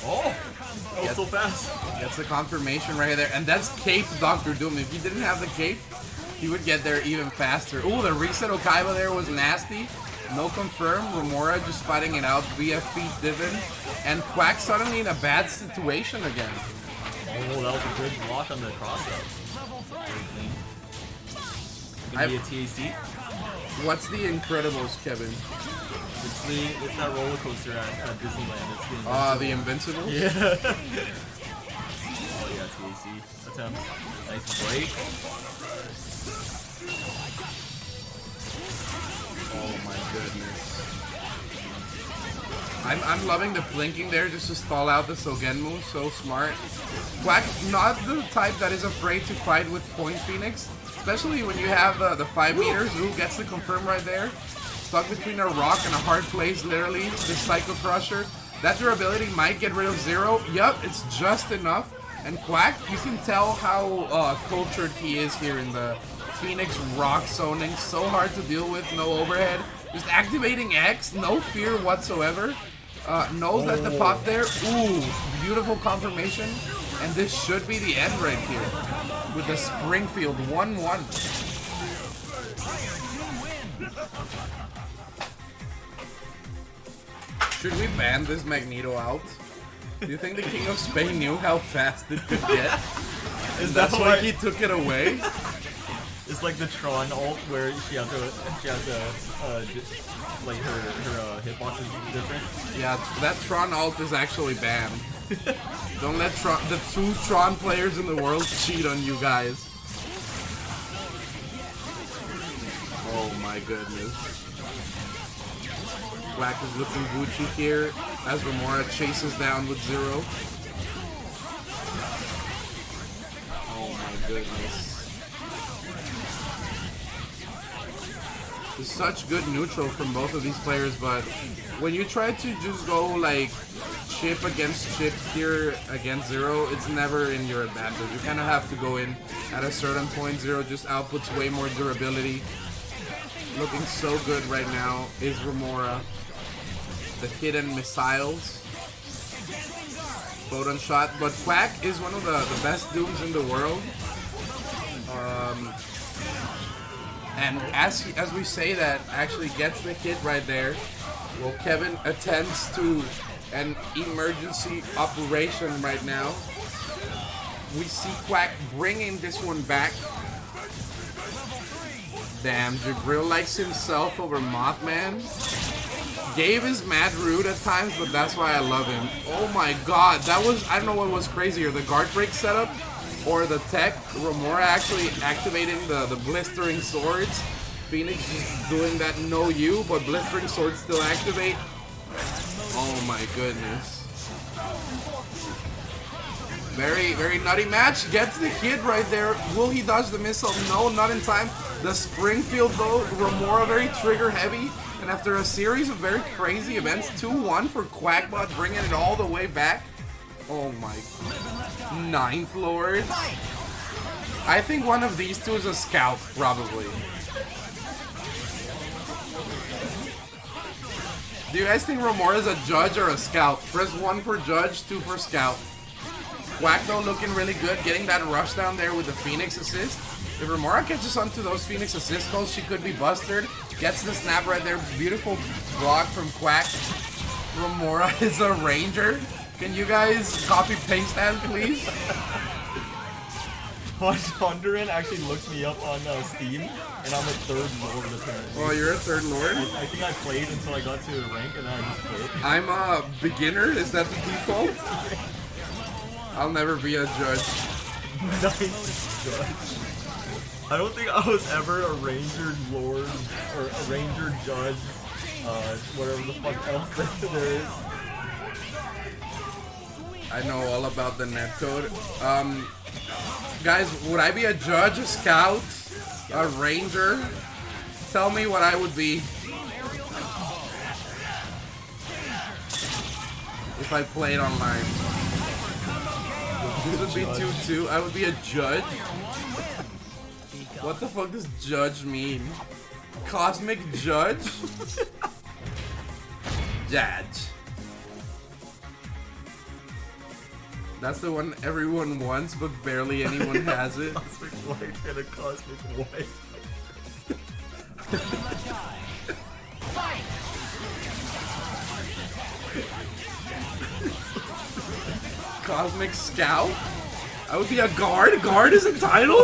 D: Oh,
A: Gets,
D: so fast.
A: Gets the confirmation right there. And that's Cape Dr. Doom. If he didn't have the cape, he would get there even faster. Oh, the reset Okaiba there was nasty. No confirm. Romora just fighting it out via Feet Divin. And Quack suddenly in a bad situation again.
D: Oh, that was a good block on the cross-up. Gonna be a TAC.
A: What's the Incredibles, Kevin?
D: It's that roller coaster at Disneyland. It's
A: the Invincible?
D: Yeah. Oh yeah, TAC attempt. Nice break.
A: Oh my goodness. I'm loving the blinking there just to stall out the Sogenmu. So smart. Quack, not the type that is afraid to fight with Point Phoenix. Especially when you have the 5 meters. Who gets the confirm right there? Stuck between a rock and a hard place, literally. This Psycho Crusher. That durability might get rid of Zero. Yup, it's just enough. And Quack, you can tell how cultured he is here in the Phoenix rock zoning. So hard to deal with, no overhead. Just activating X, no fear whatsoever. Knows that the pop there. Ooh, beautiful confirmation. And this should be the end right here. With the Springfield 1-1. Should we ban this Magneto out? Do you think the King of Spain knew how fast it could get? That's why he took it away?
D: It's like the Tron ult where she has like her hitbox is different.
A: Yeah, that Tron ult is actually banned. Don't let the 2 Tron players in the world cheat on you guys. Oh my goodness. Quack is looking Gucci here as Romora chases down with Zero. Oh my goodness. It's such good neutral from both of these players, but when you try to just go like chip against chip here against Zero, it's never in your advantage. You kind of have to go in at a certain point. Zero just outputs way more durability. Looking so good right now is Romora. The hidden missiles. Photon shot. But Quack is one of the best Dooms in the world. And as we say that, actually gets the hit right there. Well, Kevin attends to an emergency operation right now. We see Quack bringing this one back. Damn, Jibrill likes himself over Mothman. Gabe is mad rude at times, but that's why I love him. Oh my god, that was, I don't know what was crazier, the guard break setup or the tech. Romora actually activating the blistering swords. Phoenix just doing that no you, but Blistering Sword still activate. Oh my goodness. Very, very nutty match. Gets the hit right there. Will he dodge the missile? No, not in time. The Springfield though, Romora very trigger heavy. And after a series of very crazy events, 2-1 for Quackbot, bringing it all the way back. Oh my. 9th Lord. I think one of these two is a scout, probably. Do you guys think Romora is a judge or a scout? Press 1 for judge, 2 for scout. Quack though looking really good, getting that rush down there with the Phoenix assist. If Romora catches onto those Phoenix assist calls, she could be busted. Gets the snap right there. Beautiful block from Quack. Romora is a ranger. Can you guys copy paste that, please?
D: Honduran actually looked me up on Steam, and I'm a 3rd Lord apparently.
A: Oh, you're a 3rd Lord?
D: I think I played until I got to a rank, and then I just quit.
A: I'm a beginner. Is that the default? I'll never be a judge.
D: Nice judge. I don't think I was ever a Ranger Lord or a Ranger Judge, whatever the fuck else there is.
A: I know all about the netcode. Guys, would I be a judge, a scout, a ranger? Tell me what I would be if I played online. This would be 2-2. I would be a judge. What the fuck does judge mean? Cosmic judge? Judge. That's the one everyone wants, but barely anyone has it.
D: Cosmic wife and a cosmic wife.
A: Cosmic Scout? I would be a guard? Guard is a title?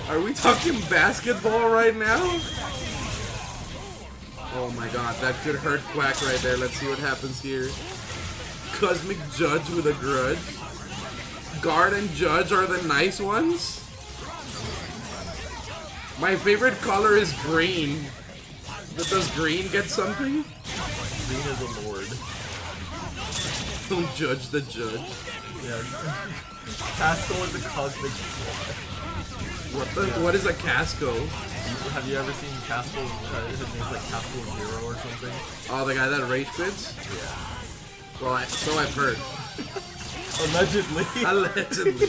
A: Are we talking basketball right now? Oh my god, that could hurt Quack right there. Let's see what happens here. Cosmic Judge with a grudge. Guard and Judge are the nice ones. My favorite color is green. But does green get something?
D: Green is a lord.
A: Don't judge the judge.
D: Yeah. Casco is a cosmic.
A: What is a Casco?
D: Have you ever seen Casco? His name's like Casco Zero or something.
A: Oh, the guy that rage quits?
D: Yeah.
A: Well, so I've heard.
D: Allegedly.
A: Allegedly.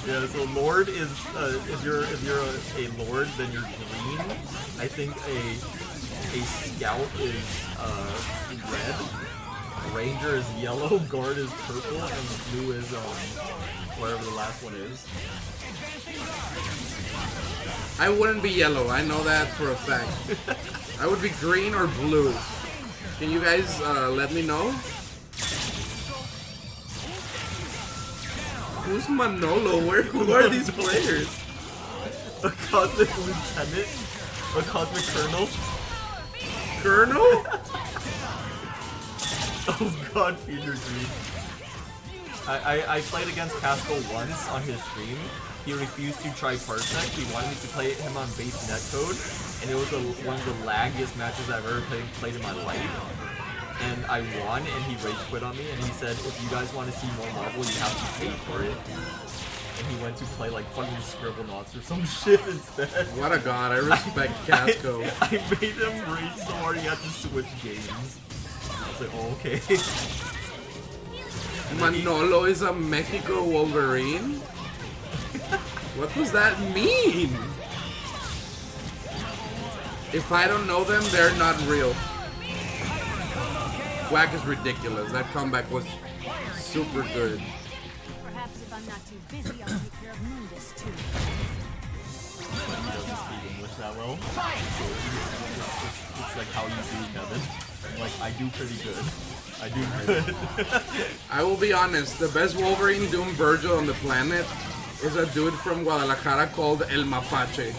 D: Yeah, so Lord is if you're a Lord, then you're green. I think a Scout is red. Ranger is yellow. Guard is purple, and blue is whatever the last one is.
A: I wouldn't be yellow. I know that for a fact. I would be green or blue. Can you guys let me know? Who's Manolo? Who are these players?
D: A cosmic lieutenant? A cosmic colonel?
A: Colonel?
D: Oh god, Peter Green. I played against Casco once on his stream. He refused to try Parsec. He wanted me to play him on base netcode, and it was one of the laggiest matches I've ever played in my life. And I won, and he rage quit on me, and he said, if you guys want to see more Marvel, you have to pay for it. And he went to play like fucking Scribblenauts or some shit instead.
A: What a god, I respect Casco.
D: I made him rage so hard he had to switch games. I was like, oh, okay.
A: Manolo is a Mexico Wolverine? What does that mean? If I don't know them, they're not real. Quack is ridiculous. That comeback was super good.
G: Perhaps if I'm not too busy, I'll take care of Mundus too.
D: He doesn't speak English that well. It's like how you do, Kevin. Like, I do pretty good. I do good.
A: I will be honest, the best Wolverine Doom Vergil on the planet is a dude from Guadalajara called El Mapache.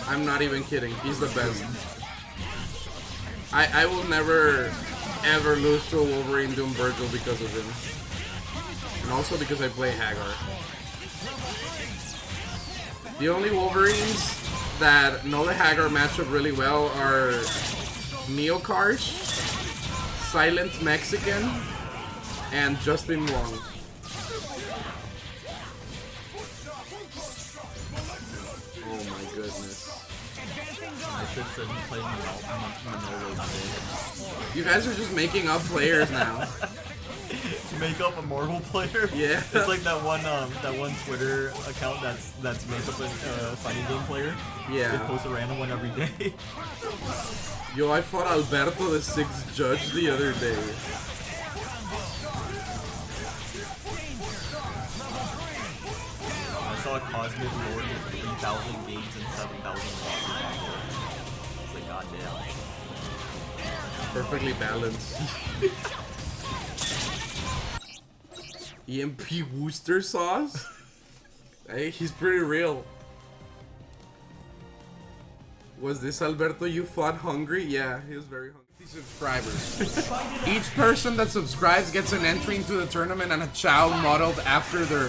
A: I'm not even kidding. He's the best. I will never ever lose to a Wolverine Doom Vergil because of him. And also because I play Hagar. The only Wolverines that know the Hagar matchup really well are Neokarsh, Silent Mexican, and Justin Wong. Oh my goodness.
D: I should have played Manolo today.
A: You guys are just making up players now.
D: Make up a Mortal player?
A: Yeah.
D: It's like that one Twitter account that's make up a fighting game player.
A: Yeah.
D: They post a random one every day.
A: Yo, I fought Alberto the 6th Judge the other day.
D: I saw a Cosmic Lord with 3,000 games and 7,000 losses. It's like, goddamn.
A: Perfectly balanced. EMP Worcester sauce? Hey, he's pretty real. Was this Alberto you fought hungry? Yeah, he was very hungry. Subscribers. Each person that subscribes gets an entry into the tournament and a child modeled after their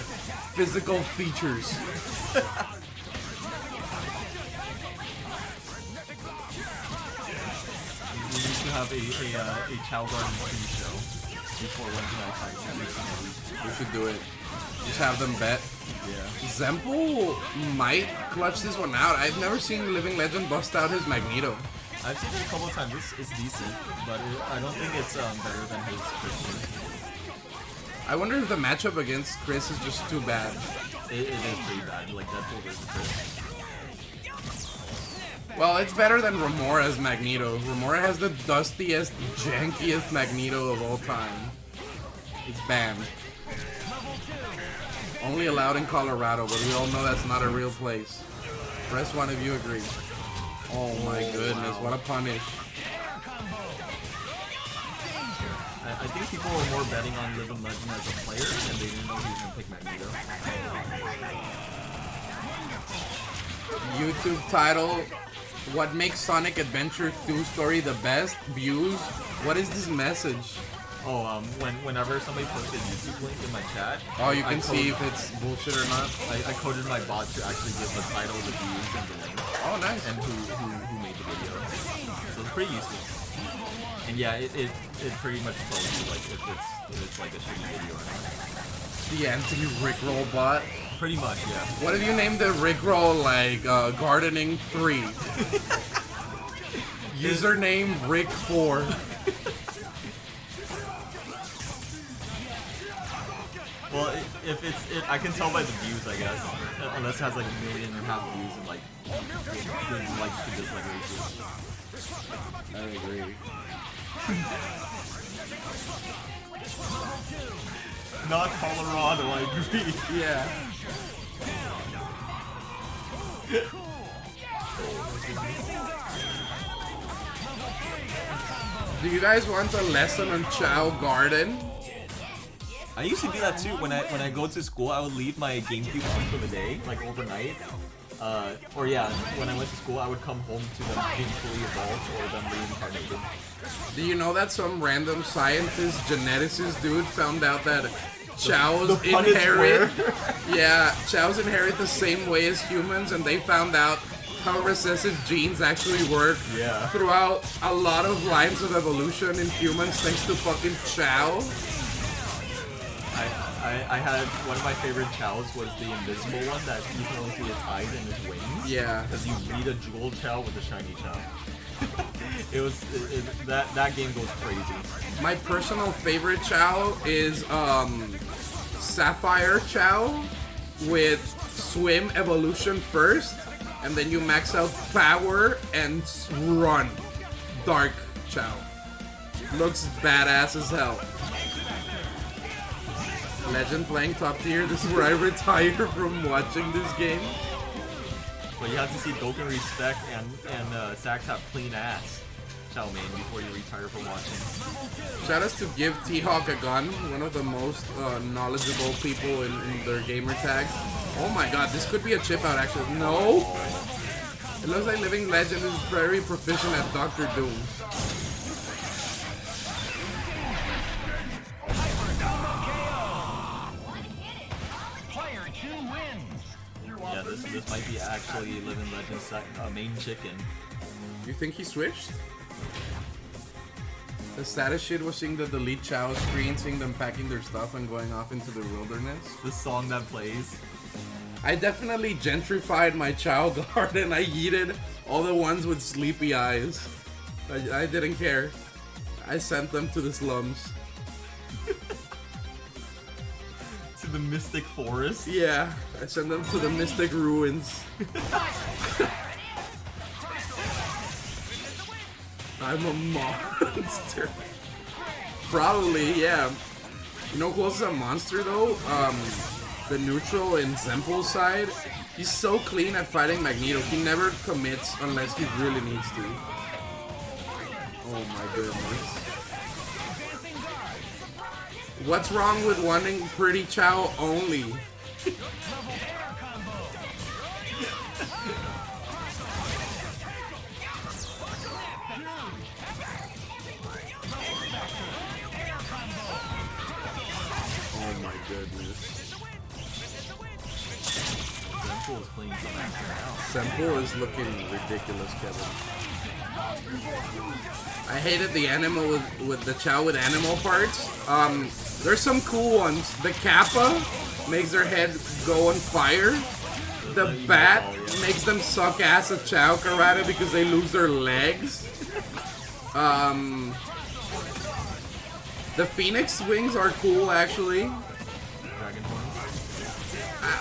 A: physical features.
D: We need to have a Chow Garden stream show before Wednesday night fight.
A: We should do it. Just have them bet.
D: Yeah.
A: Zenpool might clutch this one out. I've never seen Living Legend bust out his Magneto.
D: I've seen it a couple of times. It's decent, but I don't think it's better than his Christian.
A: I wonder if the matchup against Chris is just too bad.
D: It is pretty bad, like Deadpool versus Chris.
A: Well, it's better than Romora's Magneto. Romora has the dustiest, jankiest Magneto of all time. It's banned. Only allowed in Colorado, but we all know that's not a real place. Press one if you agree. Oh my goodness, what a punish.
D: I think people were more betting on Living Legend as a player, and they didn't know he was going to pick Magneto.
A: YouTube title, what makes Sonic Adventure 2 story the best? Views? What is this message?
D: Oh, whenever somebody posts a YouTube link in my chat,
A: Oh, you can see if it's bullshit or not?
D: I coded my bot to actually give the title, the views, and the link.
A: Oh, nice.
D: And who made the video. So it's pretty useful. And yeah, it pretty much tells you like if it's like a shitty video or not.
A: The anti-Rickroll bot?
D: Pretty much, yeah.
A: What if you named the Rickroll like Gardening 3? Username Rick4.
D: Well, if I can tell by the views, I guess. Unless it has like 1.5 million views and like good likes to dislike ratio.
A: I agree.
D: Not Colorado, I agree.
A: Yeah. Do you guys want a lesson on Chow Garden?
D: I used to do that too. When I go to school, I would leave my GameCube on for the day, like overnight. Or yeah, when I went to school, I would come home to them being fully evolved or them reincarnated.
A: Do you know that some random scientist, geneticist dude found out that Chows inherit? Yeah, Chows inherit the same way as humans, and they found out how recessive genes actually work throughout a lot of lines of evolution in humans thanks to fucking Chow.
D: I had one of my favorite Chows was the invisible one that you can only see his eyes and his wings.
A: Yeah.
D: Because you beat a jeweled Chow with a shiny Chow. That game goes crazy.
A: My personal favorite Chow is Sapphire Chow with Swim Evolution first, and then you max out Power and Run. Dark Chow. Looks badass as hell. Legend playing top tier. This is where I retire from watching this game.
D: But you have to see Dokkan respect and Sax have clean ass Chow main before you retire from watching.
A: Shout outs to Give T-Hawk a Gun, one of the most knowledgeable people in their gamer tags. Oh my god, this could be a chip out actually. No! It looks like Living Legend is very proficient at Dr. Doom.
D: this might be actually Living Legend's main chicken.
A: You think he switched? The saddest shit was seeing the delete Chao screen, seeing them packing their stuff and going off into the wilderness.
D: The song that plays.
A: I definitely gentrified my Chao garden. I yeeted all the ones with sleepy eyes. I didn't care. I sent them to the slums.
D: To the Mystic Forest?
A: Yeah, I sent them to the Mystic Ruins. I'm a monster. Probably, yeah. You know who else is a monster though? The neutral in Zenpool's side. He's so clean at fighting Magneto. He never commits unless he really needs to. Oh my goodness. What's wrong with wanting pretty Chao only? Oh my goodness.
D: Zenpool is playing some action now.
A: Zenpool is looking ridiculous, Kevin. I hated the animal with the Chao with animal parts. There's some cool ones. The Kappa makes their head go on fire. The Bat makes them suck ass at Chao Karate because they lose their legs. The Phoenix wings are cool actually.
D: Dragon horns.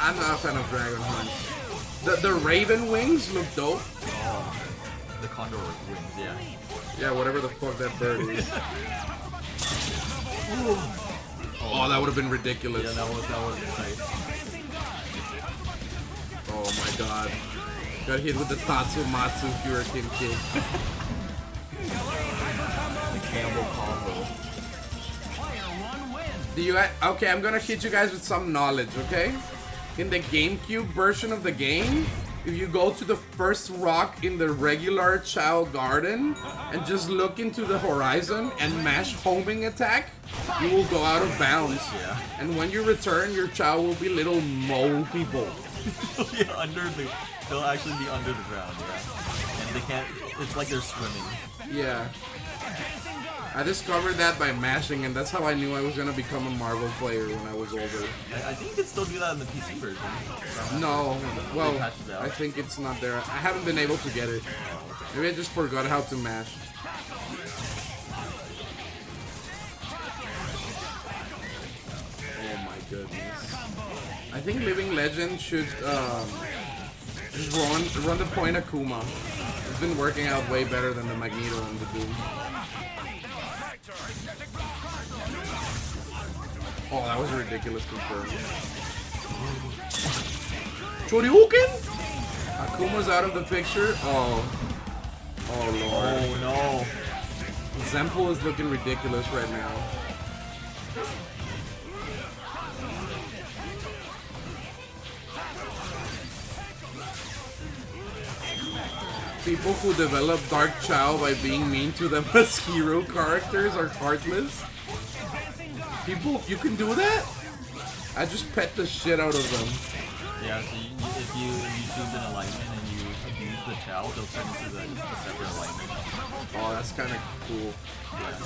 A: I'm not a fan of Dragon Horns. The Raven wings look dope.
D: Oh, the Condor wings, yeah.
A: Yeah, whatever the fuck that bird is. Oh, that would have been ridiculous.
D: Yeah, that was nice.
A: Oh my god. Got hit with the Tatsumatsu Hurricane kick.
D: The Campbell combo.
A: Do you okay, I'm gonna hit you guys with some knowledge, okay? In the GameCube version of the game, if you go to the first rock in the regular Chao garden and just look into the horizon and mash homing attack, you will go out of bounds.
D: Yeah.
A: And when you return, your Chao will be little mole people.
D: Yeah, they'll actually be under the ground, yeah. And they can't, it's like they're swimming.
A: Yeah. I discovered that by mashing, and that's how I knew I was gonna become a Marvel player when I was older.
D: I think you can still do that in the PC version.
A: No, well,
D: They patched it out.
A: I think it's not there. I haven't been able to get it. Maybe I just forgot how to mash. Oh my goodness. I think Living Legend should just run the point Akuma. It's been working out way better than the Magneto and the Doom. Oh, that was a ridiculous confirm. Choryuken? Akuma's out of the picture. Oh. Oh lord.
D: Oh no.
A: Zenpool is looking ridiculous right now. People who develop Dark Chao by being mean to them as hero characters are heartless. People, you can do that? I just pet the shit out of them.
D: Yeah, so if you choose an alignment and you abuse the Chao, they'll turn into a separate alignment.
A: Oh, that's kind of cool.
D: Yeah.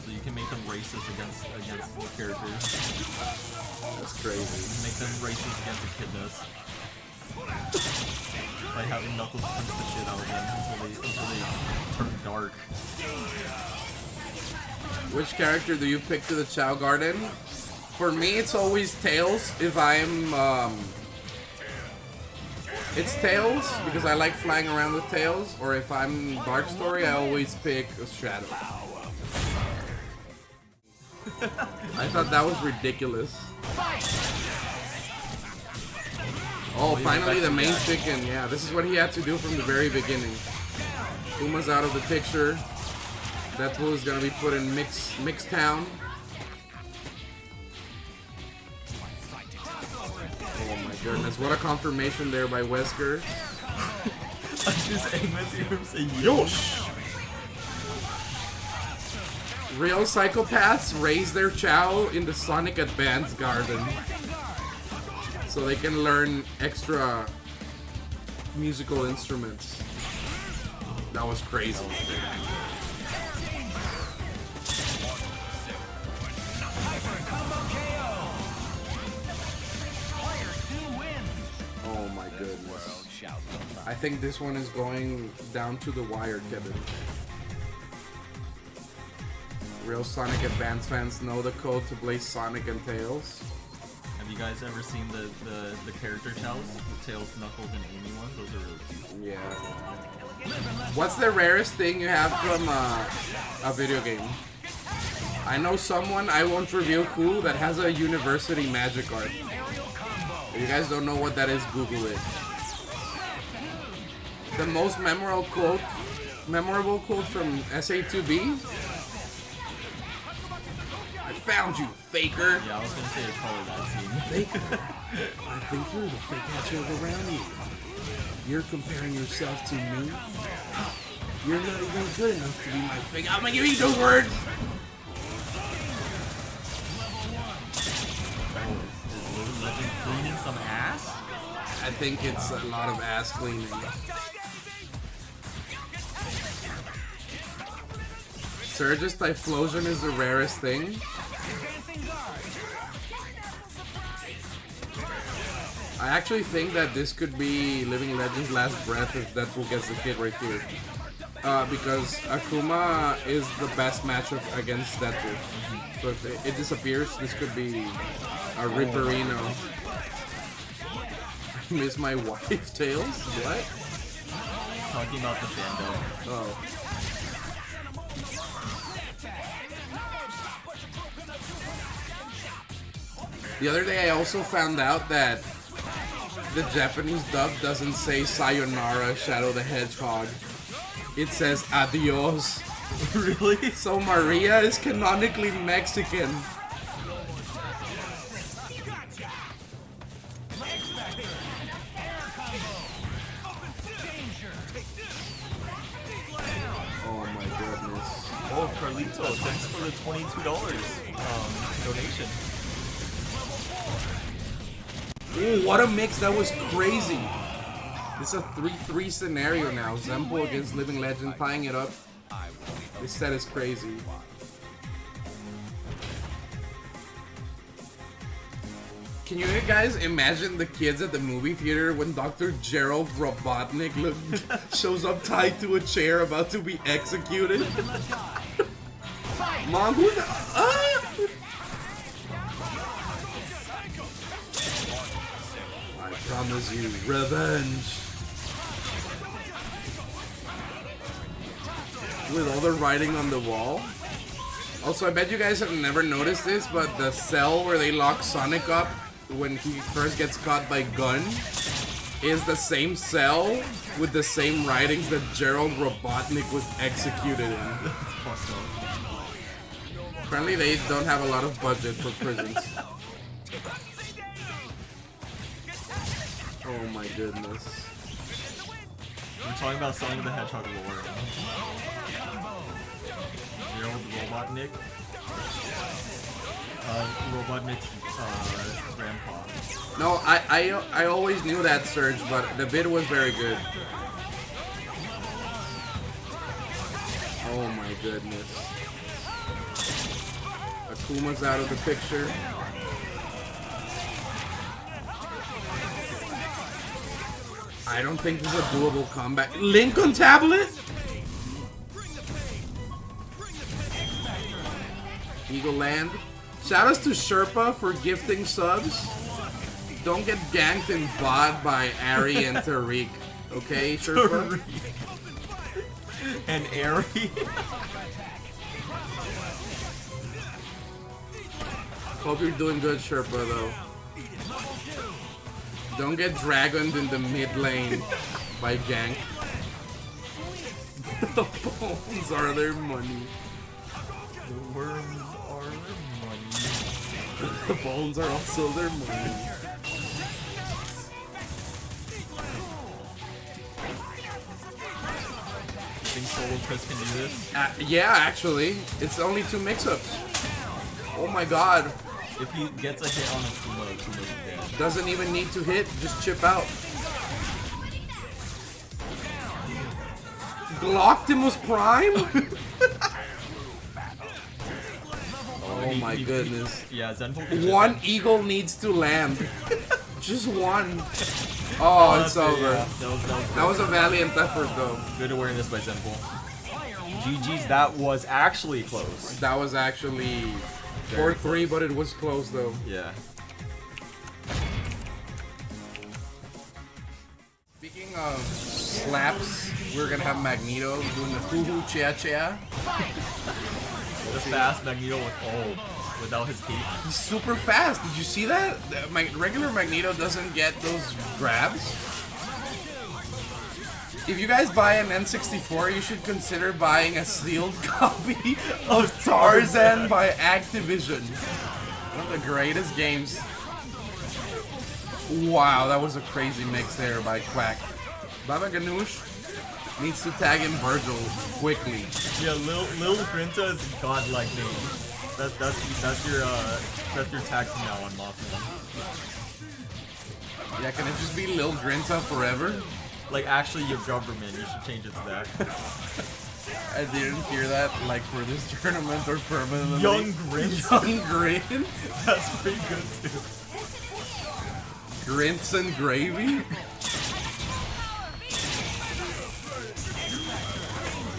D: So you can make them racist against the characters.
A: That's crazy.
D: You can make them racist against echidnas. By having Knuckles punch the shit out of them until they turn dark.
A: Which character do you pick to the Chao Garden? For me, it's always Tails. If I'm, it's Tails because I like flying around with Tails. Or if I'm Dark Story, I always pick a Shadow. I thought that was ridiculous. Oh, finally the main chicken. Yeah, this is what he had to do from the very beginning. Kuma's out of the picture. Deadpool is gonna be put in Mix Town. Oh my goodness, what a confirmation there by Wesker.
D: I just aim at him say
A: Yosh! Real psychopaths raise their Chao in the Sonic Advance Garden. so they can learn extra musical instruments. That was crazy. Oh my goodness. I think this one is going down to the wire, Kevin. Real Sonic Advance fans know the code to play Sonic and Tails.
D: Have you guys ever seen the character chows? The Tails, Knuckles, and Amy ones? Those are really cute.
A: Yeah. What's the rarest thing you have from a video game? I know someone, I won't reveal who, that has a university magic art. If you guys don't know what that is, Google it. The most memorable quote from SA2B? I found you, faker.
D: Yeah, I was gonna say it's probably that scene.
A: Faker. I think you're the fake hatchet around you. You're comparing yourself to me? You're not even good enough to be my fake. I'm gonna give you those words!
D: Is Living Legend cleaning some ass?
A: I think it's a lot of ass cleaning. Surge's Typhlosion is the rarest thing. I actually think that this could be Living Legend's last breath if Deadpool gets the kid right here. Because Akuma is the best matchup against Deadpool. So if it disappears, this could be a Ripperino. I miss my wife, Tails? What?
D: Talking about the bando.
A: Oh. The other day I also found out that the Japanese dub doesn't say Sayonara, Shadow the Hedgehog. It says adios.
D: Really?
A: So Maria is canonically Mexican. Oh my goodness.
D: Oh, Carlito, thanks for the $22 donation.
A: Ooh, what a mix, that was crazy. This is a 3-3 scenario now. Zenpool against Living Legend, tying it up. This set is crazy. Can you guys imagine the kids at the movie theater when Dr. Gerald Robotnik shows up tied to a chair about to be executed? Mom, who the... I promise you revenge. With all the writing on the wall. Also, I bet you guys have never noticed this, but the cell where they lock Sonic up when he first gets caught by Gun is the same cell with the same writings that Gerald Robotnik was executed in. Apparently they don't have a lot of budget for prisons. Oh my goodness.
D: I'm talking about Sonic the Hedgehog lore. Gerald Robotnik. Robotnik's grandpa.
A: No, I always knew that, Surge, but the bid was very good. Oh my goodness. Akuma's out of the picture. I don't think this is a doable comeback. Lincoln tablet? Eagle Land. Shoutouts to Sherpa for gifting subs. Don't get ganked and bought by Ari and Tariq. Okay, Sherpa?
D: And Ari?
A: Hope you're doing good, Sherpa, though. Don't get dragoned in the mid lane by gank. The bones are their money.
D: The worms are their money.
A: The bones are also their money.
D: Think Solo Chris can do this?
A: Yeah, actually. It's only 2 mix-ups. Oh my god.
D: If he gets a hit on Akuma, Akuma's dead.
A: Doesn't even need to hit, just chip out. Gloctimus Prime? Oh my goodness.
D: Yeah, Zenpool.
A: One eagle needs to land. Just one. Oh, it's over.
D: Yeah,
A: that was a valiant effort though.
D: Good awareness by Zenpool. GG's, that was actually close.
A: That was actually 4-3, but it was close though.
D: Yeah.
A: Speaking of slaps, we're gonna have Magneto doing the hoo-hoo chia-chia.
D: The fast Magneto without his cape.
A: He's super fast. Did you see that? Regular Magneto doesn't get those grabs. If you guys buy an N64, you should consider buying a sealed copy of Tarzan by Activision. One of the greatest games. Wow, that was a crazy mix there by Quack. Babaghanoush needs to tag in Vergil quickly.
D: Yeah, Lil Grinta is godlike name. That's your tag from now on, Mothman.
A: Yeah, can it just be Lil Grinta forever?
D: Like actually your government, you should change it to that.
A: I didn't hear that, like for this tournament or permanently.
D: Young Grint.
A: Young Grint?
D: That's pretty good too.
A: Grints and gravy?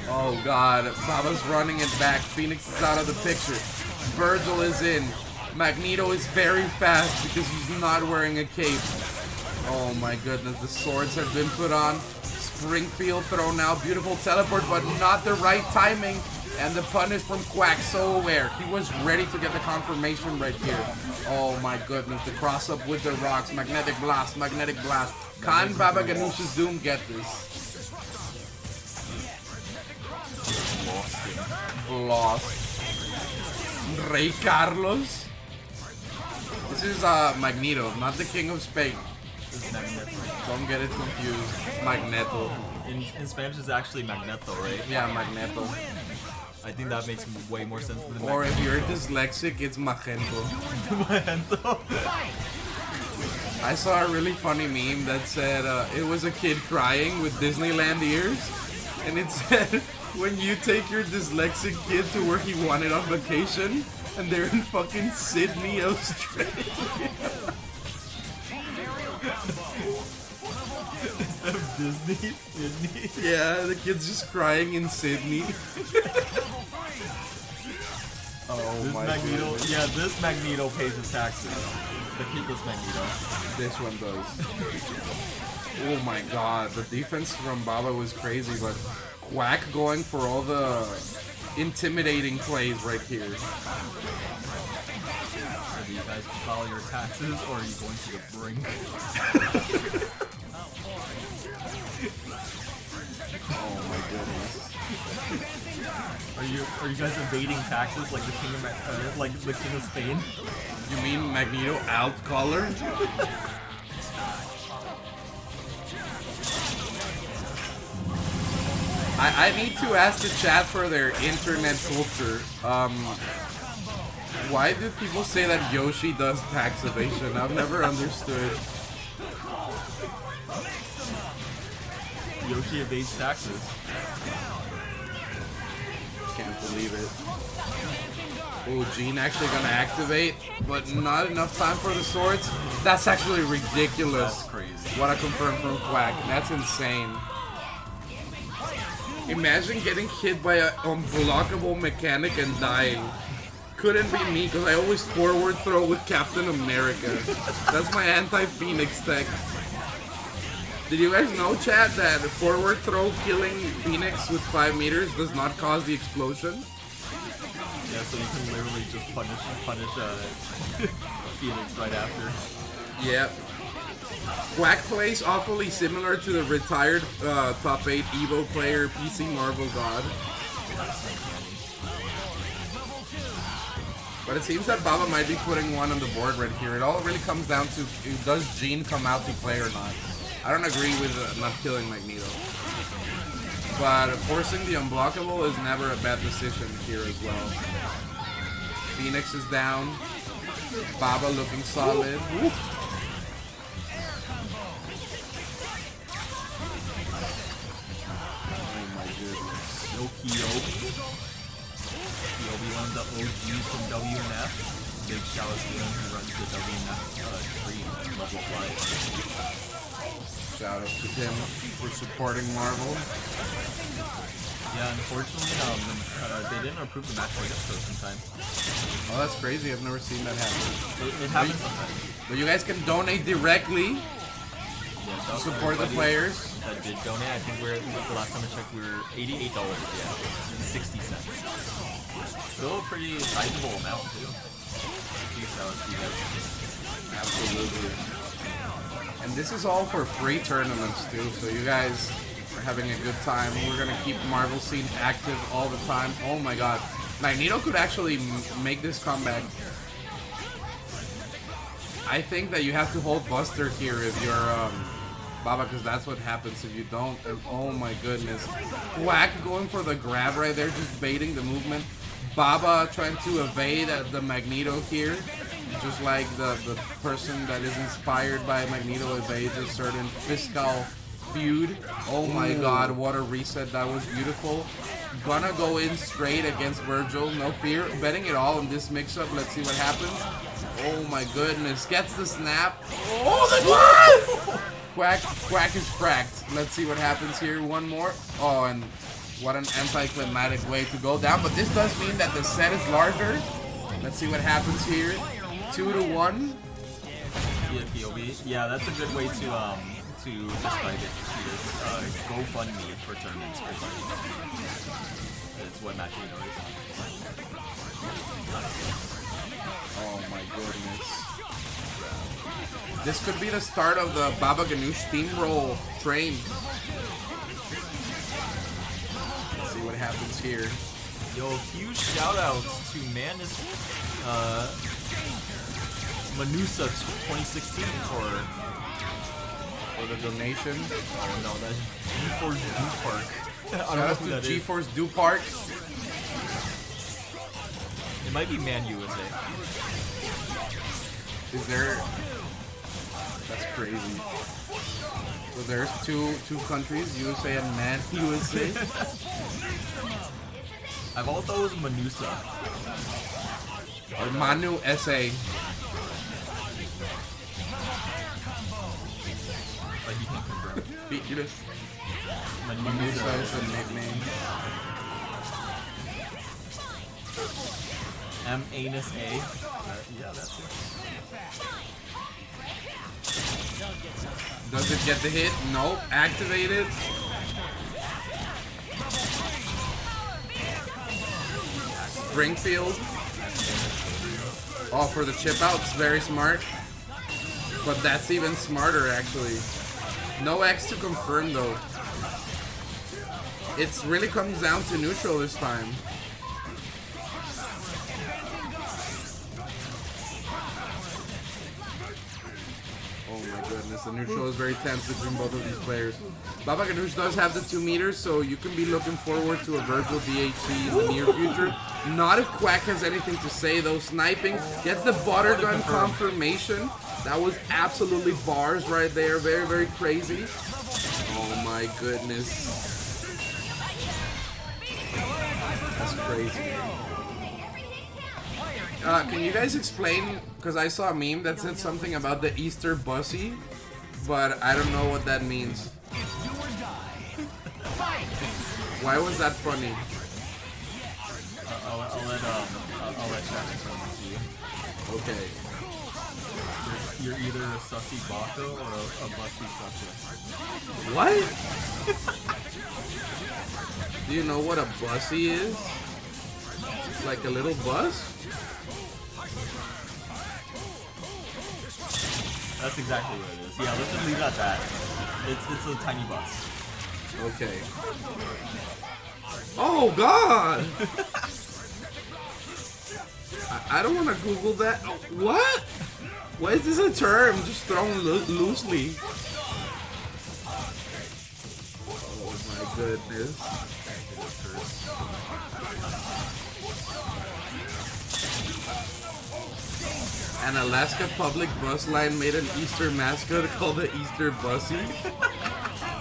A: Oh god, Baba's running it back. Phoenix is out of the picture. Vergil is in. Magneto is very fast because he's not wearing a cape. Oh my goodness, the swords have been put on. Springfield thrown out. Beautiful teleport, but not the right timing. And the punish from Quack, so aware. He was ready to get the confirmation right here. Oh my goodness, the cross up with the rocks. Magnetic blast, magnetic blast. Can Babaghanoush's Doom get this? Lost. Rey Carlos? This is Magneto, not the King of Spain. Don't get it confused. Magneto.
D: In Spanish it's actually Magneto, right?
A: Yeah, Magneto.
D: I think that makes way more sense than
A: Or if you're dyslexic, it's Magento.
D: Magneto.
A: I saw a really funny meme that said it was a kid crying with Disneyland ears, and it said, when you take your dyslexic kid to where he wanted on vacation, and they're in fucking Sydney, Australia.
D: Instead of Disney, Sydney.
A: Yeah, the kid's just crying in Sydney. Oh
D: This
A: my
D: Magneto,
A: goodness.
D: yeah, this Magneto pays his taxes. The keyless Magneto.
A: This one does. Oh my god, the defense from Baba was crazy, but Quack going for all the intimidating plays right here.
D: So do you guys file your taxes, or are you going to the brink?
A: Oh my goodness.
D: Are you guys evading taxes like the king of Spain?
A: You mean Magneto out color? I need to ask the chat for their internet culture. Why do people say that Yoshi does tax evasion? I've never understood.
D: Yoshi evades taxes.
A: Can't believe it. Oh, Jean actually gonna activate, but not enough time for the swords. That's actually ridiculous.
D: That's crazy.
A: What I confirmed from Quack. That's insane. Imagine getting hit by an unblockable mechanic and dying. Couldn't be me, because I always forward throw with Captain America. That's my anti-Phoenix tech. Did you guys know, chat, that forward throw killing Phoenix with 5 meters does not cause the explosion?
D: Yeah, so you can literally just punish Phoenix right after.
A: Yep. Quack plays awfully similar to the retired top 8 Evo player PC Marvel God. But it seems that Baba might be putting one on the board right here. It all really comes down to, does Jean come out to play or not? I don't agree with not killing Magneto. But forcing the unblockable is never a bad decision here as well. Phoenix is down. Baba looking solid. Woo.
D: Oh my goodness. No Kyo. Kyo be one of the OGs from WNF. Big shout out to him who runs the WNF level 5.
A: Shout out to him for supporting Marvel.
D: Yeah, unfortunately, they didn't approve the match items for some time.
A: Oh, that's crazy. I've never seen that happen.
D: It happens sometimes.
A: But you guys can donate directly
D: Yeah,
A: to support the players.
D: That did donate. I think the last time I checked, we were $88. Yeah, 60 cents. Still a pretty sizable amount too.
A: Absolutely. And this is all for free tournaments too, so you guys are having a good time. We're gonna keep Marvel scene active all the time. Oh my god. Magneto could actually make this comeback. I think that you have to hold Buster here if you're Baba, because that's what happens if you don't. And oh my goodness. Quack going for the grab right there, just baiting the movement. Baba trying to evade the Magneto here. Just like the person that is inspired by Magneto evades a certain fiscal feud. Oh my god, what a reset. That was beautiful. Gonna go in straight against Vergil, no fear. Betting it all in this mix-up. Let's see what happens. Oh my goodness. Gets the snap. Oh, the Quack is cracked. Let's see what happens here. One more. Oh, and what an anticlimactic way to go down. But this does mean that the set is larger. Let's see what happens here. 2-1.
D: Yeah, that's a good way to describe it. GoFundMe for tournaments. That's what Magneto is.
A: Oh my goodness. This could be the start of the Babaghanoush steamroll train. Let's see what happens here.
D: Yo, huge shout outs to Manusa 2016 for
A: the donation.
D: Oh no, that's GeForce Do Park.
A: Shout out to GeForce Do Park.
D: It might be Man USA.
A: Is there? That's crazy. So there's two countries, USA and Man USA.
D: I've always thought it was Manusa.
A: Or Manu SA.
D: But he can confirm.
A: Manusa is a nickname.
D: M-Anus A. Yeah, that's it.
A: Does it get the hit? Nope. Activated. Springfield. Oh, for the chip outs. Very smart. But that's even smarter, actually. No X to confirm, though. It really comes down to neutral this time. Oh my goodness, the neutral is very tense between both of these players. Babaghanoush does have the 2 meters, so you can be looking forward to a Vergil DHC in the near future. Not if Quack has anything to say, though. Sniping, gets the butter gun confirmation. That was absolutely bars right there. Very, very crazy. Oh my goodness. That's crazy. Can you guys explain, because I saw a meme that said something about the Easter bussy, but I don't know what that means. Why was that funny?
D: I'll let chat explain it to you.
A: Okay.
D: You're either a sussy Bako or a bussy sussy.
A: What? Do you know what a bussy is? It's like a little bus?
D: That's exactly what it is. Yeah, let's just leave it at that. It's a tiny bus.
A: Okay. Oh God! I don't want to Google that. What? Why is this a term just thrown loosely? Oh my goodness. An Alaska public bus line made an Easter mascot called the Easter Bussy.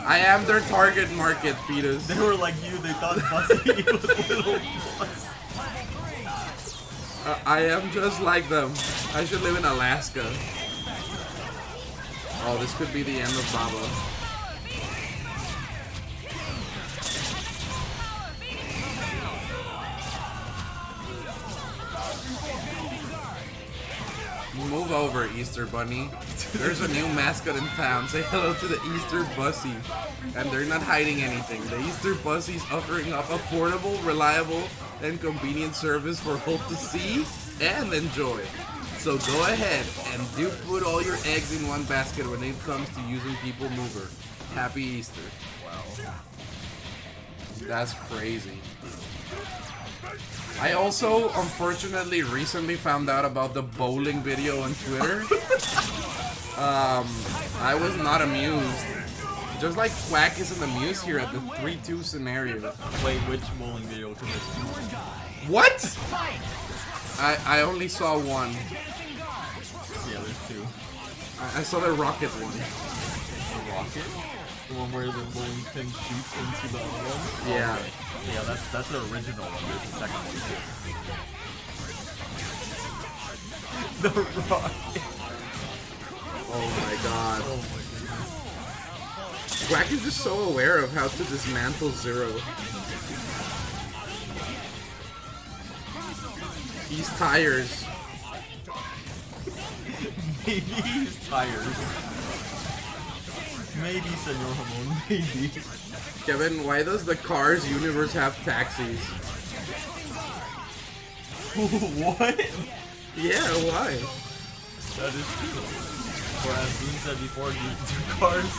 A: I am their target market, fetus.
D: They were like you, they thought Bussy was little bus.
A: I am just like them. I should live in Alaska. Oh, this could be the end of Baba. Move over, Easter Bunny. There's a new mascot in town. Say hello to the Easter Bussy. And they're not hiding anything. The Easter Bussy's offering up affordable, reliable, and convenient service for hope to see and enjoy. So go ahead and do put all your eggs in one basket when it comes to using People Mover. Happy Easter. Wow. That's crazy. I also, unfortunately, recently found out about the bowling video on Twitter. I was not amused. Just like Quack isn't amused here at the 3-2 scenario.
D: Wait, which bowling video?
A: What? I only saw one.
D: Yeah, there's two.
A: I saw the rocket one.
D: The rocket? The one where the bowling pin shoots into the other one?
A: Yeah.
D: Okay. Yeah, that's the original one. There's the second one too. The rocket.
A: Oh my god.
D: Oh my goodness.
A: Quack is just so aware of how to dismantle Zero. He's tires.
D: Maybe he's tired. Maybe, Senor Ramon, maybe.
A: Kevin, why does the Cars universe have taxis?
D: What?
A: Yeah, why?
D: That is true. Or as Dean said before, do cars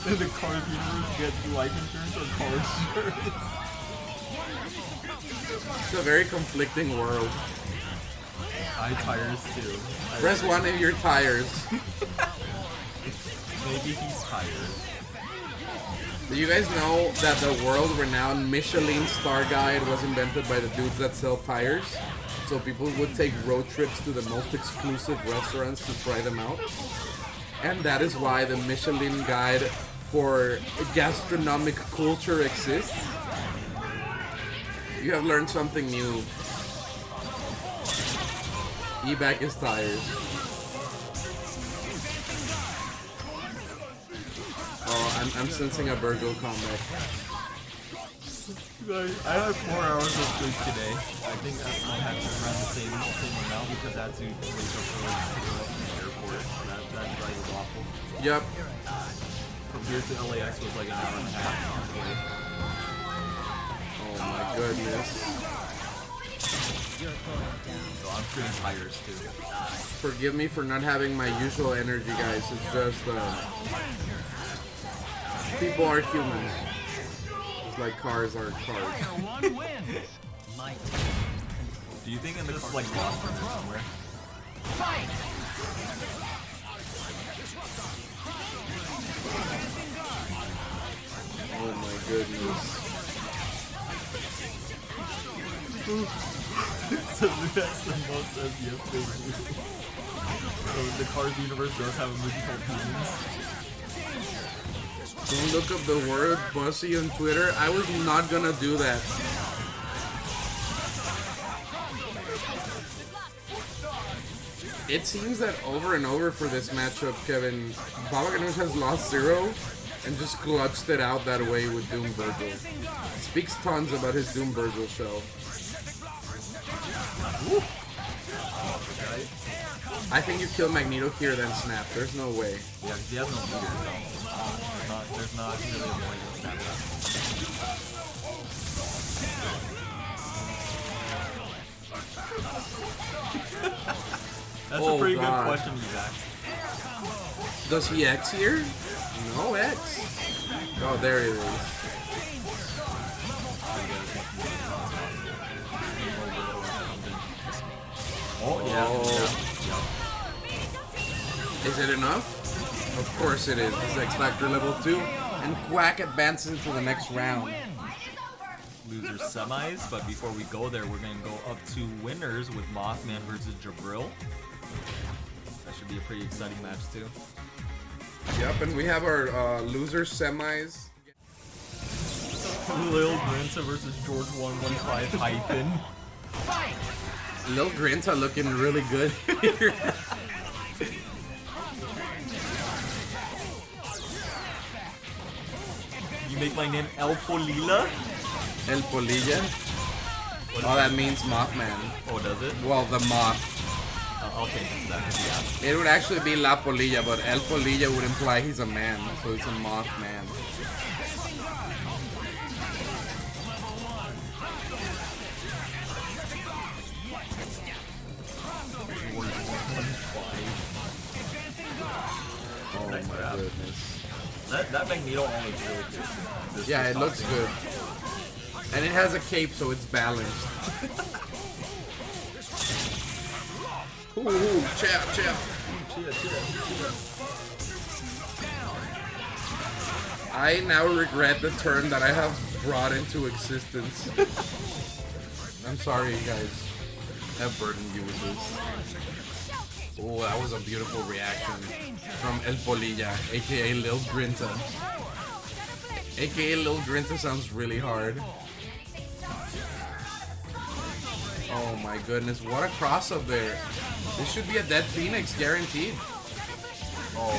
D: in the Cars universe get life insurance or car insurance?
A: It's a very conflicting world.
D: I tires too.
A: Press one of your tires.
D: Maybe he's tired.
A: Do you guys know that the world-renowned Michelin star guide was invented by the dudes that sell tires? So people would take road trips to the most exclusive restaurants to try them out. And that is why the Michelin guide for gastronomic culture exists. You have learned something new. E-back is tired. Oh, I'm sensing a Vergil comeback.
D: I had 4 hours of sleep today. I think I had to around the same amount because I had to wake up early to pick her up from the airport. That drive was awful.
A: Yep.
D: From here to LAX was like an hour and a half away.
A: Oh my goodness.
D: So I'm feeling tired too.
A: Forgive me for not having my usual energy, guys. It's just, people are humans. It's like cars are cars.
D: Do you think in this like lost in there somewhere?
A: Oh my goodness.
D: So that's the most SDF thing. So the Cars universe does have a movie called Humans.
A: Don't look up the word Bussy on Twitter. I was not gonna do that. It seems that over and over for this matchup, Kevin, Babaghanoush has lost Zero and just clutched it out that way with Doom Vergil. Speaks tons about his Doom Vergil show. I think you kill Magneto here, then snap. There's no way.
D: Yeah, he has no meter, so there's not really a point to snap that. That's a pretty good question you've asked.
A: Does he X here? No X. Oh, there it is.
D: Oh, yeah.
A: Is it enough? Of course it is. This is X Factor level 2. And Quack advances to the next round.
D: Loser semis, but before we go there, we're going to go up to winners with Mothman versus Jibrill. That should be a pretty exciting match too.
A: Yep, and we have our loser semis.
D: Lil Grinta versus George 115 hyphen.
A: Lil Grinta looking really good here.
D: You make my name El Polila?
A: El Polilla. Oh, that means Mothman.
D: Oh, does it?
A: Well, the moth.
D: Okay, that could be out.
A: It would actually be La Polilla, but El Polilla would imply he's a man, so it's a Mothman. Oh my goodness.
D: That Magneto only really good.
A: Yeah, it looks good. And it has a cape, so it's balanced. Ooh, chill. I now regret the turn that I have brought into existence. I'm sorry, guys. I've burdened you with this. Oh, that was a beautiful reaction from El Polilla, aka Lil Grinta. AKA Lil Grinta sounds really hard. Oh my goodness, what a cross up there. This should be a dead Phoenix, guaranteed.
D: Oh,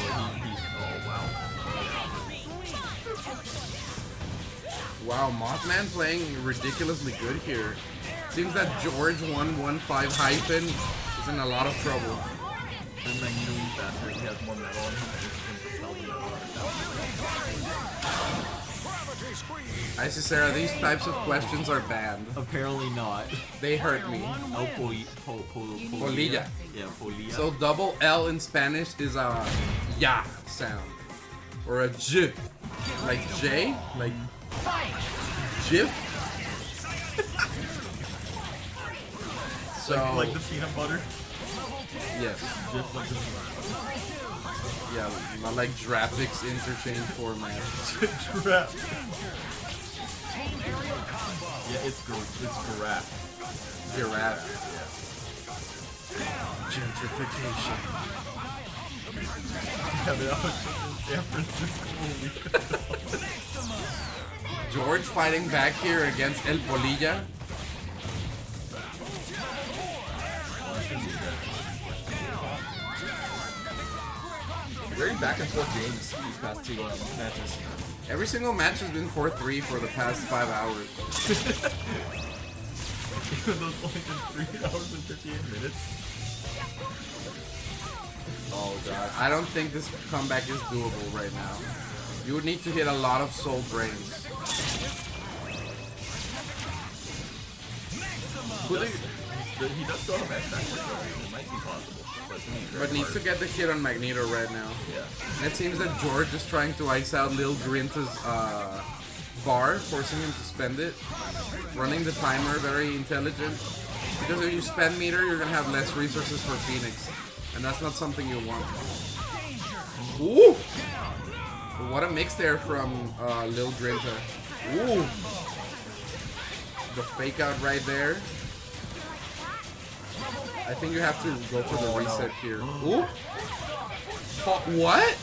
A: wow. Wow, Mothman playing ridiculously good here. Seems that George 115 hyphen is in a lot of trouble.
D: And Magneto is faster, he has more metal on him, and he can propel the metal
A: Isicera, these types of questions are banned.
D: Apparently not.
A: They hurt me.
D: El
A: Polilla.
D: Yeah, Polilla.
A: So double L in Spanish is a ya sound. Or a j. Like J? Like jif? So
D: like the peanut butter?
A: yes.
D: Just like the
A: Yeah, not like graphics interchange format.
D: Yeah, it's giraffe.
A: Giraffe. Gentrification.
D: Yeah, they all in San Francisco.
A: George fighting back here against El Polilla.
D: Very back and forth games these past two matches.
A: Every single match has been 4-3 for the past 5 hours.
D: Those only been 3 hours and 58 minutes.
A: Oh god, I don't think this comeback is doable right now. You would need to hit a lot of soul drains.
D: He does still have X-Factor, so it might be possible.
A: But needs to get the hit on Magneto right now.
D: Yeah.
A: And it seems that George is trying to ice out Lil Grinta's bar, forcing him to spend it. Running the timer, very intelligent. Because if you spend meter, you're gonna have less resources for Phoenix. And that's not something you want. Ooh! What a mix there from Lil Grinta. Ooh! The fake out right there. I think you have to go for the reset here. Ooh! What?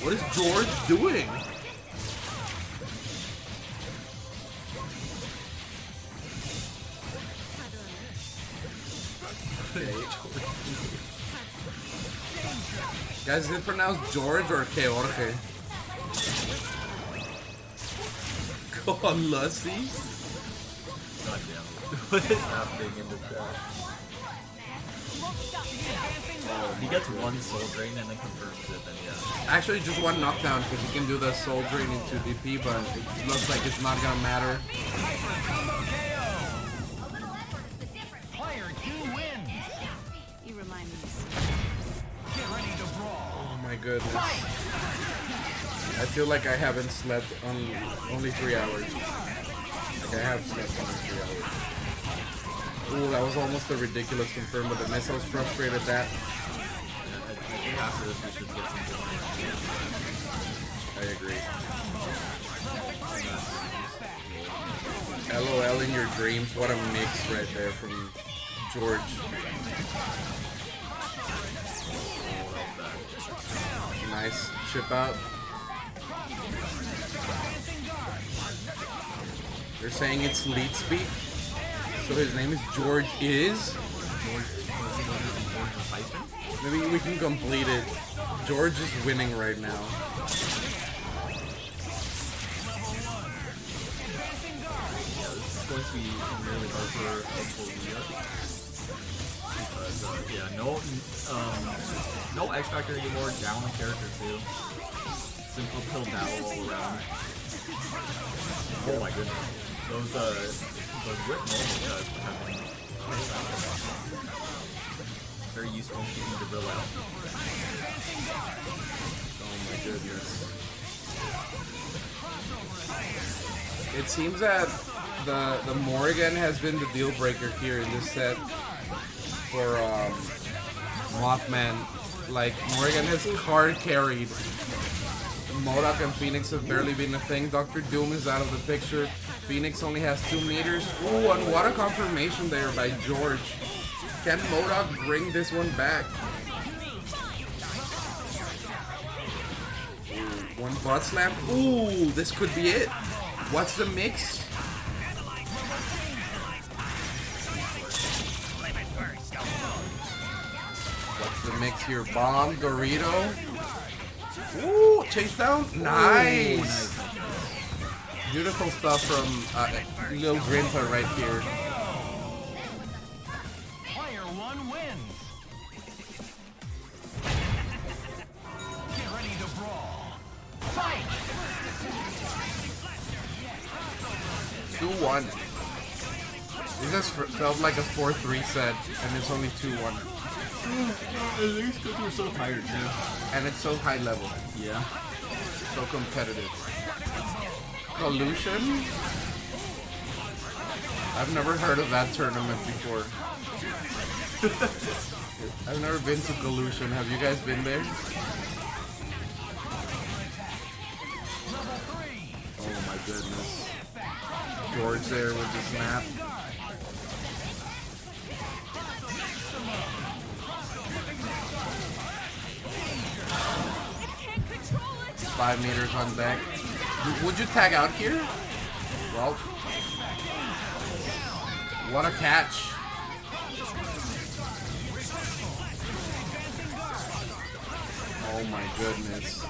A: What is George doing? Okay. Guys, is it pronounced George or George? Go on, Lucy.
D: Goddamn. What is happening in the chat? Oh, he gets one soul drain and then confirms it, then yeah.
A: Actually, just one knockdown because he can do the soul drain into DP, but it looks like it's not gonna matter.
F: Player 2 wins.
G: You remind me.
F: Get ready to brawl.
A: Oh my goodness. I feel like I haven't slept on only 3 hours. Like I have slept only 3 hours. Ooh, that was almost a ridiculous confirm, but the missiles frustrated that.
D: I think after this we should get some good.
A: I agree. LOL in your dreams. What a mix right there from George. Nice chip out. They're saying it's lead speak. So his name is George is. Maybe we can complete it. George is winning right now.
D: Going to be really hard for Leah because no X Factor anymore. Down the character too. Simple uphill battle all around. Oh my goodness, those whip normal guys have been very useful in keeping Jibrill out.
A: Oh my goodness. It seems that the Morrigan has been the deal breaker here in this set for Mothman. Like, Morrigan has card carried. MODOK and Phoenix have barely been a thing. Dr. Doom is out of the picture. Phoenix only has 2 meters. Ooh, and what a confirmation there by George. Can MODOK bring this one back? Ooh, one butt slam. Ooh, this could be it. What's the mix? What's the mix here? Bomb, Dorito. Ooh, chase down. Nice. Beautiful stuff from Lil Grinta right here.
F: Player 1 wins. Get ready to brawl. Fight!
A: 2-1. This just felt like a 4-3 set, and it's only 2-1.
D: These kids were so tired too.
A: And it's so high level.
D: Yeah.
A: So competitive. Collusion? I've never heard of that tournament before. I've never been to Collusion. Have you guys been there? Oh my goodness. George there with the snap. It's 5 meters on deck. Would you tag out here? Well, what a catch. Oh my goodness.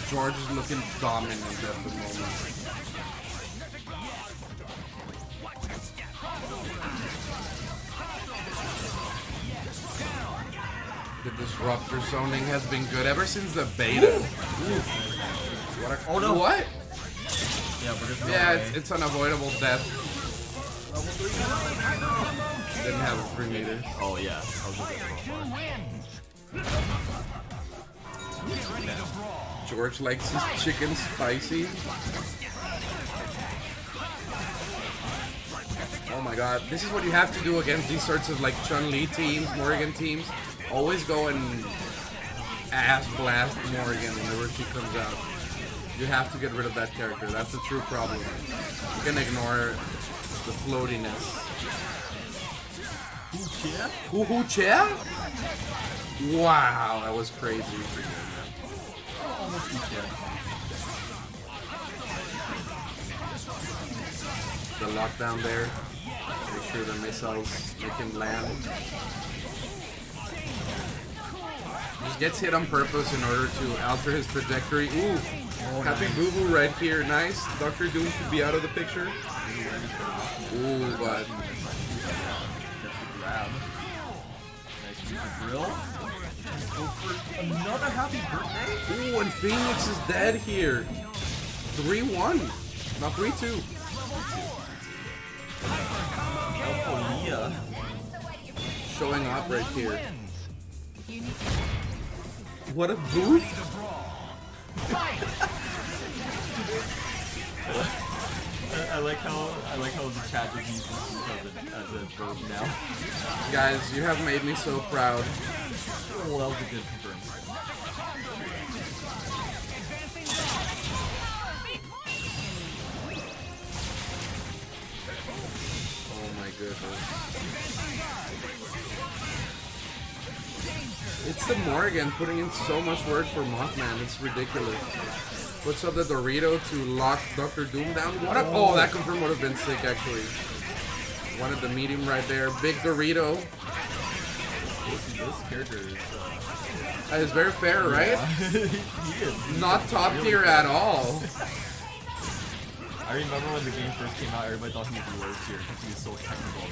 A: George is looking dominant at the moment. The disruptor zoning has been good ever since the beta. Ooh. What a, oh no! What? Yeah, it's unavoidable death. Didn't have a 3 meter.
D: Oh yeah.
A: George likes his chicken spicy. Oh my god, this is what you have to do against these sorts of like Chun-Li teams, Morrigan teams. Always go and ass blast Morrigan whenever she comes out. You have to get rid of that character. That's the true problem. You can ignore the floatiness. Hoo chair? Wow, that was crazy. The lockdown there. Make sure the missiles make him land. Just gets hit on purpose in order to alter his trajectory. Ooh, happy boo-boo right here. Nice. Dr. Doom should be out of the picture. Ooh, but...
D: Nice Jibrill. Go for another happy birthday.
A: Ooh, and Phoenix is dead here. 3-1. Not 3-2. Showing up right here. What a booth!
D: I like how the chat just uses this as a verb now.
A: Guys, you have made me so proud.
D: Well, that was a good confirm.
A: Oh my goodness. It's the Morrigan putting in so much work for Mothman. It's ridiculous. Puts up the Dorito to lock Dr. Doom down. What up? Oh, that confirmed would have been sick, actually. Wanted to meet him right there. Big Dorito.
D: This character is...
A: It's very fair, right?
D: he is.
A: Not top tier at all.
D: I remember when the game first came out, everybody thought he was low tier because he was so technical.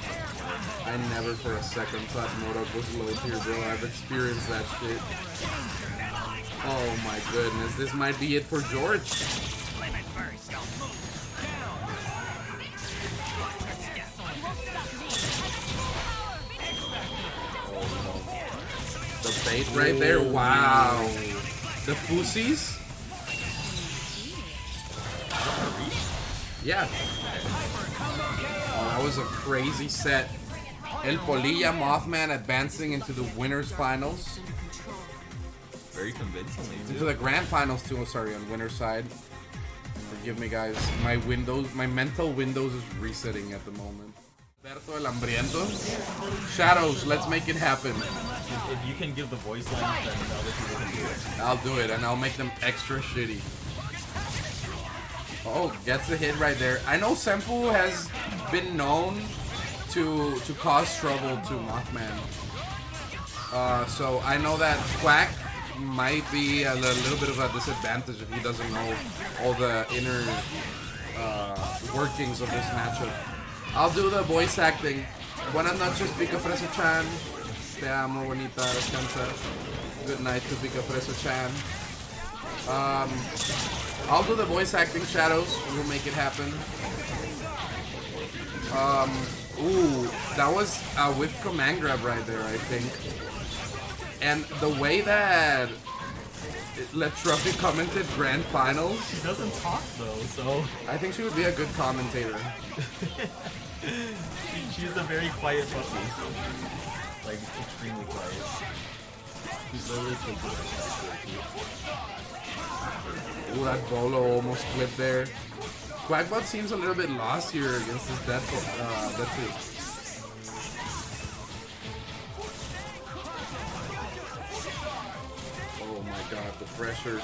A: I never for a second thought MODOK was low tier, bro. I've experienced that shit. Oh my goodness, this might be it for George. The bait right there, wow. The pussies? Yeah. Oh, that was a crazy set. El Polilla Mothman advancing into the winners finals.
D: Very convincingly.
A: Into the grand finals too, sorry, on winner's side. Forgive me guys, my mental windows is resetting at the moment. Berto el Hambriento. Shadows, let's make it happen.
D: If you can give the voice lines, then the other people can do it.
A: I'll do it, and I'll make them extra shitty. Oh, gets the hit right there. I know Zenpool has been known to cause trouble to Mothman. So I know that Quack might be a little bit of a disadvantage if he doesn't know all the inner workings of this matchup. I'll do the voice acting. Buenas noches, Pica Fresa-chan. Te amo, bonita, descansa. Good night to Pica Fresa-chan. I'll do the voice acting, Shadows. We'll make it happen. Ooh, that was a whiff command grab right there, I think. And the way that Letruffy commented grand finals.
D: She doesn't talk though, so
A: I think she would be a good commentator.
D: She's a very quiet puppy. Like, extremely quiet. She's literally
A: Ooh, that Bolo almost clipped there. Quackbot seems a little bit lost here against this Deadpool. Oh my god, the pressure.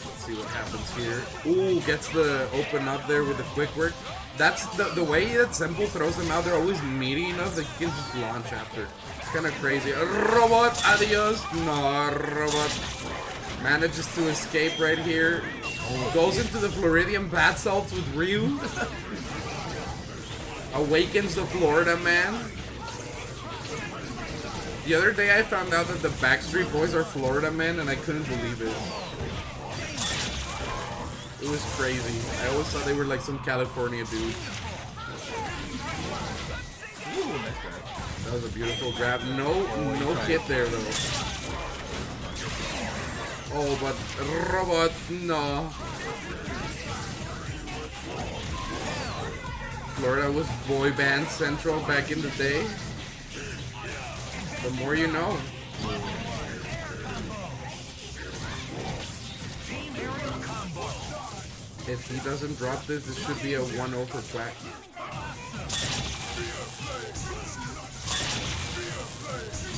A: Let's see what happens here. Ooh, gets the open up there with the quick work. That's the way that Zenpool throws them out, they're always meaty enough that you can just launch after. It's kind of crazy. Robot, adios. No, Robot. Manages to escape right here. Goes into the Floridian Bat Salts with Ryu. Awakens the Florida Man. The other day I found out that the Backstreet Boys are Florida men and I couldn't believe it. It was crazy. I always thought they were like some California dudes.
D: Ooh, nice grab.
A: That was a beautiful grab. No hit there though. Oh, but Robot, no. Florida was boy band central back in the day. The more you know. If he doesn't drop this, this should be a 1-0 for Quack.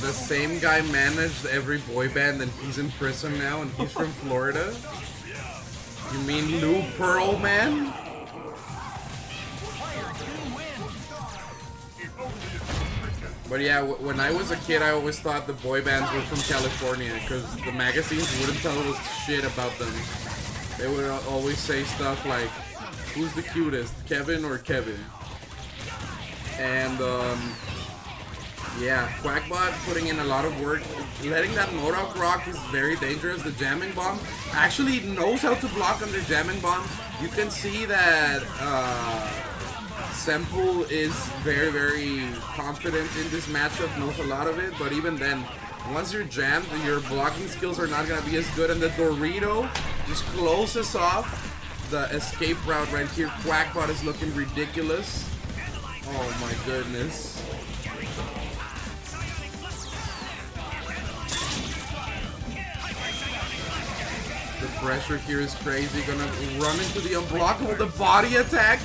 A: The same guy managed every boy band and he's in prison now and he's from Florida? You mean Lou Pearl, man? But yeah, when I was a kid, I always thought the boy bands were from California because the magazines wouldn't tell us shit about them. They would always say stuff like, who's the cutest, Kevin or Kevin? And yeah, Quackbot putting in a lot of work. Letting that MODOK rock is very dangerous. The jamming bomb actually knows how to block under jamming bomb. You can see that Zenpool is very, very confident in this matchup, knows a lot of it, but even then, once you're jammed, your blocking skills are not going to be as good, and the Dorito just closes off the escape route right here. Quackbot is looking ridiculous. Oh my goodness. The pressure here is crazy. Gonna run into the unblockable, the body attack.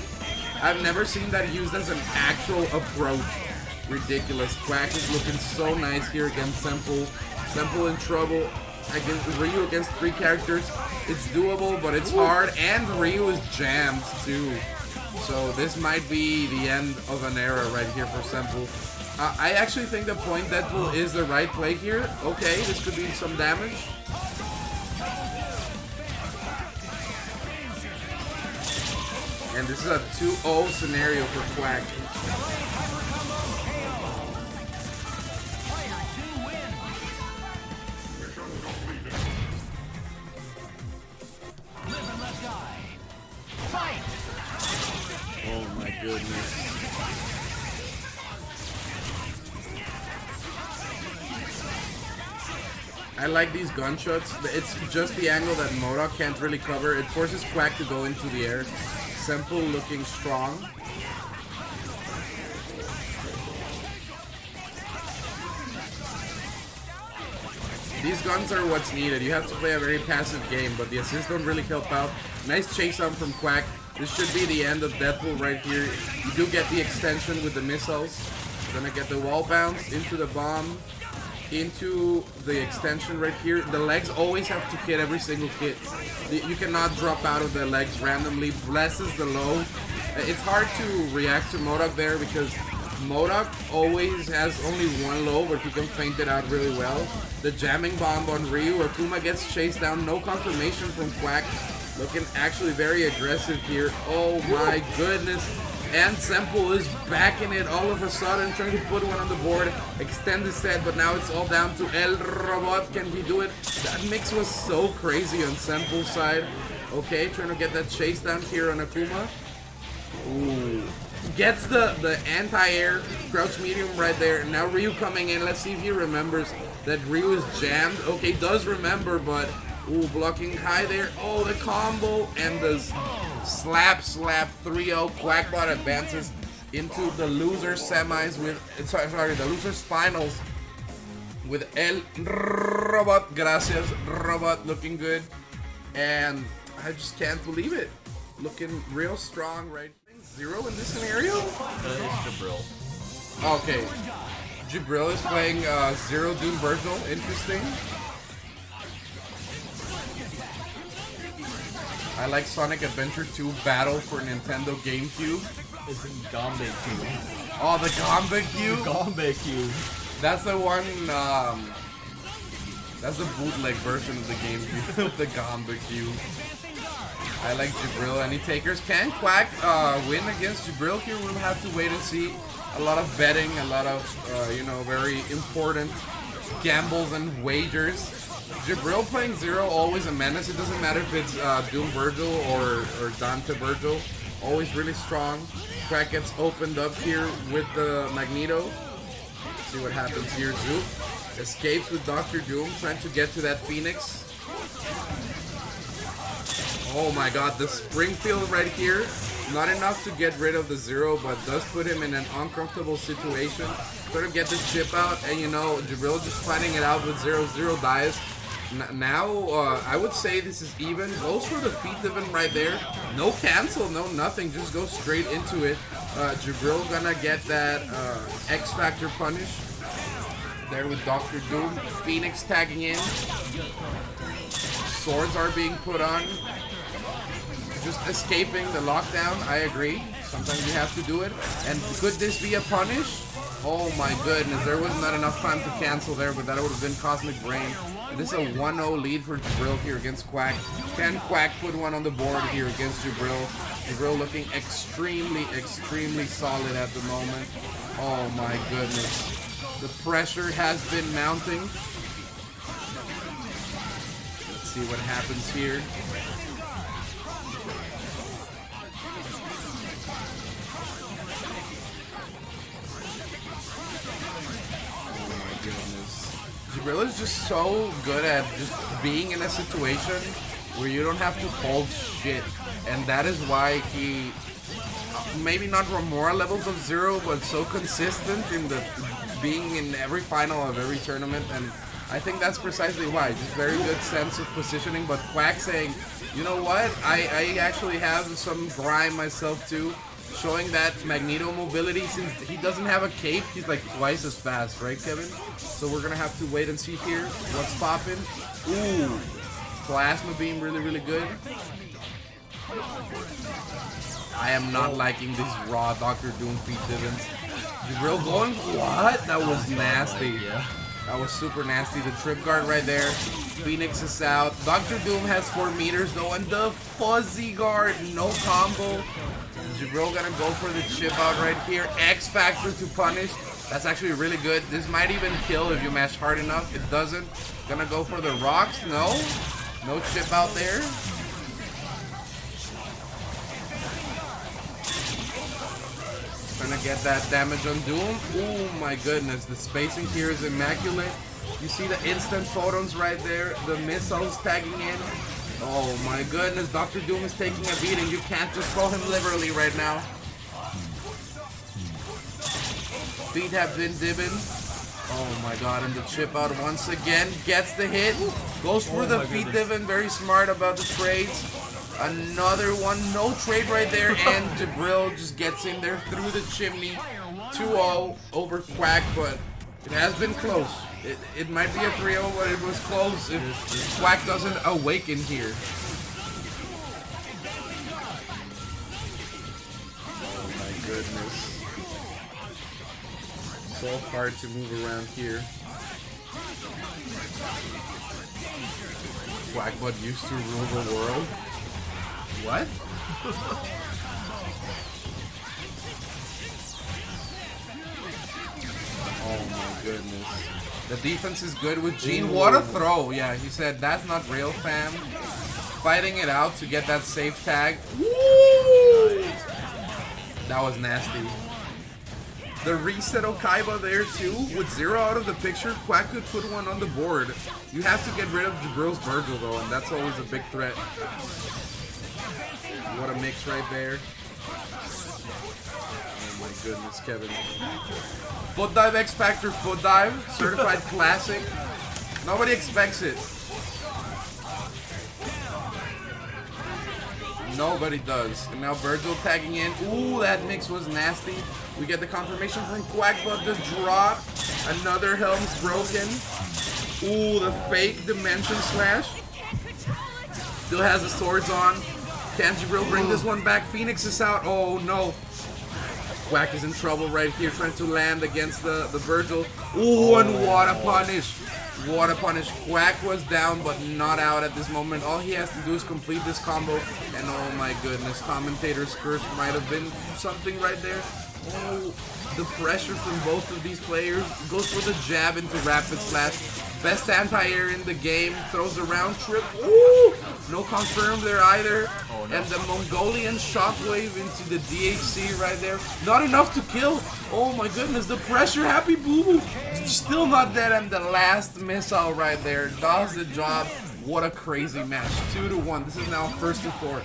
A: I've never seen that used as an actual approach. Ridiculous. Quack is looking so nice here against Zenpool. Zenpool in trouble against Ryu against 3 characters. It's doable, but it's hard, and Ryu is jammed too. So this might be the end of an era right here for Zenpool. I actually think the point Deadpool is the right play here. Okay, this could be some damage. And this is a 2-0 scenario for Quack. Oh my goodness. I like these gunshots. It's just the angle that MODOK can't really cover. It forces Quack to go into the air. Zenpool looking strong. These guns are what's needed. You have to play a very passive game, but the assists don't really help out. Nice chase down from Quack. This should be the end of Deadpool right here. You do get the extension with the missiles. Gonna get the wall bounce into the bomb, into the extension right here. The legs always have to hit every single hit. You cannot drop out of the legs randomly. Blesses the low. It's hard to react to MODOK there because MODOK always has only one low, but he can feint it out really well. The jamming bomb on Ryu. Akuma gets chased down. No confirmation from Quack. Looking actually very aggressive here. Oh my goodness. And Zenpool is backing it all of a sudden, trying to put one on the board, extend the set, but now it's all down to El Robot. Can he do it? That mix was so crazy on Zenpool's side. Okay, trying to get that chase down here on Akuma. Ooh. Gets the anti-air crouch medium right there. Now Ryu coming in. Let's see if he remembers that Ryu is jammed. Okay, does remember, but ooh, blocking high there. Oh, the combo and the slap 3-0. Quackbot advances into the loser semis with the loser's finals with El Robot. Gracias, Robot, looking good. And I just can't believe it. Looking real strong, right? 0 in this scenario?
D: It's Jibrill.
A: Okay. Jibrill is playing 0 Doom Vergil. Interesting. I like Sonic Adventure 2 Battle for Nintendo GameCube.
D: It's in Gombe Cube.
A: Oh, the Gombe Cube?
D: Gombe Cube.
A: That's the one, that's the bootleg version of the GameCube, the Gombe Cube. I like Jibrill. Any takers? Can Quack win against Jibrill here? We'll have to wait and see. A lot of betting, a lot of, you know, very important gambles and wagers. Jibrill playing 0, always a menace. It doesn't matter if it's Doom Vergil or Dante Vergil. Always really strong. Quack gets opened up here with the Magneto. See what happens here. Zoop escapes with Dr. Doom, trying to get to that Phoenix. Oh my god, the Springfield right here. Not enough to get rid of the 0, but does put him in an uncomfortable situation. Trying to get the chip out, and you know, Jibrill just fighting it out with 0-0 dies. Now, I would say this is even. Goes for the feet even right there. No cancel, no nothing. Just go straight into it. Jibrill gonna get that X Factor punish. There with Dr. Doom. Phoenix tagging in. Swords are being put on. Just escaping the lockdown, I agree. Sometimes you have to do it. And could this be a punish? Oh my goodness, there was not enough time to cancel there, but that would have been Cosmic Brain. This is a 1-0 lead for Jibrill here against Quack. Can Quack put one on the board here against Jibrill? Jibrill looking extremely, extremely solid at the moment. Oh my goodness. The pressure has been mounting. Let's see what happens here. Jibrill is just so good at just being in a situation where you don't have to hold shit, and that is why he maybe not Romora levels of 0, but so consistent in the being in every final of every tournament. And I think that's precisely why. Just very good sense of positioning. But Quack saying, you know what, I actually have some grime myself too. showing that Magneto mobility. Since he doesn't have a cape, he's like twice as fast, right, Kevin? So we're gonna have to wait and see here what's popping. Ooh, plasma beam, really good. I am not liking these raw Doctor Doom feet divins. Jibrill going, what? That was nasty. That was super nasty. The trip guard right there. Phoenix is out. Doctor Doom has 4 meters though, and the fuzzy guard, no combo. Jibrill gonna go for the chip out right here. X Factor to punish. That's actually really good. This might even kill if you mash hard enough. It doesn't. Gonna go for the rocks. No. No chip out there. Gonna get that damage on Doom. Oh my goodness, the spacing here is immaculate. You see the instant photons right there, the missiles tagging in. Oh my goodness, Dr. Doom is taking a beating. You can't just throw him liberally right now. Feet have been dibbing. Oh my god, and the chip out once again gets the hit. Goes for the feet dibbing, very smart about the trades. Another one, no trade right there, and Jibrill just gets in there through the chimney. 2-0 over Quack, but it has been close. It might be a 3-0, but it was close if Quack doesn't awaken here. Oh my goodness. So hard to move around here. Quack but used to rule the world. What? Oh my goodness. The defense is good with Gene. What a throw. Yeah, he said that's not real, fam. Fighting it out to get that safe tag. Woo! That was nasty. The reset Okaiba there too. With 0 out of the picture, Quack could put one on the board. You have to get rid of Jibrill's Vergil though, and that's always a big threat. What a mix right there. Oh my goodness, Kevin. Foot dive X Factor foot dive. Certified classic. Nobody expects it. Nobody does. And now Vergil tagging in. Ooh, that mix was nasty. We get the confirmation from Quack, but the drop. Another helm's broken. Ooh, the fake dimension slash. Still has the swords on. Can Jibrill bring this one back? Phoenix is out. Oh no. Quack is in trouble right here, trying to land against the Vergil. Ooh, and what a punish. What a punish. Quack was down, but not out at this moment. All he has to do is complete this combo. And oh my goodness, commentator's curse might have been something right there. Oh, the pressure from both of these players. Goes for the jab into rapid slash. Best anti-air in the game. Throws a round trip. Ooh! No confirm there either. Oh, no. And the Mongolian shockwave into the DHC right there. Not enough to kill. Oh my goodness, the pressure. Happy Boo Boo. Still not dead. And the last missile right there does the job. What a crazy match. 2-1. This is now 1st to 4.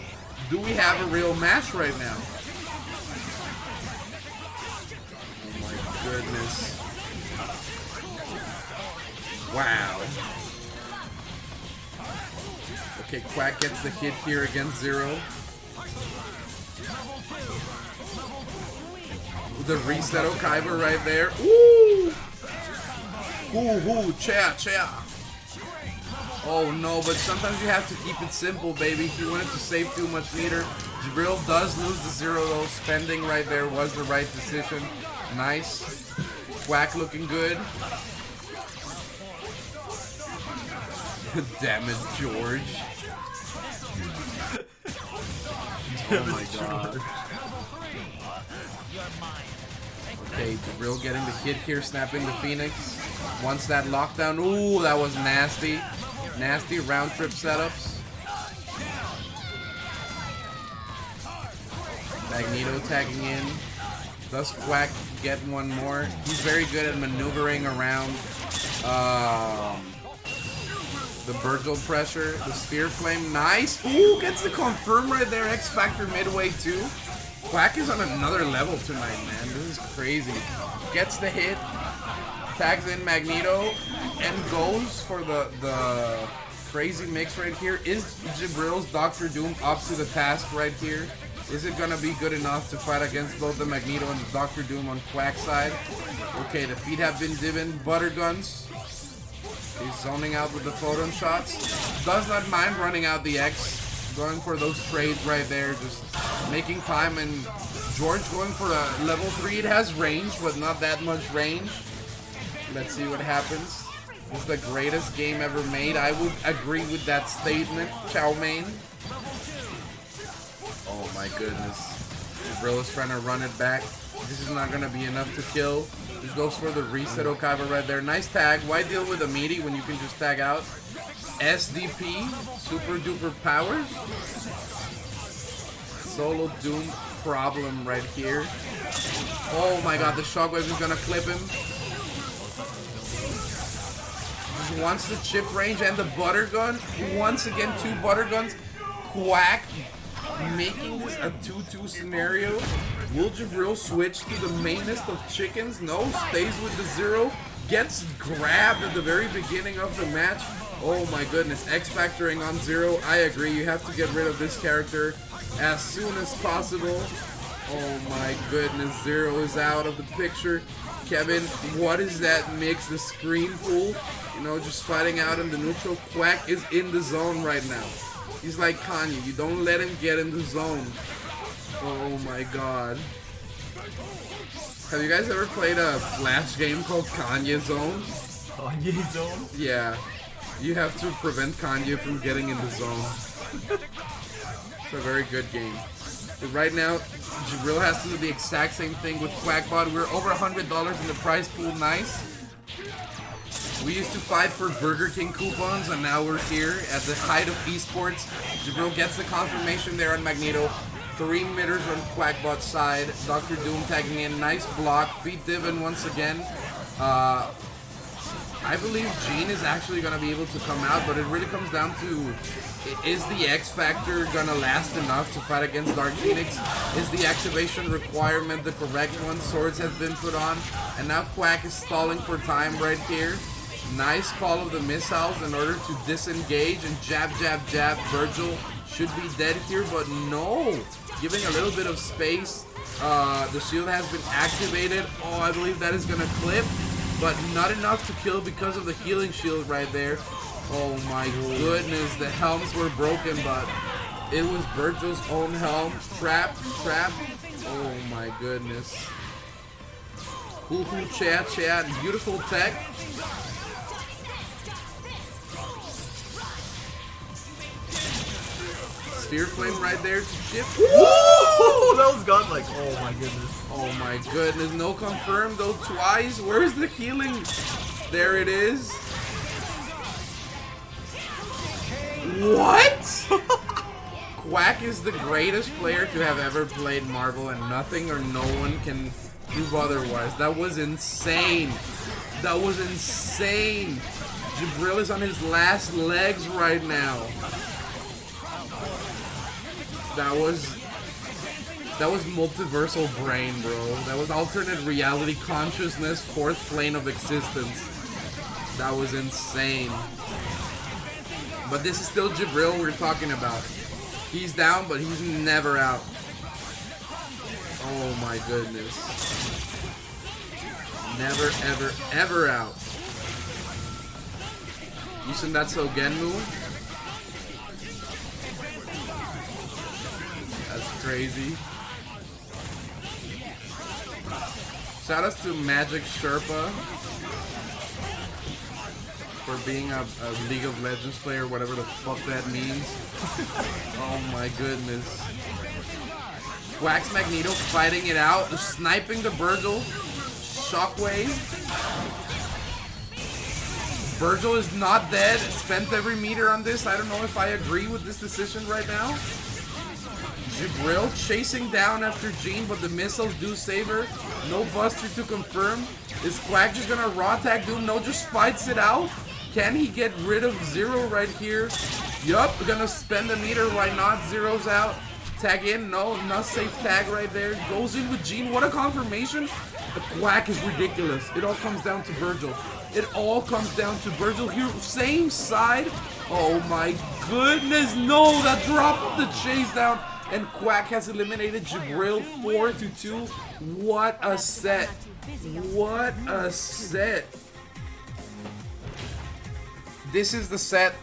A: Do we have a real match right now? Oh my goodness. Wow. Okay, Quack gets the hit here against 0. The reset Okaiba right there. Ooh! Ooh, cha. Oh no, but sometimes you have to keep it simple, baby. If you wanted to save too much meter. Jibrill does lose the 0 though. Spending right there was the right decision. Nice. Quack looking good. Damn it, George. Oh my god. Okay, Jibrill getting the hit here, snapping the Phoenix. Once that lockdown, ooh, that was nasty. Nasty round trip setups. Magneto tagging in. Does Quack get one more? He's very good at maneuvering around the Vergil pressure, the Sphere Flame, nice. Ooh, gets the confirm right there, X Factor midway too. Quack is on another level tonight, man. This is crazy. Gets the hit, tags in Magneto, and goes for the crazy mix right here. Is Jibrill's Dr. Doom up to the task right here? Is it gonna be good enough to fight against both the Magneto and the Doctor Doom on Quack side? Okay, the feet have been given. Butter guns. He's zoning out with the photon shots. Does not mind running out the X. Going for those trades right there. Just making time. And George going for a level 3. It has range, but not that much range. Let's see what happens. This is the greatest game ever made. I would agree with that statement. Chow mein. Oh my goodness. Jibrill is trying to run it back. This is not going to be enough to kill. Just goes for the reset Okaiba right there. Nice tag. Why deal with a meaty when you can just tag out? SDP. Super duper powers. Solo Doom problem right here. Oh my god, the shockwave is going to clip him. Just wants the chip range and the butter gun. Once again, 2 butter guns. Quack. Making this a 2-2 scenario. Will Jibrill switch to the mainest of chickens? No, stays with the 0. Gets grabbed at the very beginning of the match. Oh my goodness, X-Factoring on 0. I agree, you have to get rid of this character as soon as possible. Oh my goodness, 0 is out of the picture. Kevin, what is that mix? The screen pool? You know, just fighting out in the neutral. Quack is in the zone right now. He's like Kanye, you don't let him get in the zone. Oh my god. Have you guys ever played a Flash game called Kanye Zone?
D: Kanye Zone?
A: Yeah. You have to prevent Kanye from getting in the zone. It's a very good game. But right now, Jibrill has to do the exact same thing with Quackbot. We're over $100 in the prize pool. Nice. We used to fight for Burger King coupons, and now we're here at the height of esports. Jibrill gets the confirmation there on Magneto. 3 meters on Quackbot's side. Dr. Doom tagging in. Nice block. Feet divin once again. I believe Jean is actually going to be able to come out, but it really comes down to, is the X Factor going to last enough to fight against Dark Phoenix? Is the activation requirement the correct one? Swords have been put on, and now Quack is stalling for time right here. Nice call of the missiles in order to disengage and jab, jab, jab. Vergil should be dead here, but no. Giving a little bit of space. The shield has been activated. Oh, I believe that is going to clip, but not enough to kill because of the healing shield right there. Oh my goodness, the helms were broken, but it was Vergil's own helm. Trap, trap. Oh my goodness. Hoo hoo, chat, chat. Beautiful tech. Sphere flame right there to chip.
D: Woo! That was godlike. Oh my goodness.
A: Oh my goodness. No confirmed though twice. Where's the healing? There it is. What? Quack is the greatest player to have ever played Marvel, and nothing or no one can prove otherwise. That was insane. That was insane. Jibrill is on his last legs right now. That was multiversal brain, bro. That was alternate reality consciousness, 4th plane of existence. That was insane. But this is still Jibrill we're talking about. He's down, but he's never out. Oh my goodness. Never, ever, ever out. Using that Sogenmu. That's crazy. Shoutouts to Magic Sherpa for being a League of Legends player, whatever the fuck that means. Oh my goodness. Quack's Magneto fighting it out, sniping the Vergil. Shockwave. Vergil is not dead. Spent every meter on this. I don't know if I agree with this decision right now. Jibrill chasing down after Jean, but the missiles do save her. No buster to confirm. Is Quack just gonna raw tag Doom? No, just fights it out. Can he get rid of Zero right here? Yup, we're gonna spend a meter. Why not? Zero's out. Tag in. No, not safe tag right there. Goes in with Jean. What a confirmation. The Quack is ridiculous. It all comes down to Vergil. It all comes down to Vergil here. Same side. Oh my goodness. No, that drop of the chase down. And Quack has eliminated Jibrill 4-2. What a set. What a set. This is the set.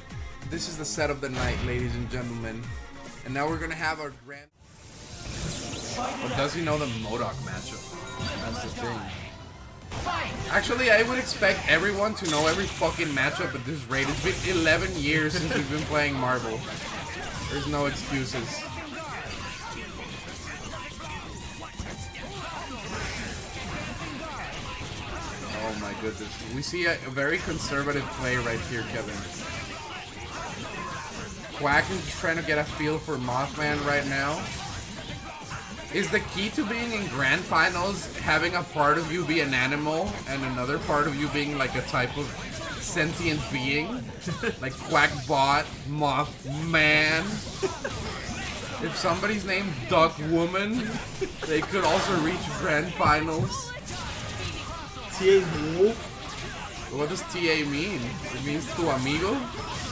A: This is the set of the night, ladies and gentlemen. And now we're gonna have our grand. Or does he know the MODOK matchup? That's the thing. Actually, I would expect everyone to know every fucking matchup at this rate. It's been 11 years since we've been playing Marvel. There's no excuses. Oh my goodness. We see a very conservative play right here, Kevin. Quack is just trying to get a feel for Mothman right now. Is the key to being in grand finals having a part of you be an animal and another part of you being like a type of sentient being? Like Quackbot, Mothman. If somebody's named Duck Woman, they could also reach grand finals.
D: TA
A: What does TA mean? It means tu amigo?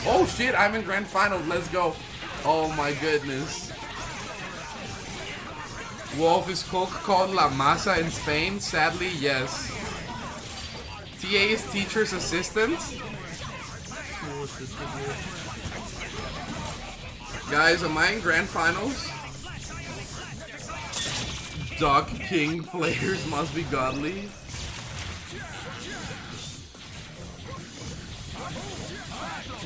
A: Oh shit, I'm in grand finals, let's go. Oh my goodness. Wolf, is Coke called La Masa in Spain? Sadly, yes. TA is teacher's assistant? Guys, am I in grand finals? Dog King players must be godly.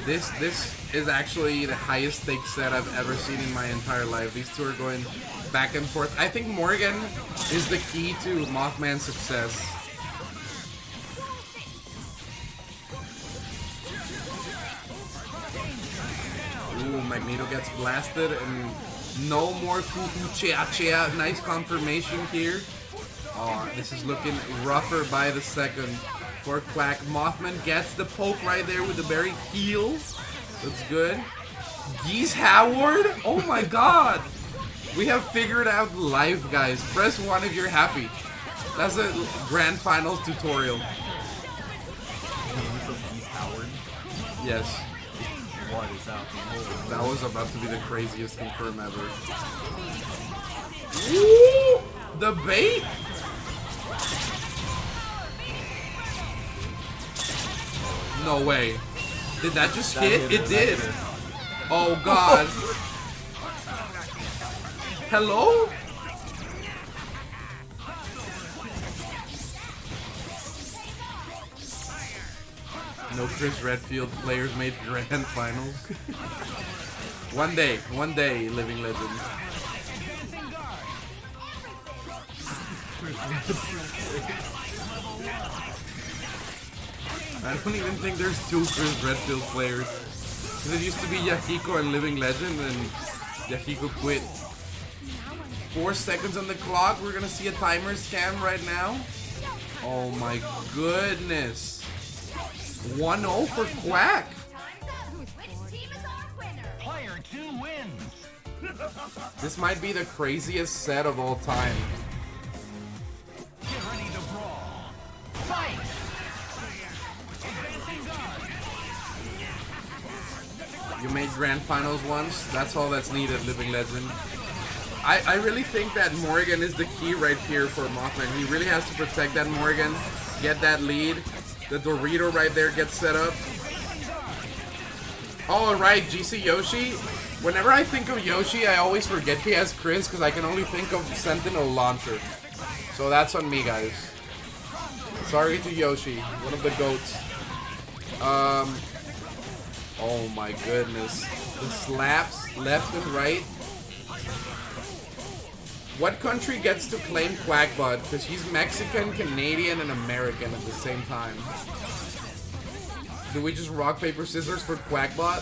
A: This is actually the highest stakes set I've ever seen in my entire life. These two are going back and forth. I think Morrigan is the key to Mothman's success. Ooh, Magneto gets blasted and no more chea. Nice confirmation here. Oh, this is looking rougher by the second for Quack. Mothman gets the poke right there with the very heel. That's good. Geese Howard? Oh my god! We have figured out life, guys. Press 1 if you're happy. That's a grand finals tutorial. Yes.
D: What is happening?
A: That was about to be the craziest confirm ever. Woo! The bait? No way. Did that just hit? It did. Oh god. Hello? No Chris Redfield players made grand finals. One day, living legend. I don't even think there's 2 Chris Redfield players. There used to be Yahiko and Living Legend, and Yahiko quit. 4 seconds on the clock. We're gonna see a timer scam right now. Oh my goodness. 1-0 for Quack.
F: Player 2 wins.
A: This might be the craziest set of all time.
F: Get ready to brawl. Fight!
A: You made grand finals once. That's all that's needed, Living Legend. I really think that Morrigan is the key right here for Mothman. He really has to protect that Morrigan, get that lead. The Dorito right there gets set up. Oh, right, GC Yoshi. Whenever I think of Yoshi, I always forget he has Chris because I can only think of Sentinel Launcher. So that's on me, guys. Sorry to Yoshi, one of the goats. Oh my goodness. The slaps left and right. What country gets to claim Quackbot? Because he's Mexican, Canadian, and American at the same time. Do we just rock, paper, scissors for Quackbot?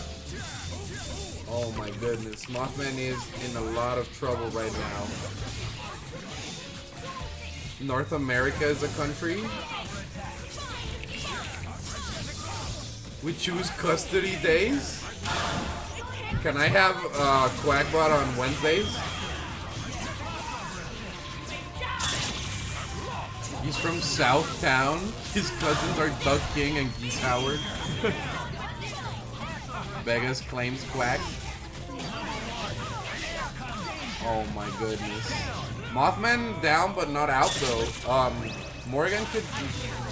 A: Oh my goodness. Mothman is in a lot of trouble right now. North America is a country. We choose custody days. Can I have Quackbot on Wednesdays? He's from Southtown. His cousins are Duck King and Geese Howard. Vegas claims Quack. Oh my goodness. Mothman down but not out though. Morrigan could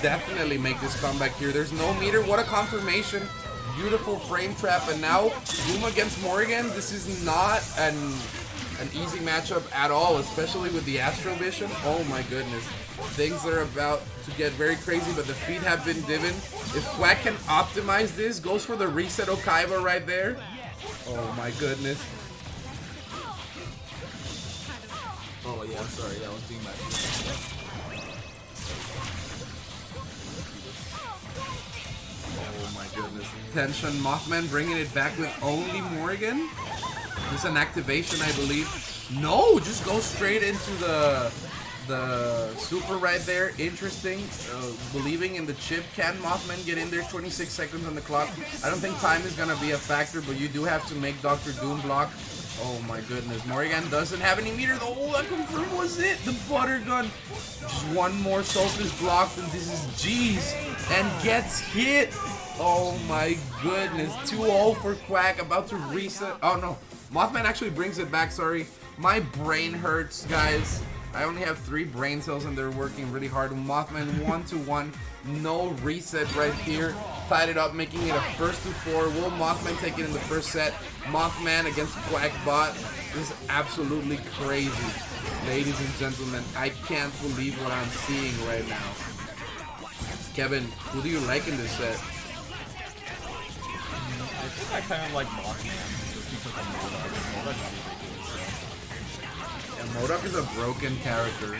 A: definitely make this comeback here. There's no meter. What a confirmation. Beautiful frame trap. And now Doom against Morrigan. This is not an easy matchup at all, especially with the Astro Vision. Oh my goodness. Things are about to get very crazy, but the feet have been given. If Quack can optimize this, goes for the reset Okaiba right there. Oh my goodness.
C: Oh yeah, I'm sorry. I was doing my.
A: Oh my goodness. Tension. Mothman bringing it back with only Morrigan. This is an activation, I believe. No, just go straight into the super right there. Interesting. Believing in the chip. Can Mothman get in there? 26 seconds on the clock. I don't think time is going to be a factor, but you do have to make Dr. Doom block. Oh my goodness. Morrigan doesn't have any meter. Oh, that confirmed was it. The butter gun. Just one more Solstice blocked, and this is G's. And gets hit. Oh my goodness. 2-0 for Quack. About to reset. Oh no. Mothman actually brings it back. Sorry. My brain hurts, guys. I only have 3 brain cells and they're working really hard. Mothman 1-1. No reset right here. Tied it up, making it a 1-4. Will Mothman take it in the first set? Mothman against Quack bot. This is absolutely crazy. Ladies and gentlemen, I can't believe what I'm seeing right now. Kevin, who do you like in this set?
D: I think I kind of like Mothman just because of MODOK.
A: MODOK is a broken character.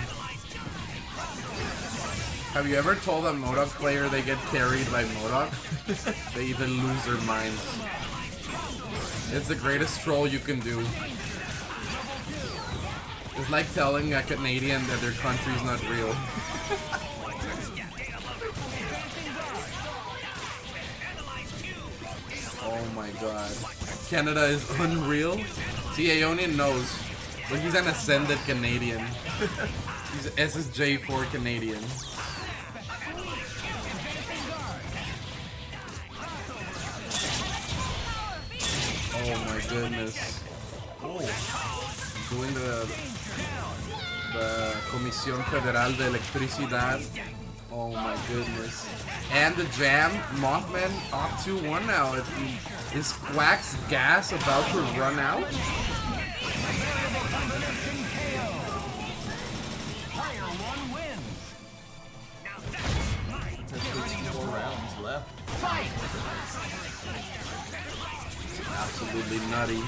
A: Have you ever told a MODOK player they get carried by MODOK? They even lose their minds. It's the greatest troll you can do. It's like telling a Canadian that their country's not real. Oh my god. Canada is unreal? See, Aeonian knows. But he's an ascended Canadian. He's SSJ4 Canadian. Oh my goodness. Oh. Doing the Comisión Federal de Electricidad. Oh my goodness. And the jam, Mothman up 2-1 now. Is Quack's gas about to run out?
C: Rounds left.
A: Absolutely nutty.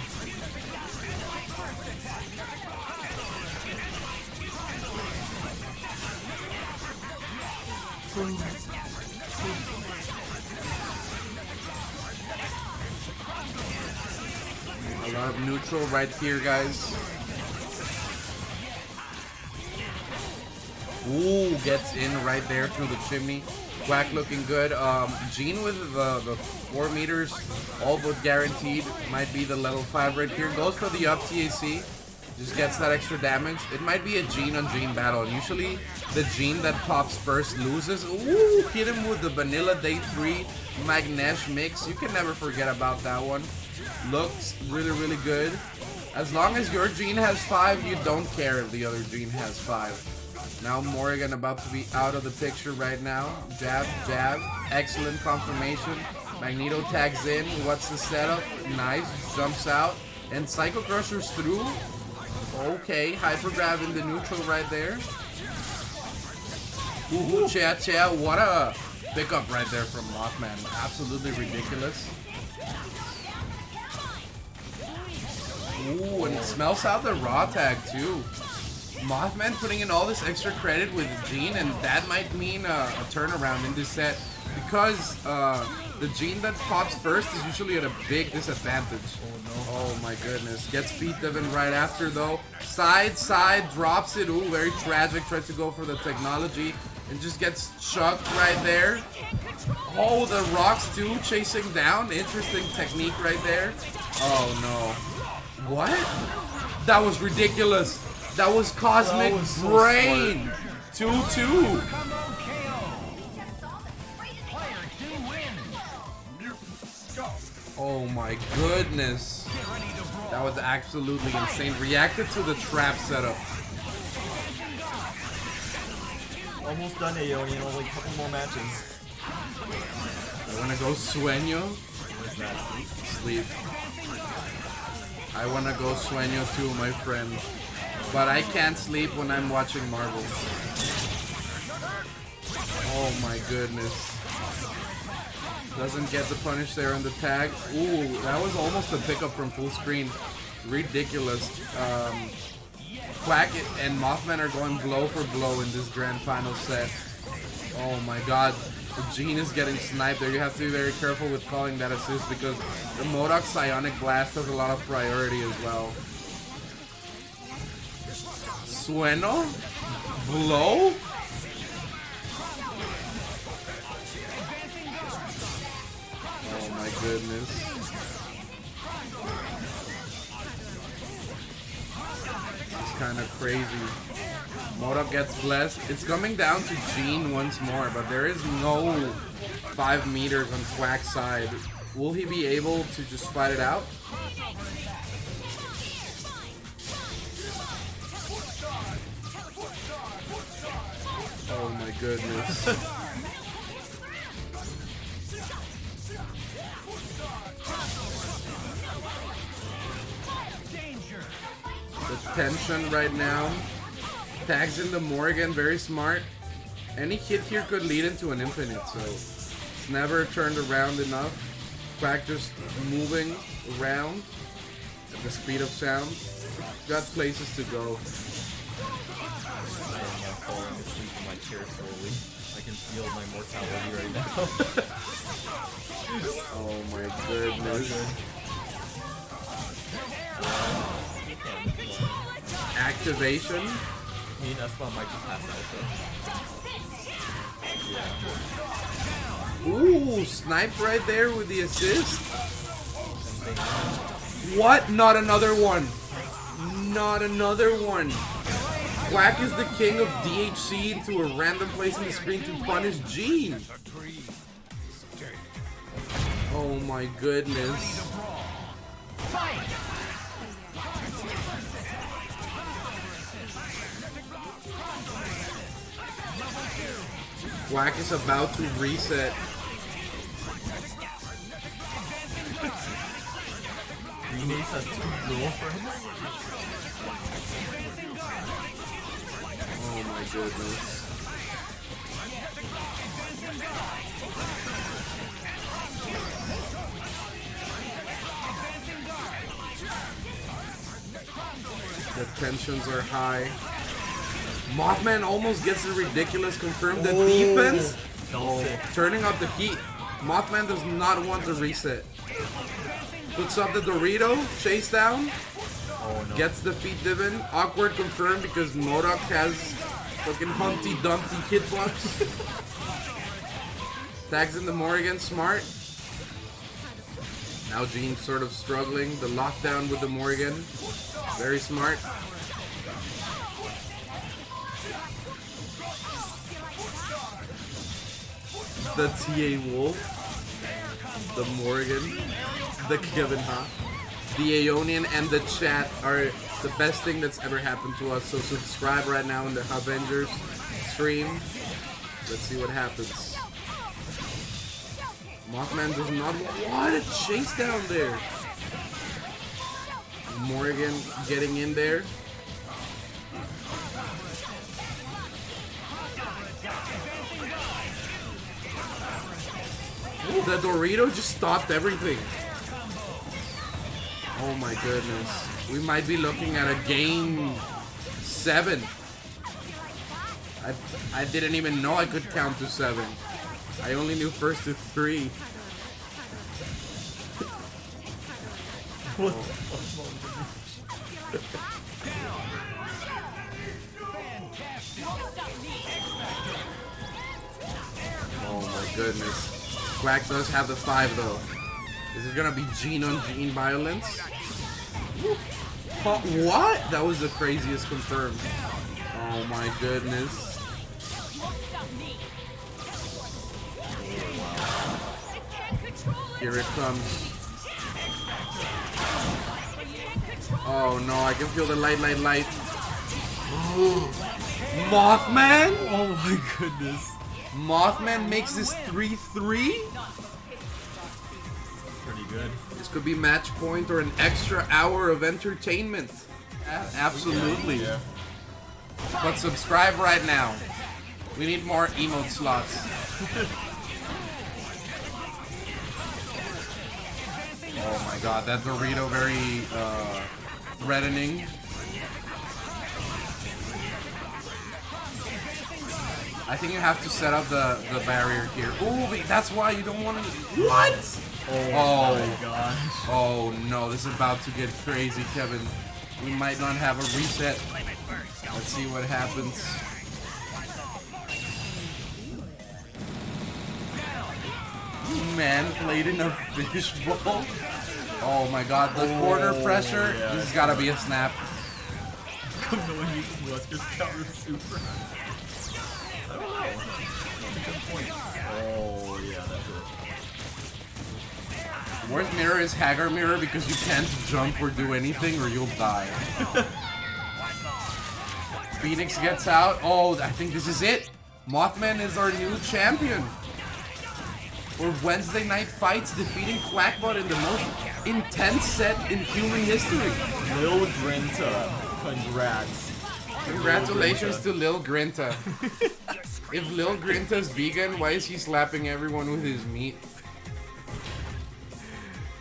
A: A lot of neutral right here, guys. Ooh, gets in right there through the chimney. Quack looking good. Gene with the 4 meters, all but guaranteed. Might be the level 5 right here. Goes for the up TAC. Just gets that extra damage. It might be a Gene on Gene battle. Usually the Gene that pops first loses. Ooh, hit him with the vanilla day 3 Magnesh mix. You can never forget about that one. Looks really, really good. As long as your Gene has 5, you don't care if the other Gene has 5. Now Morrigan about to be out of the picture right now. Jab, jab. Excellent confirmation. Magneto tags in. What's the setup? Nice. Jumps out. And Psycho Crusher's through. Okay. Hyper grab in the neutral right there. Ooh, chia chia. What a pickup right there from Mothman. Absolutely ridiculous. Ooh, and it smells out the raw tag too. Mothman putting in all this extra credit with Gene, and that might mean a turnaround in this set because the Gene that pops first is usually at a big disadvantage. Oh my goodness. Gets feet Devin right after though. Side, drops it. Ooh, very tragic. Tries to go for the technology and just gets chucked right there. Oh, the rocks too, chasing down. Interesting technique right there. Oh no. What? That was ridiculous. That was Cosmic Brain! 2-2! Oh my goodness. That was absolutely insane. Reacted to the trap setup.
D: Almost done, Aeonian. Only a couple more matches.
A: I wanna go Sueño. Sleep. I wanna go Sueño too, my friend. But I can't sleep when I'm watching Marvel. Oh my goodness. Doesn't get the punish there on the tag. Ooh, that was almost a pickup from full screen. Ridiculous. Quack and Mothman are going blow for blow in this grand final set. Oh my god. Jean is getting sniped there. You have to be very careful with calling that assist because the MODOK Psionic Blast has a lot of priority as well. Sueno? Blow? Oh my goodness. It's kind of crazy. MODOK gets blessed. It's coming down to Jean once more, but there is no 5 meters on Quack's side. Will he be able to just fight it out? Oh my goodness. The tension right now. Tags in the Morrigan, very smart. Any hit here could lead into an infinite, so it's never turned around enough. Quack just moving around at the speed of sound. Got places to go.
D: I am falling asleep in my chair slowly. I can feel my mortality right now.
A: Oh my goodness. Activation.
D: Me and Espa might just pass out though.
A: Ooh, sniped right there with the assist. What? Not another one. Not another one. Quack is the king of DHC into a random place on the screen to punish Jean. Oh my goodness. Quack is about to reset.
D: Renace has 2 girlfriends.
A: Oh my goodness. The tensions are high. Mothman almost gets the ridiculous confirm. The defense turning up the heat. Mothman does not want to reset. Puts up the Dorito, chase down. Gets the feet divin. Awkward confirmed because MODOK has fucking Humpty Dumpty hitbox. Tags in the Morrigan, smart. Now Jean sort of struggling. The lockdown with the Morrigan. Very smart. The TA Wolf. The Morrigan. The Kevin Ha. The Aeonian and the chat are the best thing that's ever happened to us. So subscribe right now in the Avengers stream. Let's see what happens. Mothman does not. What a chase down there. Morrigan getting in there. Ooh, the Dorito just stopped everything. Oh my goodness. We might be looking at a game 7. I didn't even know I could count to 7. I only knew first to 3.
D: What?
A: Oh my goodness. Quack does have the 5 though. This is gonna be Jean on Jean violence. What? That was the craziest confirmed. Oh my goodness. Here it comes. Oh no, I can feel the light. Mothman?
D: Oh my goodness.
A: Mothman makes this 3-3?
D: Pretty good.
A: This could be match point or an extra hour of entertainment. Absolutely.
C: Yeah.
A: But subscribe right now. We need more emote slots. Oh my god, that Dorito very threatening. I think you have to set up the barrier here. Ooh, that's why you don't want to... What?
D: Oh my gosh.
A: Oh no, this is about to get crazy, Kevin. We might not have a reset. Let's see what happens. Man played in a fishbowl. Oh my god, the corner pressure.
D: yeah.
A: This has gotta be a snap.
D: No one uses Wesker's counter super. I don't know. Good point. Oh yeah, that's it.
A: Worst mirror is Hagar mirror because you can't jump or do anything or you'll die. Phoenix gets out. Oh, I think this is it. Mothman is our new champion. For Wednesday night fights, defeating Quackbot in the most intense set in human history.
D: Lil Grinta, congrats.
A: Congratulations to Lil Grinta. If Lil Grinta's vegan, why is he slapping everyone with his meat?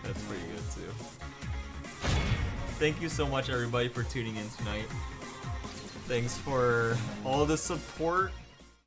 D: That's pretty good too. Thank you so much everybody for tuning in tonight. Thanks for all the support